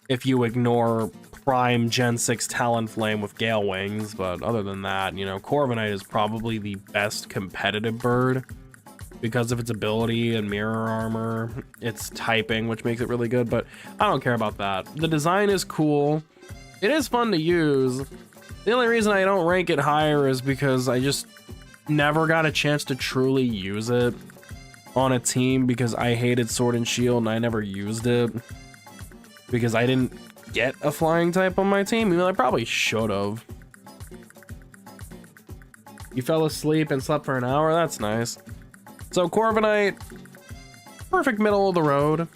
if you ignore Prime Gen 6 Talonflame with Gale Wings, but other than that, you know, Corviknight is probably the best competitive bird because of its ability and mirror armor, its typing, which makes it really good, but I don't care about that. The design is cool. It is fun to use. The only reason I don't rank it higher is because I just never got a chance to truly use it on a team because I hated Sword and Shield and I never used it because I didn't get a flying type on my team, even though I probably should have. You fell asleep and slept for an hour? That's nice. So Corviknight, perfect middle of the road.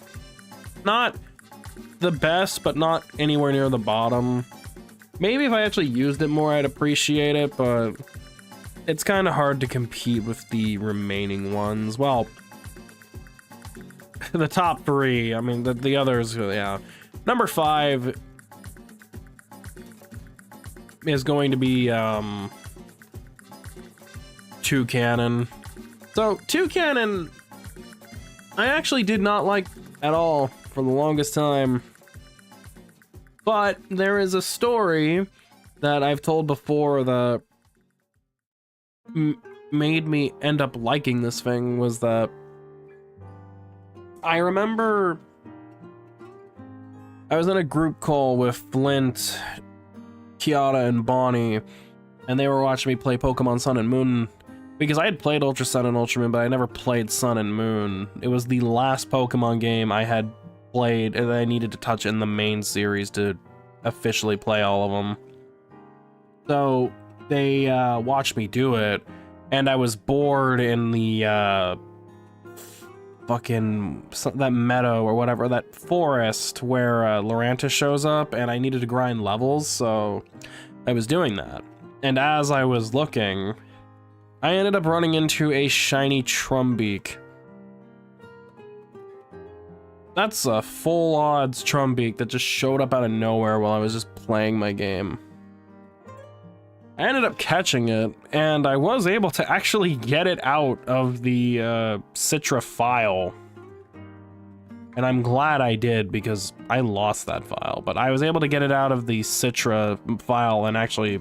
Not the best, but not anywhere near the bottom. Maybe if I actually used it more, I'd appreciate it, but it's kind of hard to compete with the remaining ones. Well, the top 3, I mean, the others, yeah. Number 5 is going to be, Toucannon. So, Toucannon, I actually did not like at all for the longest time. But there is a story that I've told before that made me end up liking this thing, was that I remember I was in a group call with Flint, Kiara, and Bonnie, and they were watching me play Pokemon Sun and Moon because I had played Ultra Sun and Ultra Moon, but I never played Sun and Moon. It was the last Pokemon game I had played and I needed to touch in the main series to officially play all of them. So they watched me do it, and I was bored in the that meadow or whatever, that forest where Lurantis shows up, and I needed to grind levels, so I was doing that. And as I was looking, I ended up running into a shiny Trumbeak. That's a full odds Trumbeak that just showed up out of nowhere while I was just playing my game. I ended up catching it, and I was able to actually get it out of the Citra file. And I'm glad I did, because I lost that file. But I was able to get it out of the Citra file and actually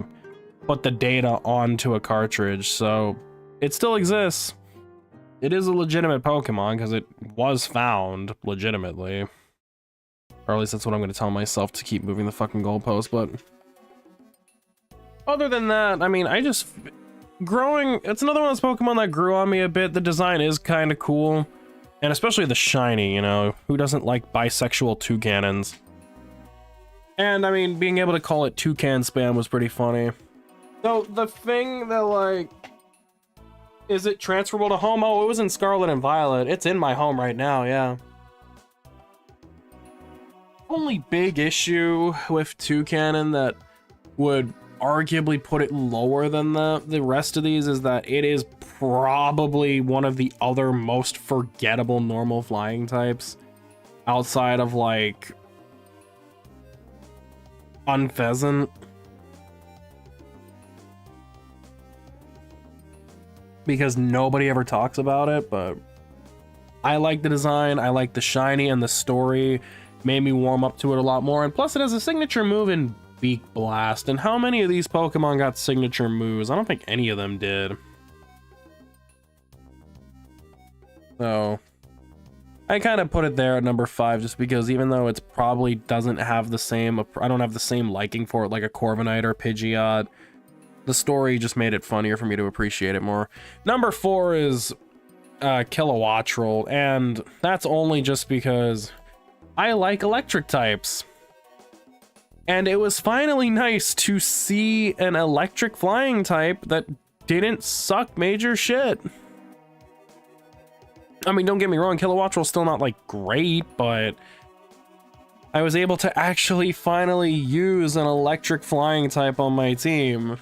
put the data onto a cartridge, so it still exists. It is a legitimate Pokemon, because it was found legitimately. Or at least that's what I'm going to tell myself to keep moving the fucking goalpost, but other than that, I mean, it's another one of those Pokemon that grew on me a bit. The design is kind of cool, and especially the shiny, you know, who doesn't like bisexual Toucannons? And I mean, being able to call it Toucan Spam was pretty funny. So the thing that, like, is it transferable to home? Oh, it was in Scarlet and Violet. It's in my home right now, yeah. Only big issue with Toucannon that would arguably put it lower than the rest of these is that it is probably one of the other most forgettable normal flying types outside of, like, Unpheasant. Because nobody ever talks about it, but I like the design, I like the shiny, and the story made me warm up to it a lot more. And plus it has a signature move in Beak Blast. And how many of these Pokemon got signature moves? I don't think any of them did. So I kind of put it there at number 5 just because even though it's probably doesn't have the same, I don't have the same liking for it like a Corviknight or Pidgeot, the story just made it funnier for me to appreciate it more. Number 4 is Kilowattrel, and that's only just because I like electric types. And it was finally nice to see an electric flying type that didn't suck major shit. I mean, don't get me wrong, Kilowattrel's still not, like, great, but I was able to actually finally use an electric flying type on my team.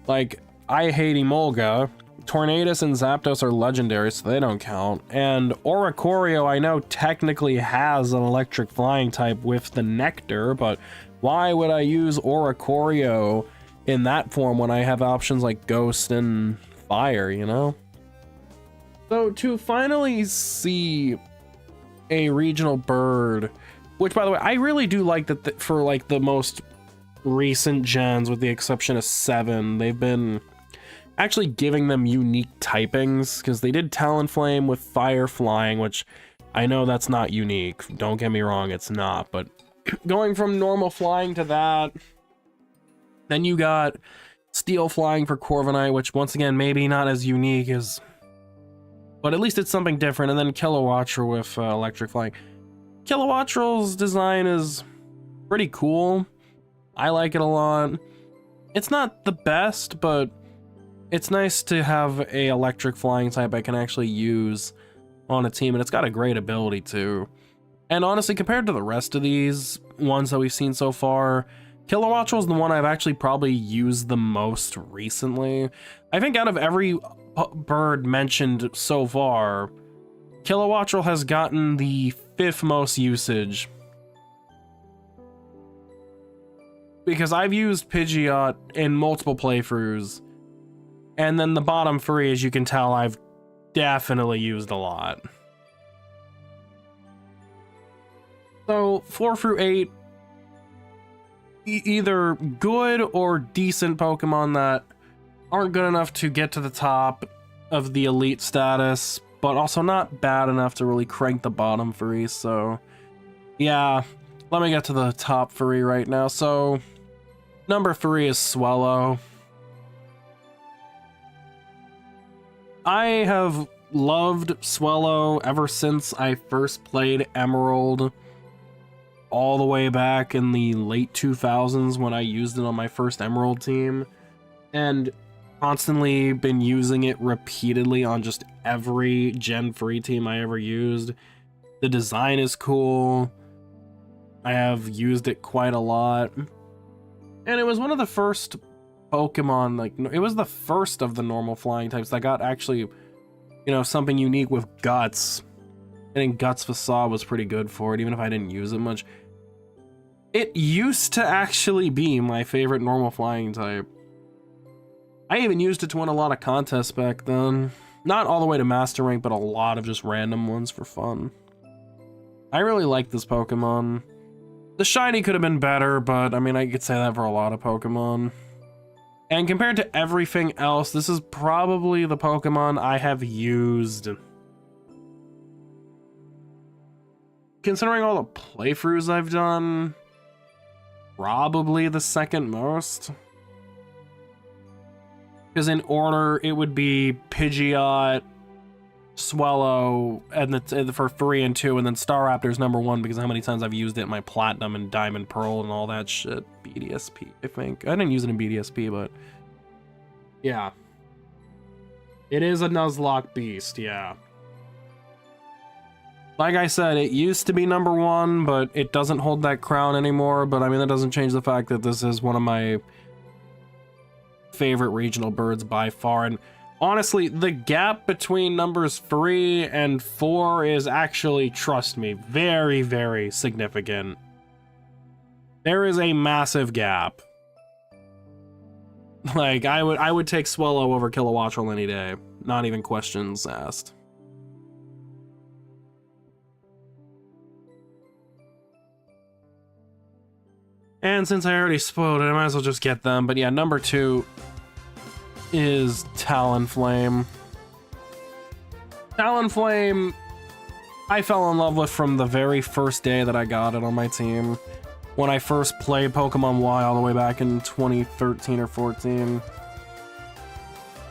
Like, I hate Emolga. Tornadus and Zapdos are legendary, so they don't count. And Oricorio, I know technically has an electric flying type with the Nectar, but why would I use Oricorio in that form when I have options like Ghost and Fire, you know? So to finally see a regional bird, which by the way, I really do like that for like the most recent gens, with the exception of 7, they've been actually giving them unique typings, because they did Talonflame with Fire Flying, which I know that's not unique, don't get me wrong, it's not, but going from normal flying to that, then you got Steel Flying for Corviknight, which once again maybe not as unique as, but at least it's something different, and then Kilowattrel with Electric Flying. Kilowattrel's design is pretty cool. I like it a lot. It's not the best, but it's nice to have a electric flying type I can actually use on a team, and it's got a great ability too. And honestly, compared to the rest of these ones that we've seen so far, Kilowattrel is the one I've actually probably used the most recently. I think out of every bird mentioned so far, Kilowattrel has gotten the 5th most usage. Because I've used Pidgeot in multiple playthroughs, and then the bottom 3, as you can tell, I've definitely used a lot. So 4 through 8, either good or decent Pokemon that aren't good enough to get to the top of the elite status, but also not bad enough to really crank the bottom 3. So yeah, let me get to the top 3 right now. So number 3 is Swellow. I have loved Swellow ever since I first played Emerald, all the way back in the late 2000s when I used it on my first Emerald team, and constantly been using it repeatedly on just every Gen 3 team I ever used. The design is cool. I have used it quite a lot. And it was one of the first Pokemon, like, it was the first of the normal flying types that got actually, you know, something unique with Guts. I think Guts Facade was pretty good for it, even if I didn't use it much. It used to actually be my favorite normal flying type. I even used it to win a lot of contests back then. Not all the way to Master Rank, but a lot of just random ones for fun. I really like this Pokemon. The shiny could have been better, but I mean, I could say that for a lot of Pokemon. And compared to everything else, this is probably the Pokemon I have used, considering all the playthroughs I've done, probably the second most. Because in order, it would be Pidgeot, Swellow and for 3 and 2, and then Staraptor's number 1 because of how many times I've used it in my Platinum and Diamond Pearl and all that shit. BDSP, I think. I didn't use it in BDSP, but yeah. It is a Nuzlocke beast, yeah. Like I said, it used to be number 1, but it doesn't hold that crown anymore. But I mean, that doesn't change the fact that this is one of my favorite regional birds by far. And honestly, the gap between numbers 3 and 4 is actually, trust me, very, very significant. There is a massive gap. Like, I would take Swellow over Kilowattrel any day. Not even questions asked. And since I already spoiled it, I might as well just get them. But yeah, number 2 is Talonflame. Talonflame, I fell in love with from the very first day that I got it on my team. When I first played Pokemon Y all the way back in 2013 or 14.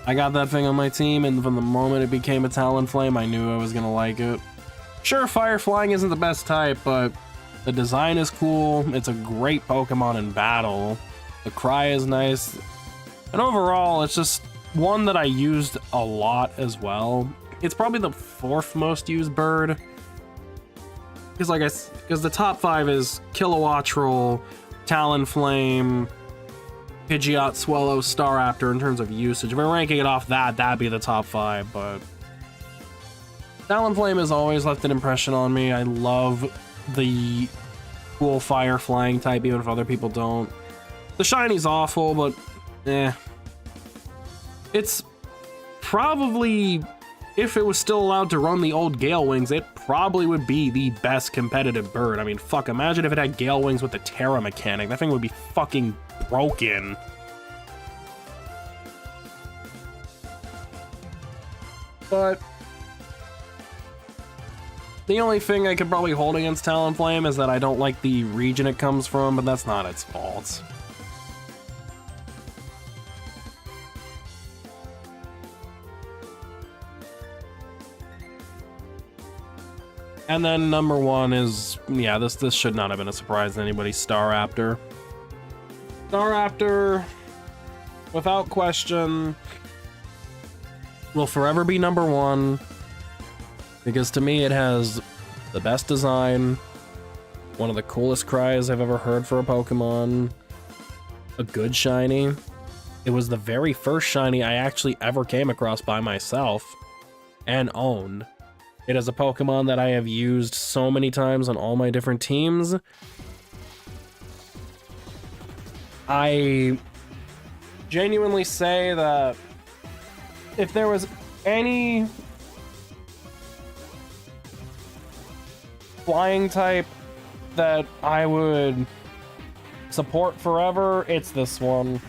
I got that thing on my team, and from the moment it became a Talonflame, I knew I was gonna like it. Sure, Fire Flying isn't the best type, but the design is cool. It's a great Pokemon in battle. The cry is nice. And overall, it's just one that I used a lot as well. It's probably the 4th most used bird. Because the top 5 is Kilowattrel, Talonflame, Pidgeot, Swellow, Staraptor in terms of usage. If we're ranking it off that'd be the top 5, but Talonflame has always left an impression on me. I love the cool fire flying type, even if other people don't. The shiny's awful, but it's probably, if it was still allowed to run the old Gale Wings, it probably would be the best competitive bird. I mean, fuck, imagine if it had Gale Wings with the Terra mechanic. That thing would be fucking broken. But the only thing I could probably hold against Talonflame is that I don't like the region it comes from, but that's not its fault. And then number 1 is, yeah, this should not have been a surprise to anybody, Staraptor. Staraptor, without question, will forever be number 1. Because to me, it has the best design, one of the coolest cries I've ever heard for a Pokemon, a good shiny. It was the very first shiny I actually ever came across by myself and owned. It is a Pokemon that I have used so many times on all my different teams. I genuinely say that if there was any flying type that I would support forever, it's this one.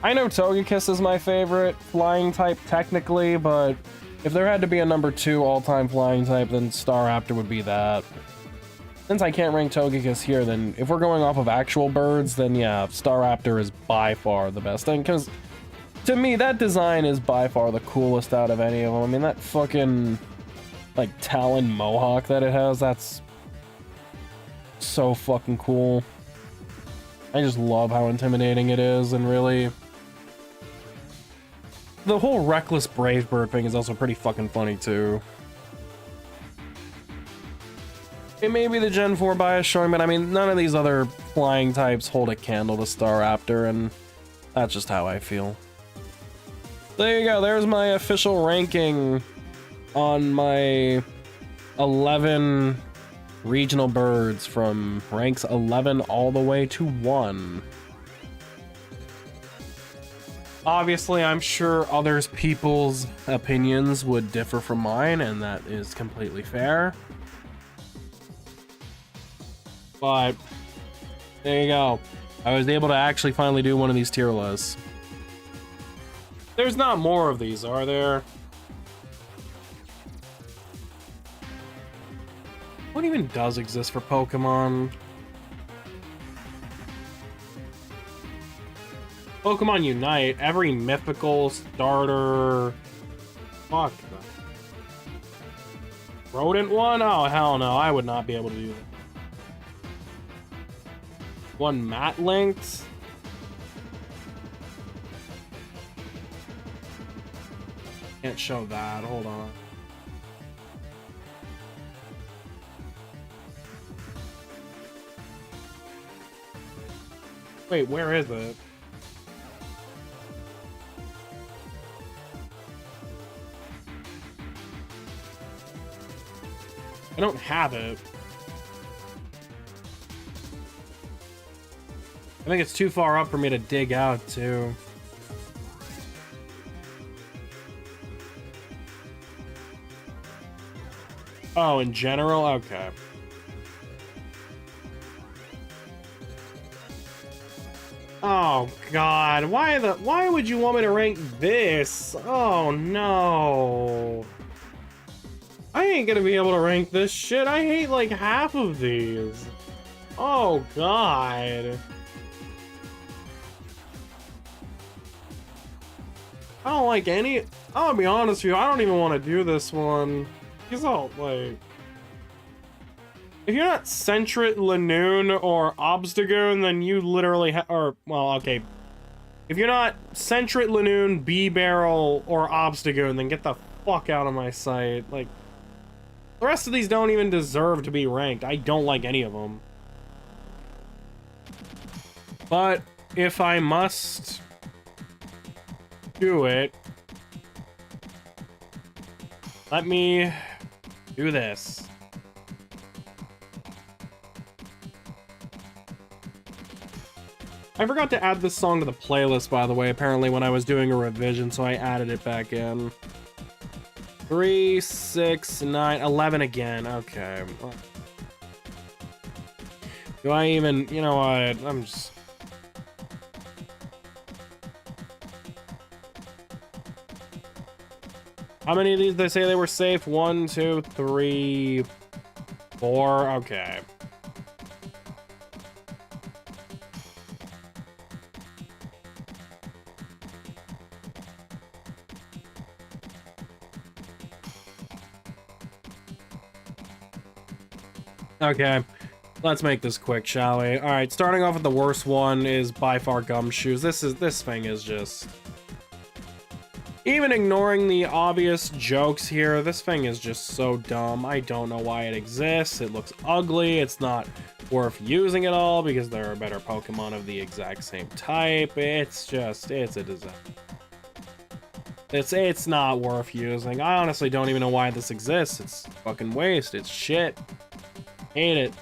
I know Togekiss is my favorite flying type technically, but if there had to be a number 2 all-time flying type, then Staraptor would be that. Since I can't rank Togekiss here, then if we're going off of actual birds, then yeah, Staraptor is by far the best thing, because to me, that design is by far the coolest out of any of them. I mean, that fucking, like, Talon Mohawk that it has, that's so fucking cool. I just love how intimidating it is, and really, the whole Reckless Brave Bird thing is also pretty fucking funny too. It may be the Gen 4 bias showing, but I mean, none of these other flying types hold a candle to Staraptor, and that's just how I feel. There you go, there's my official ranking on my 11 regional birds from ranks 11 all the way to 1. Obviously, I'm sure others people's opinions would differ from mine, and that is completely fair. But there you go. I was able to actually finally do one of these tier lists. There's not more of these, are there? What even does exist for Pokemon? Pokemon Unite, every mythical starter. Fuck that. Rodent one? Oh, hell no. I would not be able to do that. One mat linked? Can't show that. Hold on. Wait, where is it? I don't have it. I think it's too far up for me to dig out, too. Oh, in general? Okay. Oh, God. Why would you want me to rank this? Oh, no. I ain't gonna be able to rank this shit. I hate, like, half of these. Oh, God. I don't like any... I'll be honest with you, I don't even want to do this one. He's all, like... If you're not Sentret, Lanoon, or Obstagoon, then you literally or, well, okay. If you're not Sentret, Lanoon, B-Barrel, or Obstagoon, then get the fuck out of my sight. Like, the rest of these don't even deserve to be ranked. I don't like any of them. But, if I must do it, let me do this. I forgot to add this song to the playlist, by the way, apparently when I was doing a revision, so I added it back in. 3, 6, 9, 11 again. Okay. Do I even... You know what? I'm just... How many of these did they say they were safe? 1, 2, 3, 4. Okay. Okay, let's make this quick, shall we? All right, starting off with the worst one is by far Gumshoes. This thing is just... Even ignoring the obvious jokes here, this thing is just so dumb. I don't know why it exists. It looks ugly. It's not worth using at all because there are better Pokemon of the exact same type. It's a disaster. It's not worth using. I honestly don't even know why this exists. It's fucking waste. It's shit. Hate it.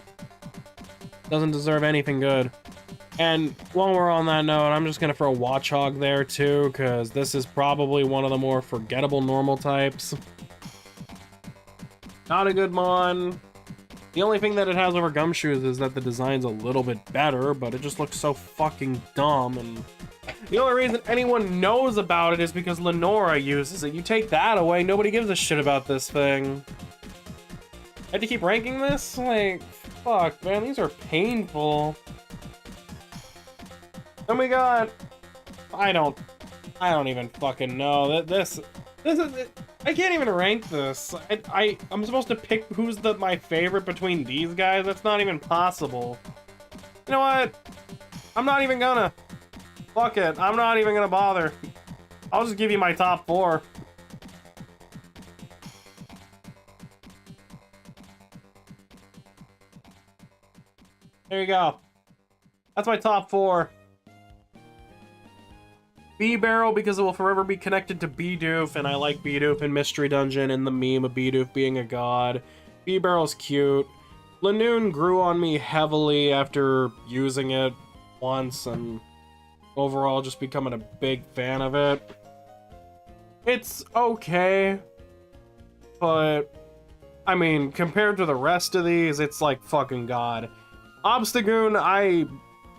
Doesn't deserve anything good. And while we're on that note, I'm just gonna throw Watchog there too, because this is probably one of the more forgettable normal types. Not a good mon. The only thing that it has over Gumshoes is that the design's a little bit better, but it just looks so fucking dumb, and the only reason anyone knows about it is because Lenora uses it. You take that away, nobody gives a shit about this thing. I have to keep ranking this? Like, fuck, man, these are painful. Then we got... I don't even fucking know. This is... I can't even rank this. I'm supposed to pick who's my favorite between these guys? That's not even possible. You know what? I'm not even gonna. Fuck it. I'm not even gonna bother. I'll just give you my top 4. There you go. That's my top 4. B-Barrel, because it will forever be connected to Bidoof, and I like Bidoof in Mystery Dungeon and the meme of Bidoof being a god. B-Barrel's cute. Lanoon grew on me heavily after using it once, and overall just becoming a big fan of it. It's okay, but, I mean, compared to the rest of these, it's like fucking god. Obstagoon, I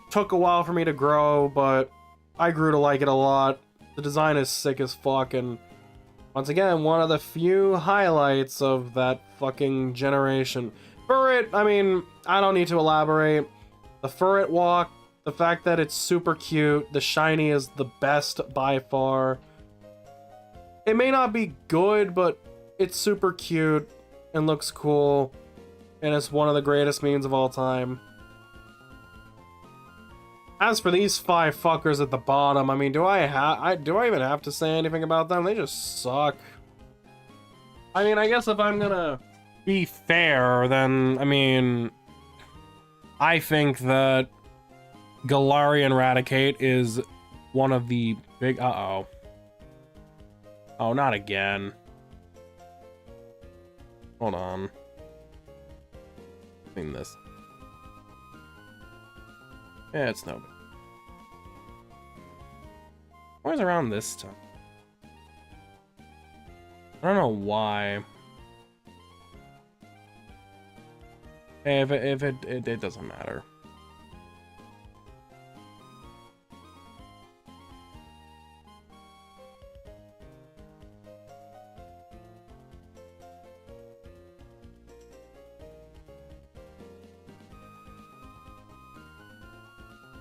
took a while for me to grow, but I grew to like it a lot. The design is sick as fuck, and once again, one of the few highlights of that fucking generation. Furret, I mean, I don't need to elaborate. The Furret walk, the fact that it's super cute, the shiny is the best by far. It may not be good, but it's super cute. and looks cool, and it's one of the greatest memes of all time. As for these 5 fuckers at the bottom, I mean, do I even have to say anything about them? They just suck. I mean, I guess if I'm gonna be fair, then, I mean, I think that Galarian Raticate is one of the big... Uh-oh. Oh, not again. Hold on. Clean this. Yeah, it's no big. Why is it around this time? I don't know why. Hey, if it doesn't matter.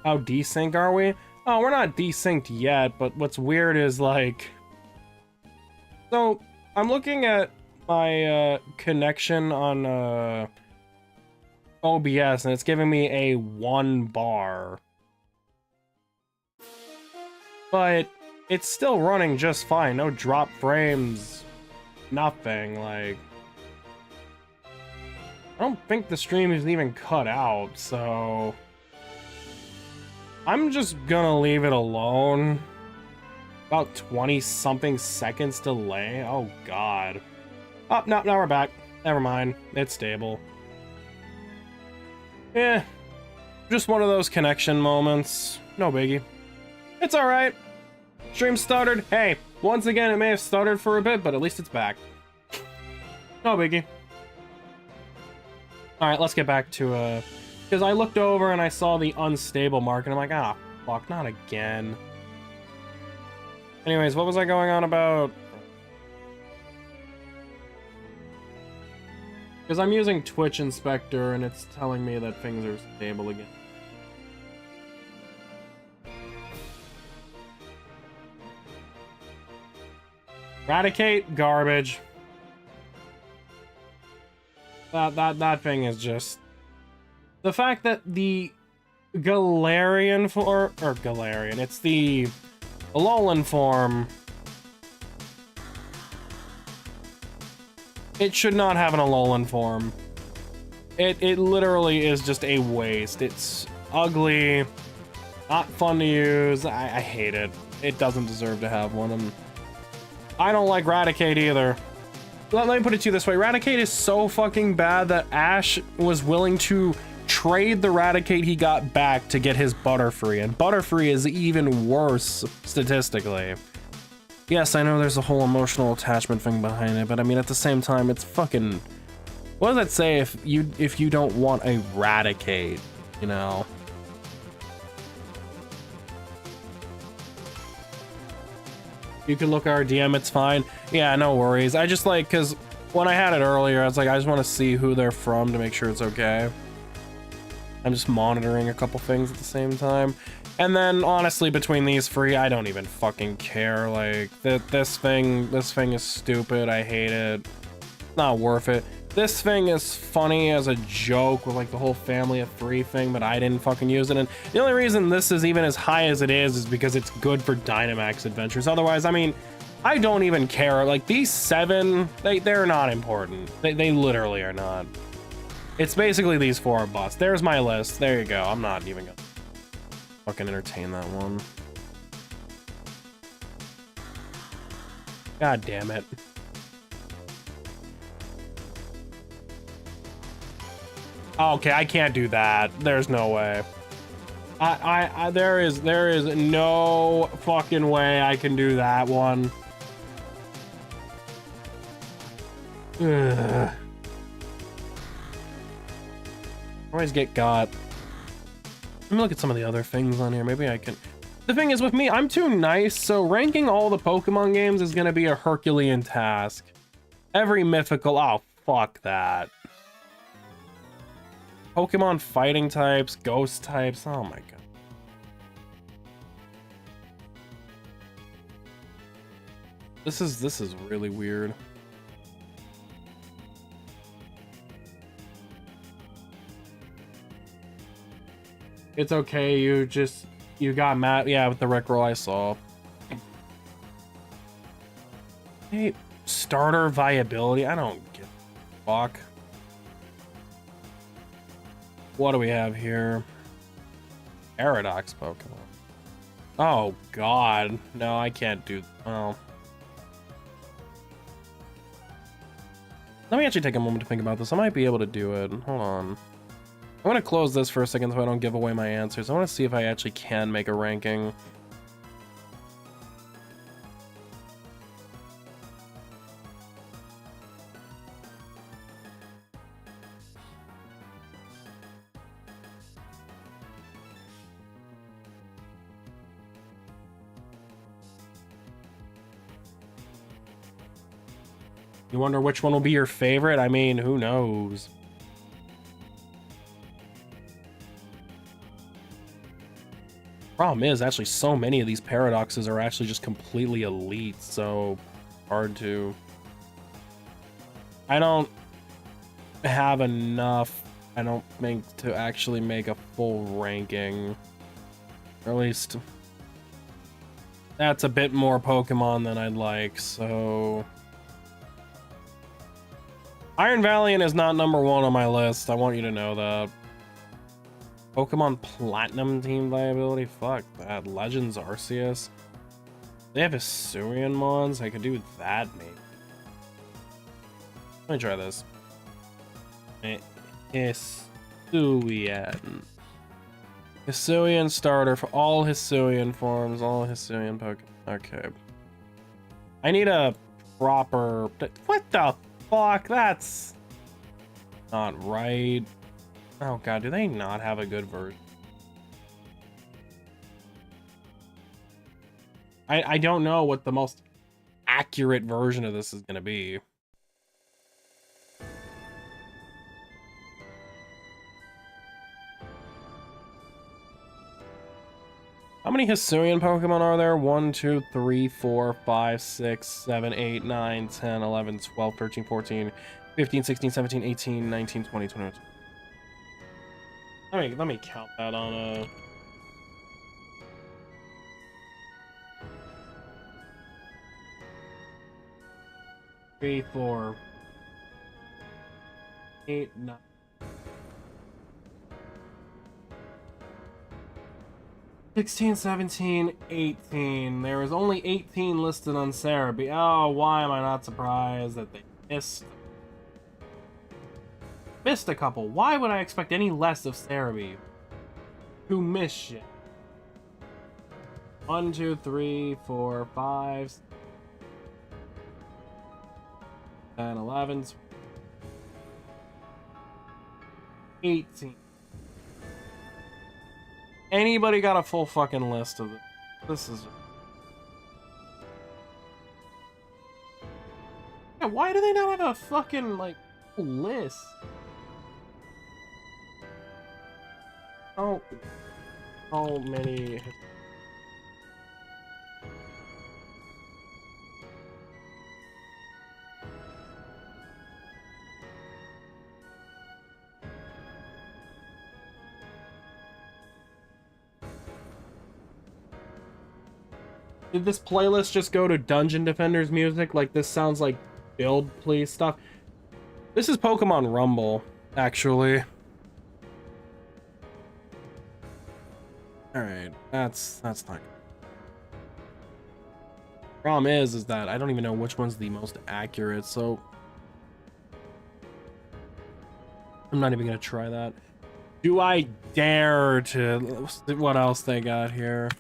How desync are we? Oh, we're not desynced yet, but what's weird is like... So, I'm looking at my connection on OBS, and it's giving me a 1 bar. But it's still running just fine. No drop frames, nothing. Like, I don't think the stream is even cut out, so... I'm just gonna leave it alone. About 20-something seconds delay. Oh, God. Oh, no, now we're back. Never mind. It's stable. Yeah. Just one of those connection moments. No biggie. It's alright. Stream stuttered. Hey, once again, it may have stuttered for a bit, but at least it's back. No biggie. Alright, let's get back to, because I looked over and I saw the unstable mark, and I'm like, ah, fuck, not again. Anyways, what was I going on about? Because I'm using Twitch Inspector, and it's telling me that things are stable again. Raticate, garbage. That thing is just... The fact that the Galarian form, or Galarian, it's the Alolan form. It should not have an Alolan form. It literally is just a waste. It's ugly, not fun to use. I hate it. It doesn't deserve to have one, and I don't like Raticate either. Let me put it to you this way. Raticate is so fucking bad that Ash was willing to trade the Raticate he got back to get his Butterfree, and Butterfree is even worse statistically. Yes, I know there's a whole emotional attachment thing behind it, but I mean, at the same time, it's fucking... What does that say if you don't want a Raticate, you know? You can look at our DM, it's fine. Yeah, no worries. I just like, because when I had it earlier, I was like, I just want to see who they're from to make sure it's okay. I'm just monitoring a couple things at the same time. And then, honestly, between these 3, I don't even fucking care. Like, this thing is stupid. I hate it. Not worth it. This thing is funny as a joke with, like, the whole family of 3 thing, but I didn't fucking use it. And the only reason this is even as high as it is because it's good for Dynamax adventures. Otherwise, I mean, I don't even care. Like, these 7, they're not important. They literally are not. It's basically these 4 are bust. There's my list. There you go. I'm not even gonna fucking entertain that one. God damn it. Okay, I can't do that. There's no way. There is no fucking way I can do that one. Ugh. Always get got. Let me look at some of the other things on here. Maybe I can... The thing is, with me, I'm too nice, so ranking all the Pokemon games is gonna be a Herculean task. Every mythical... Oh, fuck that. Pokemon fighting types, ghost types, oh my god. This is really weird. It's okay. You got mad. Yeah, with the Rickroll I saw. Hey, starter viability. I don't give a fuck. What do we have here? Paradox Pokemon. Oh God, no, I can't do. Oh. Let me actually take a moment to think about this. I might be able to do it. Hold on. I want to close this for a second so I don't give away my answers. I want to see if I actually can make a ranking. You wonder which one will be your favorite? I mean, who knows? Problem is, actually, so many of these paradoxes are actually just completely elite, so hard to... I don't have enough, I don't think, to actually make a full ranking. Or at least... that's a bit more Pokemon than I'd like, so... Iron Valiant is not number 1 on my list. I want you to know that. Pokemon Platinum team viability? Fuck that. Legends Arceus. They have Hisuian Mons. I could do that, maybe. Let me try this. Hisuian. Hisuian starter for all Hisuian forms, all Hisuian Pokemon. Okay. I need a proper... What the fuck? That's not right. Oh God, do they not have a good version? I don't know what the most accurate version of this is gonna be. How many Hisuian Pokemon are there? 1, 2, 3, 4, 5, 6, 7, 8, 9, 10, 11, 12, 13, 14, 15, 16, 17, 18, 19, 20, 21. Let me count that on a... 3, 4, 8, 9. 16, 17, 18. There is only 18 listed on Cerebi. Oh, why am I not surprised that they missed a couple? Why would I expect any less of Cerebi? Who missed shit? 1, 2, 3, 4, 5, 10, 11, 18. Anybody got a full fucking list of it? This is... Yeah, why do they not have a fucking, like, list? How many... Did this playlist just go to Dungeon Defenders music? Like, this sounds like build please stuff. This is Pokemon Rumble, actually. Alright, that's not good. Problem is that I don't even know which one's the most accurate, so... I'm not even gonna try that. Do I dare to... What else they got here?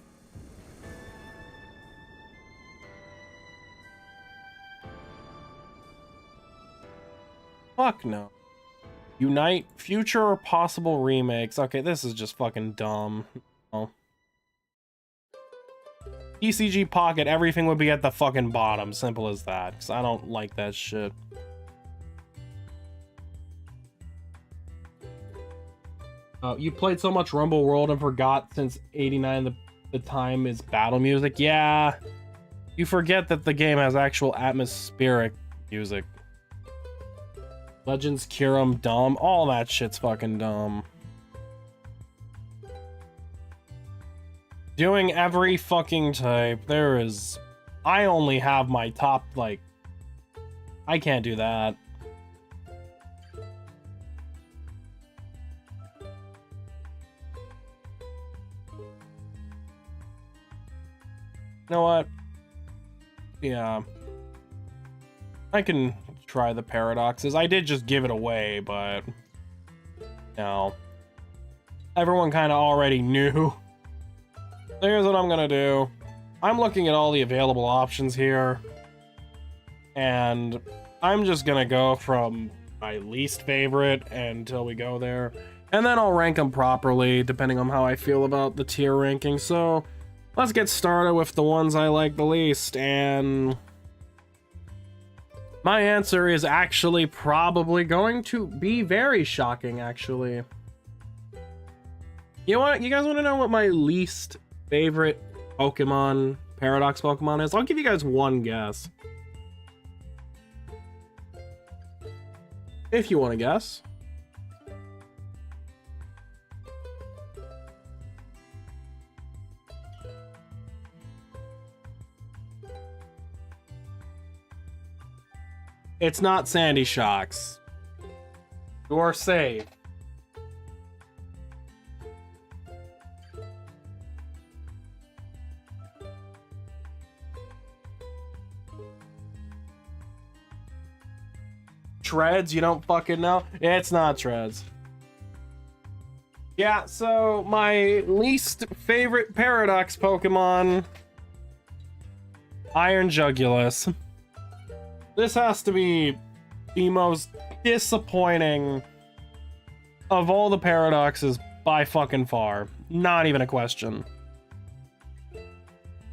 Fuck no. Unite future or possible remakes. Okay, this is just fucking dumb. Oh. ECG Pocket, everything would be at the fucking bottom. Simple as that. Because I don't like that shit. You played so much Rumble World and forgot since 89 the time is battle music. Yeah. You forget that the game has actual atmospheric music. Legends, Kyurem, dumb. All that shit's fucking dumb. Doing every fucking type. There is... I only have my top, like... I can't do that. You know what? Yeah. I can try the paradoxes. I did just give it away, but... No. Everyone kind of already knew. Here's what I'm gonna do. I'm looking at all the available options here. And I'm just gonna go from my least favorite until we go there. And then I'll rank them properly, depending on how I feel about the tier ranking. So... let's get started with the ones I like the least, and my answer is actually probably going to be very shocking, actually. You know what? You guys want to know what my least favorite Pokemon, Paradox Pokemon is? I'll give you guys one guess. If you want to guess. It's not Sandy Shocks. You're safe. Treads? You don't fucking know? It's not Treads. Yeah, so my least favorite Paradox Pokemon... Iron Jugulus. This has to be the most disappointing of all the paradoxes by fucking far. Not even a question.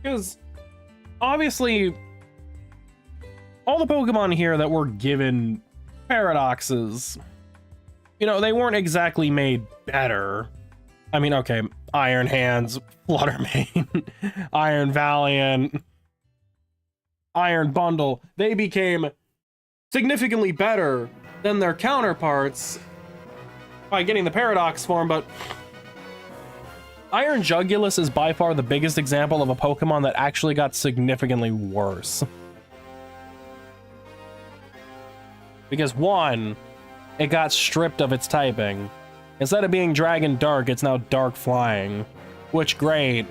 Because, obviously, all the Pokemon here that were given paradoxes, you know, they weren't exactly made better. I mean, okay, Iron Hands, Fluttermane, Iron Valiant... Iron Bundle, they became significantly better than their counterparts by getting the Paradox form, but Iron Jugulus is by far the biggest example of a Pokemon that actually got significantly worse. Because one, it got stripped of its typing. Instead of being Dragon Dark, it's now Dark Flying. Which, great.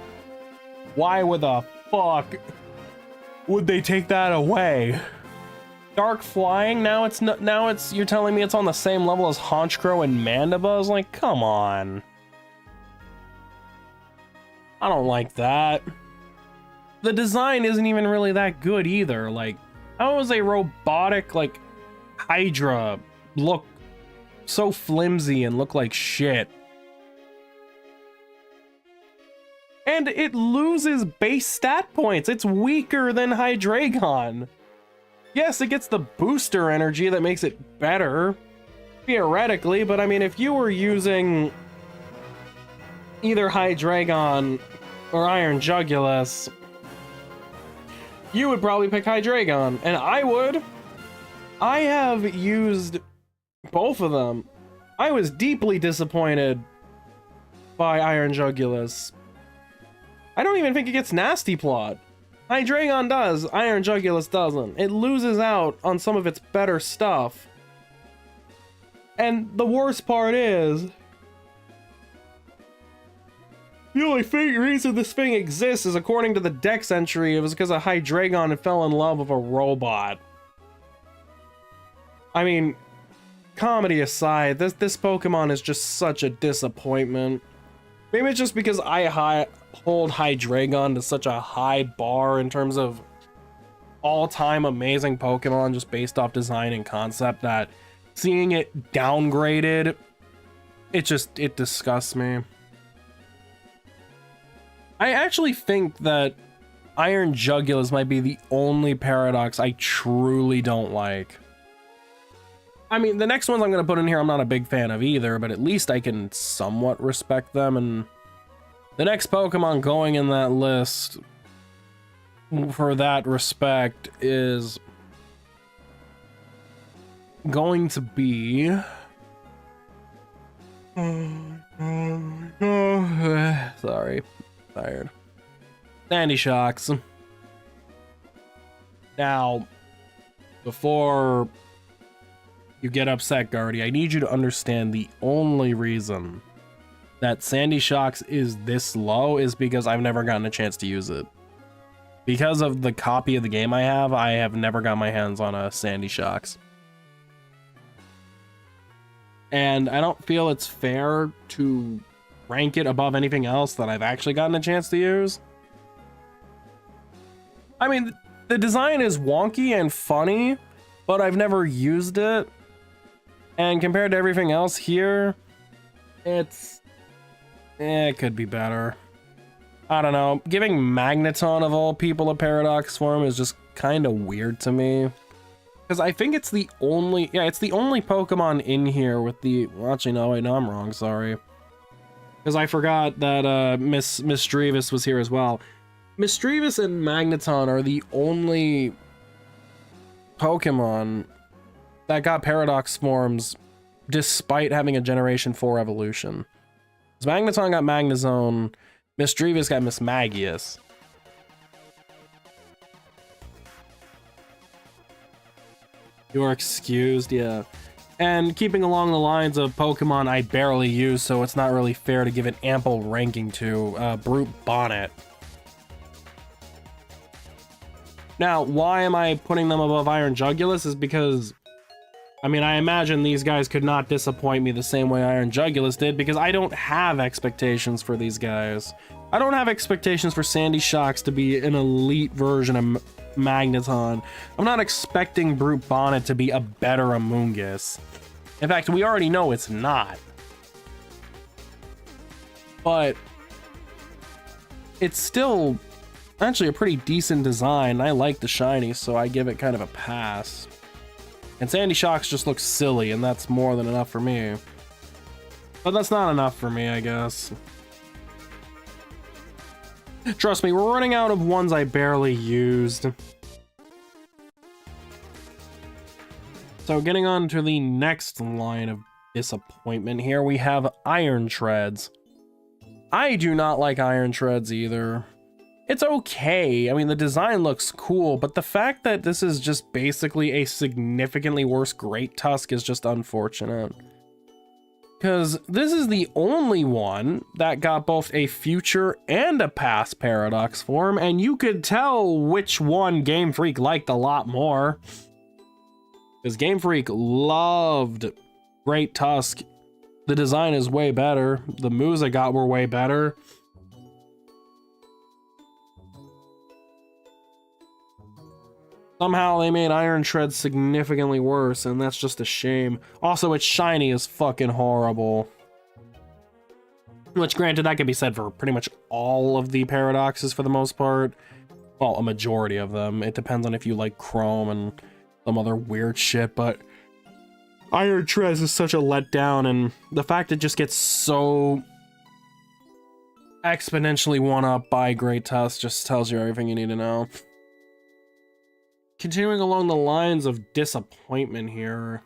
Why would the fuck would they take that away? Dark Flying, now it's you're telling me it's on the same level as Honchkrow and Mandibuzz? Like, come on. I don't like that. The design isn't even really that good either. Like, how does a robotic, like, Hydra look so flimsy and look like shit? And it loses base stat points. It's weaker than Hydreigon. Yes, it gets the booster energy that makes it better, theoretically, but I mean, if you were using either Hydreigon or Iron Jugulus, you would probably pick Hydreigon, and I would. I have used both of them. I was deeply disappointed by Iron Jugulus. I don't even think it gets Nasty Plot. Hydreigon does, Iron Jugulus doesn't. It loses out on some of its better stuff. And the worst part is, the only reason this thing exists is according to the Dex entry, it was because of Hydreigon fell in love with a robot. I mean, comedy aside, this Pokemon is just such a disappointment. Maybe it's just because I hold Hydreigon to such a high bar in terms of all-time amazing Pokemon just based off design and concept that seeing it downgraded, it disgusts me. I actually think that Iron Jugulus might be the only Paradox I truly don't like. I mean, the next ones I'm going to put in here I'm not a big fan of either, but at least I can somewhat respect them. And the next Pokemon going in that list for that respect is going to be... Sorry, tired. Sandy Shocks. Now, before you get upset, Guardy, I need you to understand the only reason that Sandy Shocks is this low is because I've never gotten a chance to use it. Because of the copy of the game I have never got my hands on a Sandy Shocks. And I don't feel it's fair to rank it above anything else that I've actually gotten a chance to use. I mean, the design is wonky and funny, but I've never used it. And compared to everything else here, it could be better. I don't know. Giving Magneton of all people a Paradox form is just kind of weird to me. Because I think it's the only... Yeah, it's the only Pokemon in here with the... Well, actually, no, wait, no, I'm wrong, sorry. Because I forgot that Misdreavus was here as well. Misdreavus and Magneton are the only Pokemon that got Paradox forms despite having a Generation 4 evolution. So Magneton got Magnezone, Misdreavus got Mismagius. You're excused, yeah. And keeping along the lines of Pokemon I barely use, so it's not really fair to give it ample ranking to, Brute Bonnet. Now, why am I putting them above Iron Jugulis is because, I mean, I imagine these guys could not disappoint me the same way Iron Jugulis did, because I don't have expectations for these guys. I don't have expectations for Sandy Shocks to be an elite version of Magneton. I'm not expecting Brute Bonnet to be a better Amoonguss. In fact, we already know it's not. But it's still actually a pretty decent design. I like the shiny, so I give it kind of a pass. And Sandy Shocks just looks silly, and that's more than enough for me. But that's not enough for me, I guess. Trust me, we're running out of ones I barely used. So getting on to the next line of disappointment here, we have Iron Treads. I do not like Iron Treads either. It's okay. I mean, the design looks cool, but the fact that this is just basically a significantly worse Great Tusk is just unfortunate. Because this is the only one that got both a future and a past Paradox form, and you could tell which one Game Freak liked a lot more. Because Game Freak loved Great Tusk. The design is way better. The moves I got were way better. Somehow they made Iron Tread significantly worse, and that's just a shame. Also, its shiny is fucking horrible. Which, granted, that can be said for pretty much all of the Paradoxes for the most part. Well, a majority of them. It depends on if you like Chrome and some other weird shit, but Iron Tread is such a letdown, and the fact it just gets so exponentially one-up by Great Tusk just tells you everything you need to know. Continuing along the lines of disappointment here.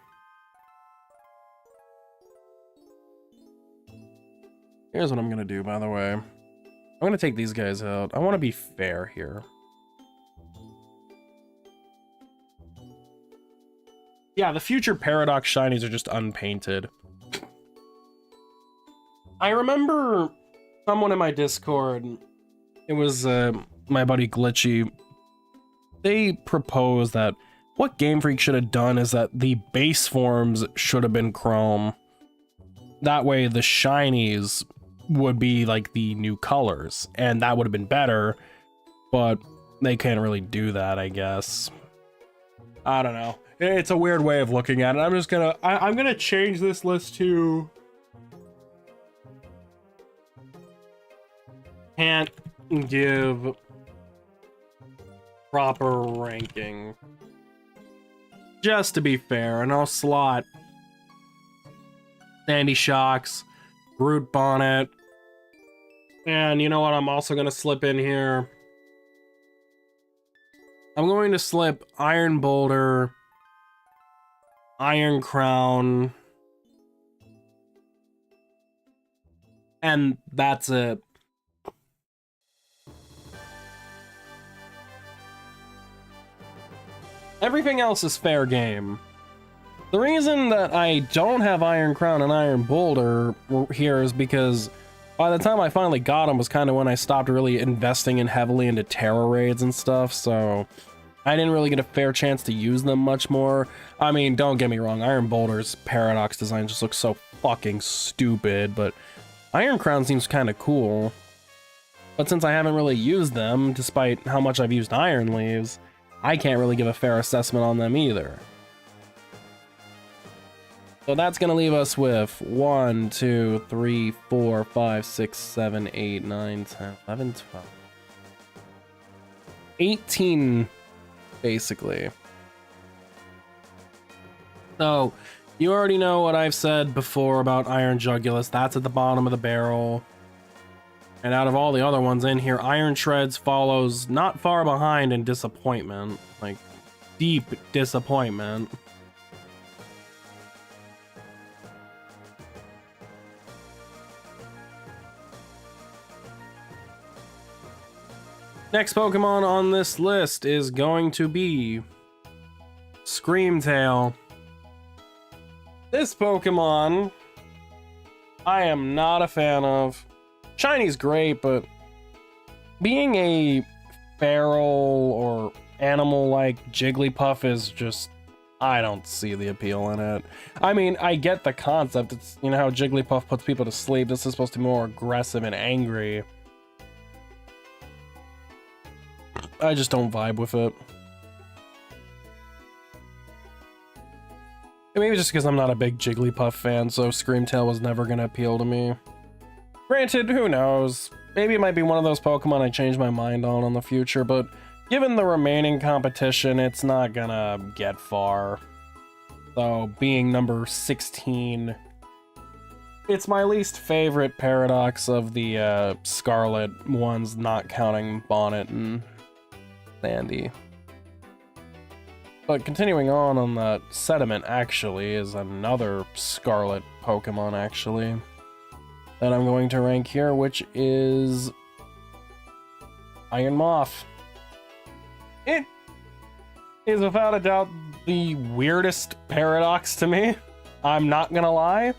Here's what I'm gonna do, by the way. I'm gonna take these guys out. I want to be fair here. Yeah, the future Paradox shinies are just unpainted. I remember someone in my Discord, it was my buddy Glitchy, they proposed that what Game Freak should have done is that the base forms should have been Chrome. That way the shinies would be like the new colors, and that would have been better, but they can't really do that, I guess. I don't know. It's a weird way of looking at it. I'm just gonna, I'm gonna change this list to can't give proper ranking, just to be fair, and I'll slot Sandy Shocks, Brute Bonnet, and you know what, I'm also gonna slip in here, I'm going to slip Iron Boulder, Iron Crown, and that's it. Everything else is fair game. The reason that I don't have Iron Crown and Iron Boulder here is because by the time I finally got them was kind of when I stopped really investing in heavily into Terra raids and stuff, so I didn't really get a fair chance to use them much more. I mean, don't get me wrong, Iron Boulder's Paradox design just looks so fucking stupid, but Iron Crown seems kind of cool. But since I haven't really used them, despite how much I've used Iron Leaves, I can't really give a fair assessment on them either. So that's going to leave us with 1, 2, 3, 4, 5, 6, 7, 8, 9, 10, 11, 12. 18, basically. So, you already know what I've said before about Iron Jugulus. That's at the bottom of the barrel. And out of all the other ones in here, Iron Shreds follows not far behind in disappointment. Like, deep disappointment. Next Pokemon on this list is going to be Screamtail. This Pokemon, I am not a fan of. Shiny's great, but being a feral or animal-like Jigglypuff is just, I don't see the appeal in it. I mean, I get the concept. It's, you know how Jigglypuff puts people to sleep. This is supposed to be more aggressive and angry. I just don't vibe with it. And maybe just because I'm not a big Jigglypuff fan, so Screamtail was never going to appeal to me. Granted, who knows? Maybe it might be one of those Pokemon I change my mind on in the future, but given the remaining competition, it's not gonna get far. So, being number 16, it's my least favorite Paradox of the Scarlet ones, not counting Bonnet and Sandy. But continuing on that, Sediment actually is another Scarlet Pokemon actually that I'm going to rank here, which is Iron Moth. It is without a doubt the weirdest Paradox to me. I'm not gonna lie.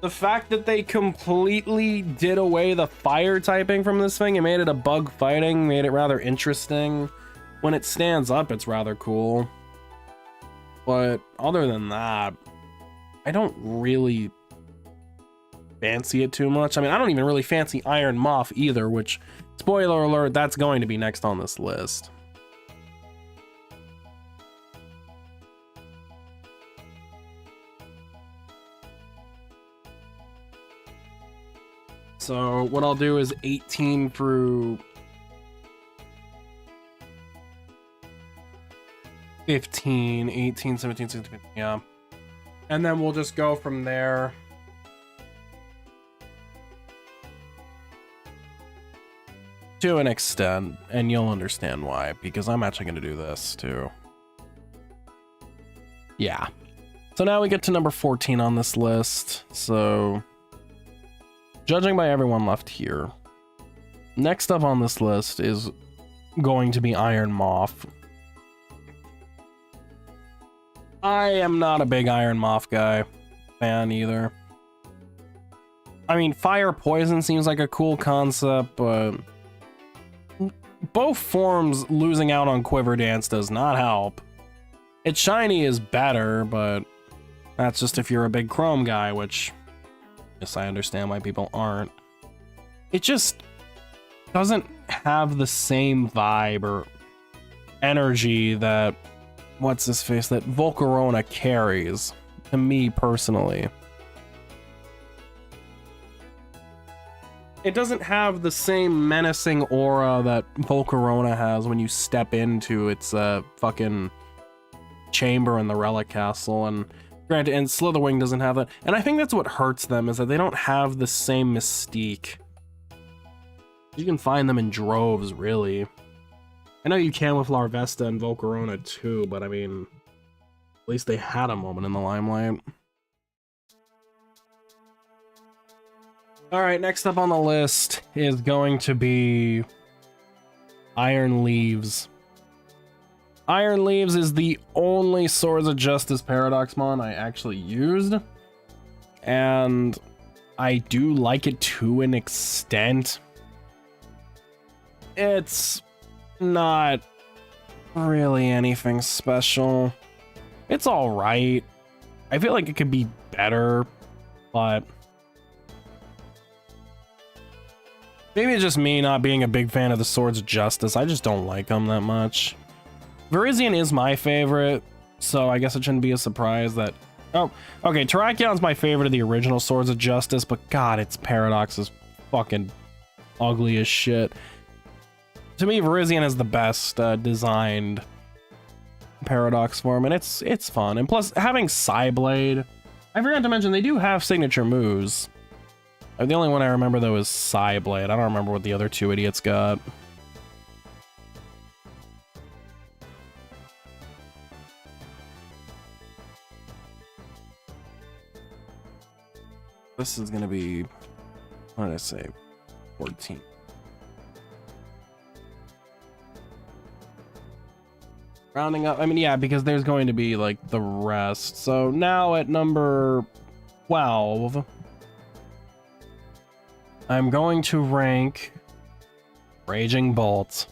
The fact that they completely did away the fire typing from this thing and made it a bug fighting made it rather interesting. When it stands up, it's rather cool. But other than that, I don't really fancy it too much. I mean, I don't even really fancy Iron Moth either, which, spoiler alert, that's going to be next on this list. So what I'll do is 18 through 15, 18, 17, 16, 15, yeah. And then we'll just go from there. To an extent, and you'll understand why, because I'm actually going to do this too. Yeah. So now we get to number 14 on this list. So, judging by everyone left here, next up on this list is going to be Iron Moth. I am not a big Iron Moth fan either. I mean, Fire Poison seems like a cool concept, but both forms losing out on Quiver Dance does not help. Its shiny is better, but that's just if you're a big Chrome guy, which, yes, I understand why people aren't. It just doesn't have the same vibe or energy that, what's his face, that Volcarona carries, to me personally. It doesn't have the same menacing aura that Volcarona has when you step into its fucking chamber in the Relic Castle, and granted, and Slitherwing doesn't have that. And I think that's what hurts them, is that they don't have the same mystique. You can find them in droves, really. I know you can with Larvesta and Volcarona too, but I mean, at least they had a moment in the limelight. Alright, next up on the list is going to be Iron Leaves. Iron Leaves is the only Swords of Justice Paradoxmon I actually used. And I do like it to an extent. It's not really anything special. It's alright. I feel like it could be better, but maybe it's just me not being a big fan of the Swords of Justice. I just don't like them that much. Virizion is my favorite, so I guess it shouldn't be a surprise that... Oh, okay, Terrakion's my favorite of the original Swords of Justice, but god, its Paradox is fucking ugly as shit. To me, Virizion is the best designed Paradox form, and it's fun. And plus, having Psyblade, I forgot to mention, they do have signature moves. The only one I remember, though, is Psyblade. I don't remember what the other two idiots got. This is gonna be, what did I say, 14. Rounding up, I mean, yeah, because there's going to be, like, the rest. So now at number 12, I'm going to rank Raging Bolt.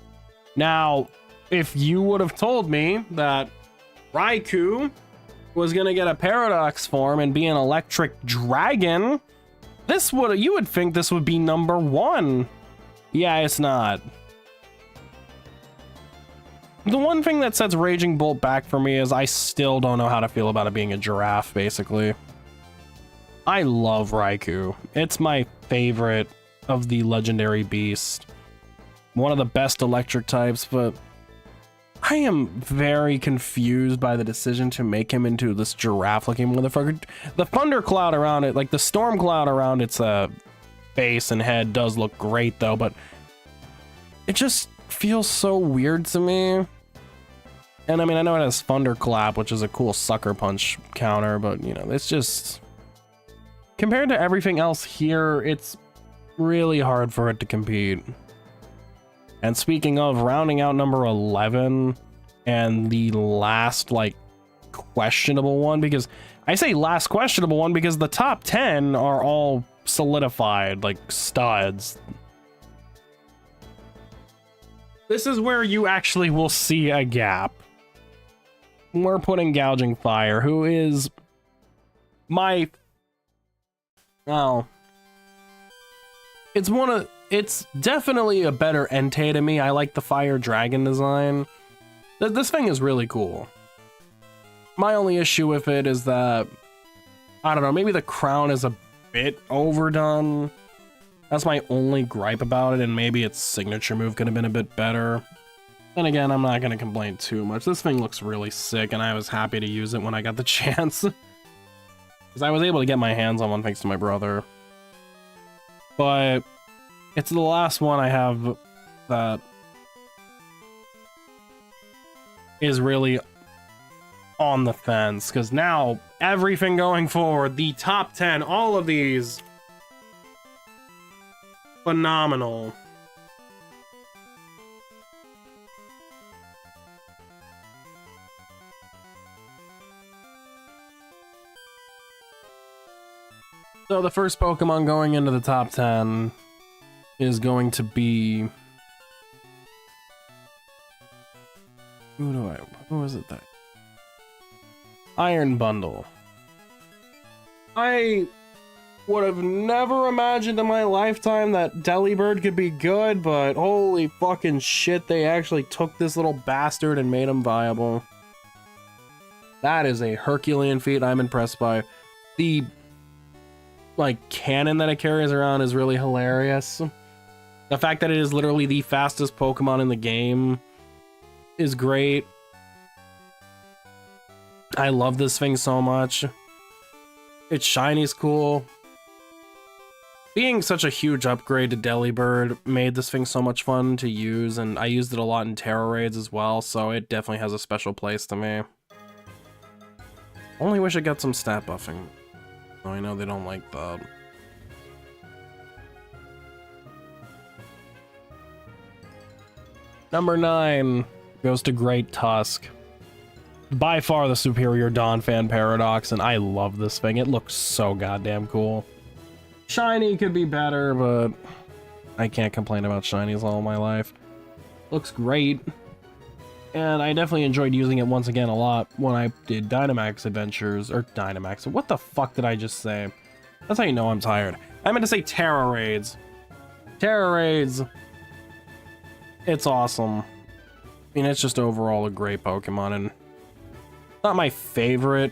Now, if you would have told me that Raikou was gonna get a Paradox form and be an electric dragon, you would think this would be number 1. Yeah, it's not. The one thing that sets Raging Bolt back for me is I still don't know how to feel about it being a giraffe, basically. I love Raikou. It's my favorite of the legendary beast. One of the best electric types, but I am very confused by the decision to make him into this giraffe-looking motherfucker. The thunder cloud around it, like the storm cloud around its face and head does look great though, but it just feels so weird to me. And I mean, I know it has Thunderclap, which is a cool sucker punch counter, but you know, it's just, compared to everything else here, it's really hard for it to compete. And speaking of, rounding out number 11 and the last, like, questionable one, because I say last questionable one because the top 10 are all solidified, like studs. This is where you actually will see a gap. We're putting Gouging Fire, who is my... Oh. It's definitely a better Entei to me. I like the Fire Dragon design. This thing is really cool. My only issue with it is that, I don't know, maybe the crown is a bit overdone. That's my only gripe about it, and maybe its signature move could have been a bit better. And again, I'm not going to complain too much. This thing looks really sick, and I was happy to use it when I got the chance. Because I was able to get my hands on one thanks to my brother. But it's the last one I have that is really on the fence. Because now, everything going forward, the top 10, all of these, phenomenal. So the first Pokemon going into the top 10 is going to be... Who is it that... Iron Bundle. I would have never imagined in my lifetime that Delibird could be good, but holy fucking shit, they actually took this little bastard and made him viable. That is a Herculean feat I'm impressed by. The like cannon that it carries around is really hilarious. The fact that it is literally the fastest Pokemon in the game is great. I love this thing so much. Its shiny's cool. Being such a huge upgrade to Delibird made this thing so much fun to use, and I used it a lot in Terra raids as well, so it definitely has a special place to me. Only wish it got some stat buffing. Oh, I know they don't like that. Number 9, goes to Great Tusk. By far the superior Donphan Paradox, and I love this thing. It looks so goddamn cool. Shiny could be better, but I can't complain about shinies all my life. Looks great. And I definitely enjoyed using it once again a lot when I did Dynamax Adventures, or Dynamax. What the fuck did I just say? That's how you know I'm tired. I meant to say Terra Raids. Terra Raids. It's awesome. I mean, it's just overall a great Pokemon, and not my favorite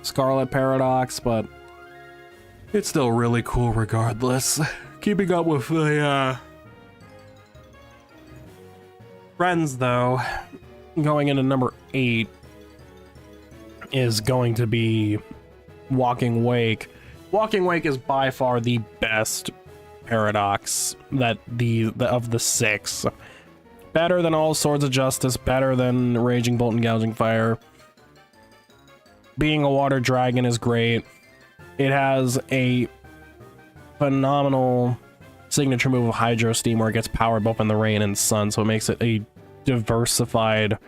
Scarlet Paradox, but it's still really cool regardless. Keeping up with the friends, though, going into number 8 is going to be Walking Wake. Walking Wake is by far the best Paradox that of the 6. Better than all Swords of Justice, better than Raging Bolt and Gouging Fire. Being a water dragon is great. It has a phenomenal signature move of Hydro Steam where it gets powered both in the rain and sun, so it makes it a diversified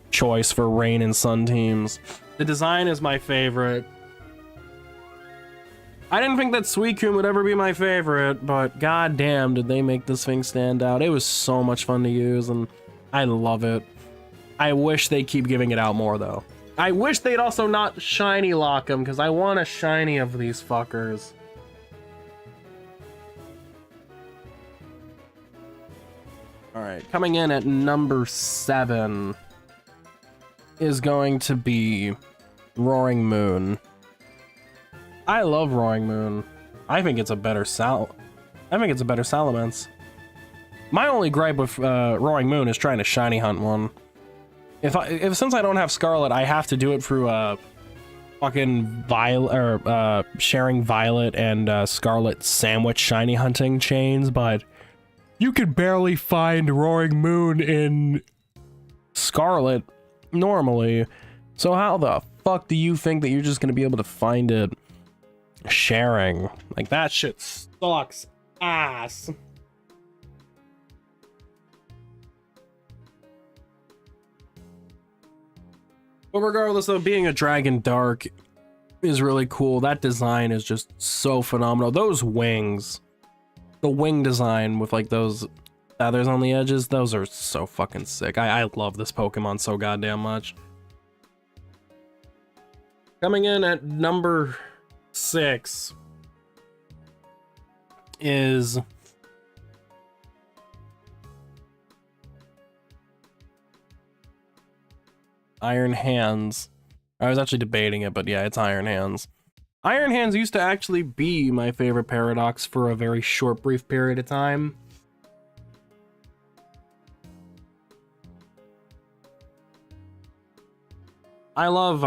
choice for rain and sun teams. The design is my favorite. I didn't think that Suicune would ever be my favorite, but goddamn did they make this thing stand out. It was so much fun to use, and I love it. I wish they keep giving it out more, though. I wish they'd also not shiny lock them, because I want a shiny of these fuckers. Alright, coming in at number 7 is going to be Roaring Moon. I love Roaring Moon. I think it's a better Salamence. My only gripe with Roaring Moon is trying to shiny hunt one. Since I don't have Scarlet, I have to do it through fucking Violet or sharing Violet and Scarlet sandwich shiny hunting chains, but you could barely find Roaring Moon in Scarlet normally. So how the fuck do you think that you're just gonna be able to find it sharing? Like, that shit sucks ass. But regardless, though, being a Dragon Dark is really cool. That design is just so phenomenal. Those wings, the wing design with like those feathers on the edges, those are so fucking sick. I love this Pokemon so goddamn much. Coming in at number 6 is Iron Hands. I was actually debating it, but yeah, it's Iron Hands. Iron Hands used to actually be my favorite Paradox for a very short, brief period of time. I love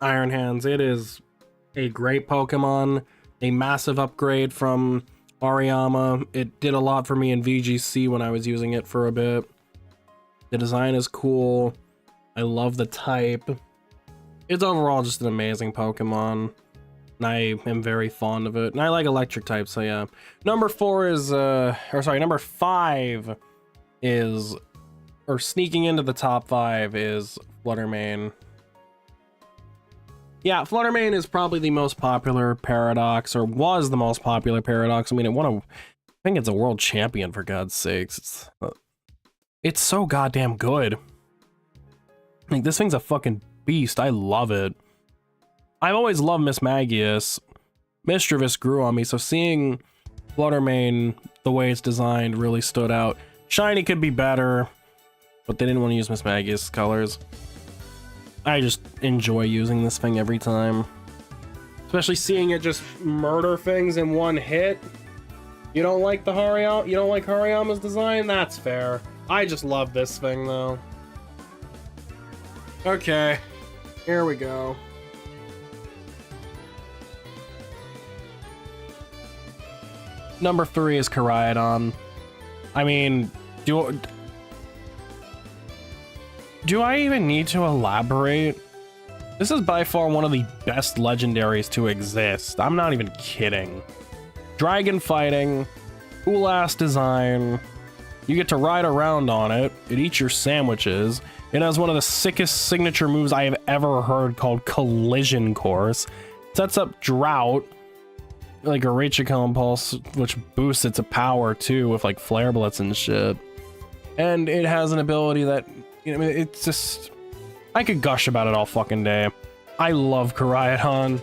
Iron Hands. It is a great Pokemon, a massive upgrade from Ariyama. It did a lot for me in VGC when I was using it for a bit. The design is cool. I love the type. It's overall just an amazing Pokemon, and I am very fond of it. And I like electric types, so yeah. Number 5 is, or sneaking into the top 5 is Fluttermane. Yeah, Fluttermane is probably the most popular Paradox, or was the most popular Paradox. I mean, I think it's a world champion, for God's sakes. It's so goddamn good. Like, this thing's a fucking beast. I love it. I've always loved Mismagius. Mischievous grew on me, so seeing Fluttermane, the way it's designed, really stood out. Shiny could be better, but they didn't want to use Mismagius colors. I just enjoy using this thing every time. Especially seeing it just murder things in one hit. You don't like the Hariyama? You don't like Hariyama's design? That's fair. I just love this thing, though. Okay, here we go. Number 3 is Koraidon. I mean, do I even need to elaborate? This is by far one of the best legendaries to exist. I'm not even kidding. Dragon fighting, cool ass design, You get to ride around on it. It eats your sandwiches. It has one of the sickest signature moves I have ever heard called Collision Course. Sets up Drought, like a Rachel Impulse, which boosts its power too with like Flare Blitz and shit. And it has an ability that, you know, it's just, I could gush about it all fucking day. I love Koraidon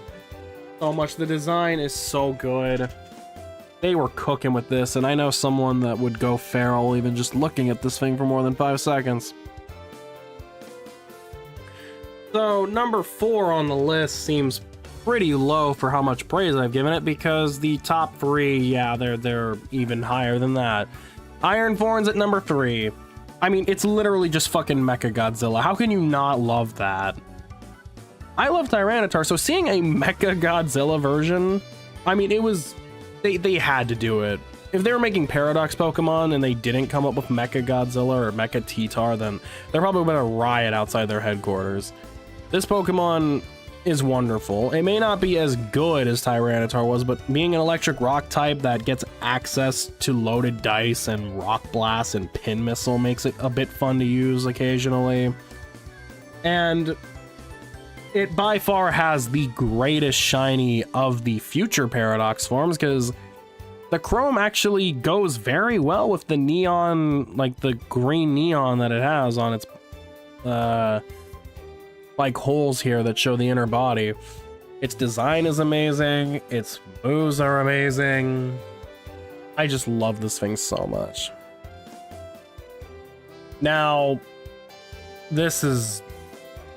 so much. The design is so good. They were cooking with this, and I know someone that would go feral even just looking at this thing for more than 5 seconds. So number 4 on the list seems pretty low for how much praise I've given it, because the top 3, yeah, they're even higher than that. Iron Thorns at number 3. I mean, it's literally just fucking Mecha Godzilla. How can you not love that? I love Tyranitar, so seeing a Mecha Godzilla version, I mean, it was, they had to do it. If they were making Paradox Pokemon and they didn't come up with Mecha Godzilla or Mecha T-Tar, then there probably would have been a riot outside their headquarters. This Pokemon is wonderful. It may not be as good as Tyranitar was, but being an electric rock type that gets access to loaded dice and rock blast and pin missile makes it a bit fun to use occasionally. And it by far has the greatest shiny of the future Paradox forms, because the chrome actually goes very well with the neon, like the green neon that it has on its like holes here that show the inner body. Its design is amazing. Its moves are amazing. I just love this thing so much. Now, this is,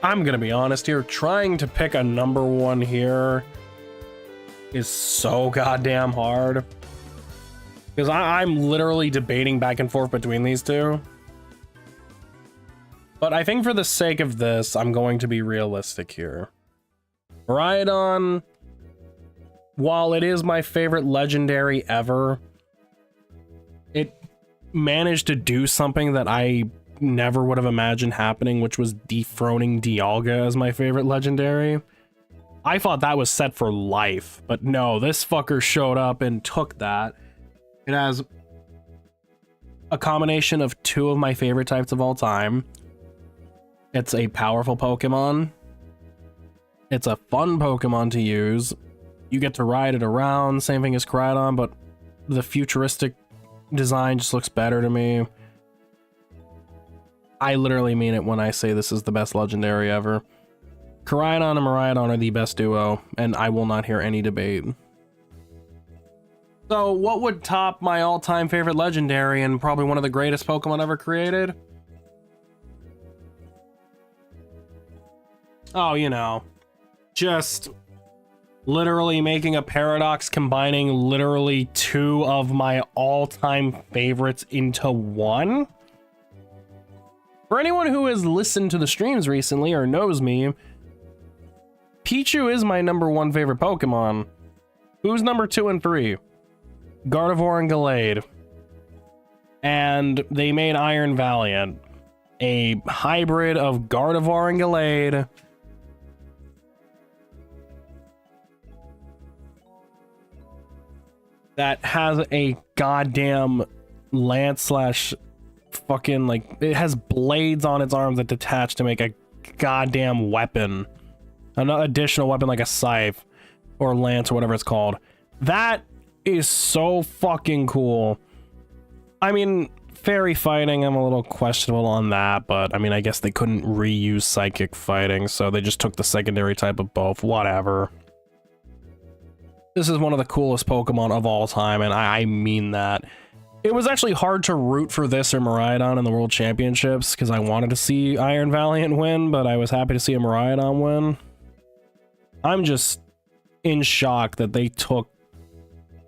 I'm gonna be honest here, trying to pick a number 1 here is so goddamn hard, because I'm literally debating back and forth between these two. But I think for the sake of this, I'm going to be realistic here. Rhydon, while it is my favorite legendary ever, it managed to do something that I never would have imagined happening, which was dethroning Dialga as my favorite legendary. I thought that was set for life, but no, this fucker showed up and took that. It has a combination of 2 of my favorite types of all time. It's a powerful Pokemon. It's a fun Pokemon to use. You get to ride it around, same thing as Koraidon, but the futuristic design just looks better to me. I literally mean it when I say this is the best legendary ever. Koraidon and Miraidon are the best duo, and I will not hear any debate. So what would top my all-time favorite legendary and probably one of the greatest Pokemon ever created? Oh, you know, just literally making a Paradox combining literally 2 of my all-time favorites into 1? For anyone who has listened to the streams recently or knows me, Pichu is my number 1 favorite Pokemon. Who's number 2 and 3? Gardevoir and Gallade. And they made Iron Valiant, a hybrid of Gardevoir and Gallade. That has a goddamn lance slash fucking, like, it has blades on its arms that detach to make a goddamn weapon. An additional weapon like a scythe or lance or whatever it's called. That is so fucking cool. I mean, fairy fighting, I'm a little questionable on that, but I mean, I guess they couldn't reuse psychic fighting, so they just took the secondary type of both. Whatever. This is one of the coolest Pokemon of all time, and I mean that. It was actually hard to root for this or Miraidon in the World Championships, because I wanted to see Iron Valiant win, but I was happy to see a Miraidon win. I'm just in shock that they took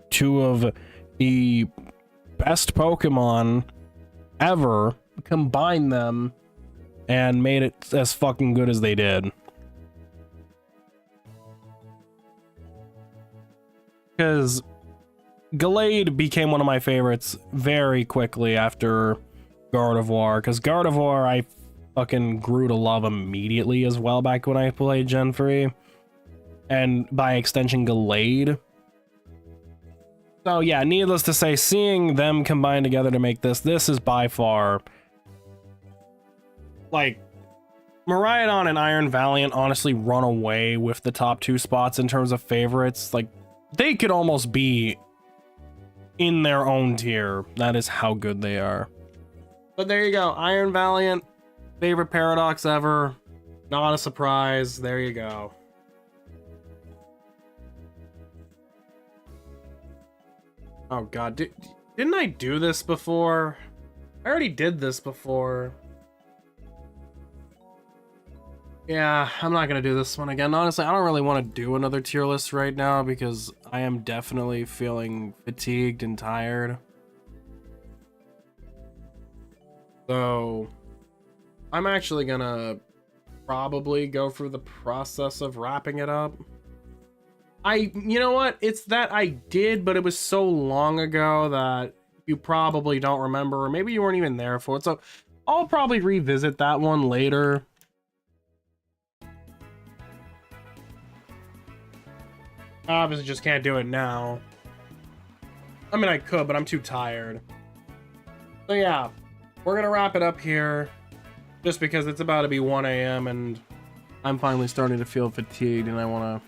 2 of the best Pokemon ever, combined them, and made it as fucking good as they did. Because Gallade became one of my favorites very quickly after Gardevoir, because Gardevoir I fucking grew to love immediately as well back when I played Gen 3. And by extension Gallade. So yeah, needless to say, seeing them combine together to make this is by far, like, Miraidon and Iron Valiant honestly run away with the top 2 spots in terms of favorites. Like, they could almost be in their own tier. That is how good they are. But there you go, Iron Valiant, favorite Paradox ever. Not a surprise, there you go. Oh god, didn't I do this before? I already did this before. Yeah, I'm not gonna do this one again. Honestly, I don't really want to do another tier list right now because I am definitely feeling fatigued and tired. So, I'm actually gonna probably go through the process of wrapping it up. You know what? It's that I did, but it was so long ago that you probably don't remember, or maybe you weren't even there for it. So I'll probably revisit that one later. Obviously just can't do it now. I mean, I could, but I'm too tired. So yeah, we're gonna wrap it up here just because it's about to be 1 a.m. and I'm finally starting to feel fatigued and I want to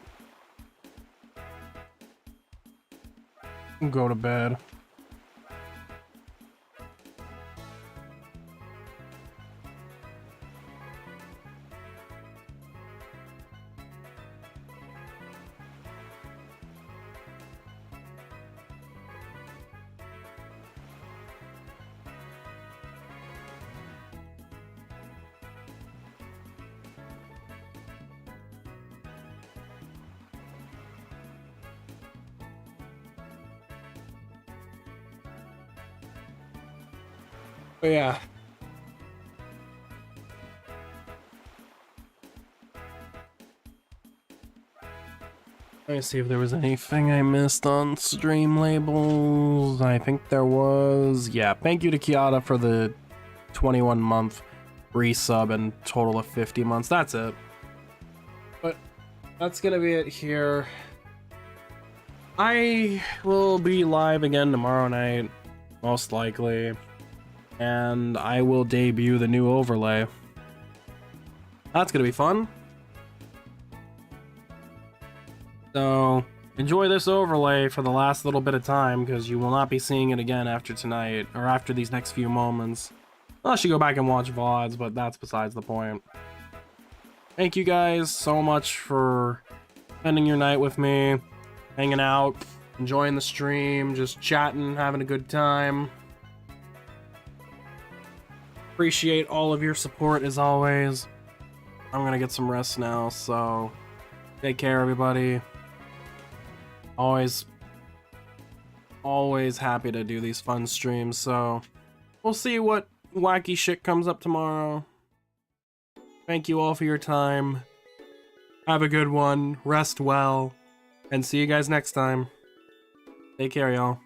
go to bed. But yeah. Let me see if there was anything I missed on stream labels. I think there was. Yeah, thank you to Kiata for the 21-month resub and total of 50 months. That's it. But that's gonna be it here. I will be live again tomorrow night, most likely. And I will debut the new overlay. That's gonna be fun. So enjoy this overlay for the last little bit of time, because you will not be seeing it again after tonight, or after these next few moments. Unless you go back and watch VODs, but that's besides the point. Thank you guys so much for spending your night with me, hanging out, enjoying the stream, just chatting, having a good time. Appreciate all of your support as always. I'm gonna get some rest now, so take care, everybody. Always happy to do these fun streams, so we'll see what wacky shit comes up tomorrow. Thank you all for your time. Have a good one, rest well, and see you guys next time. Take care, y'all.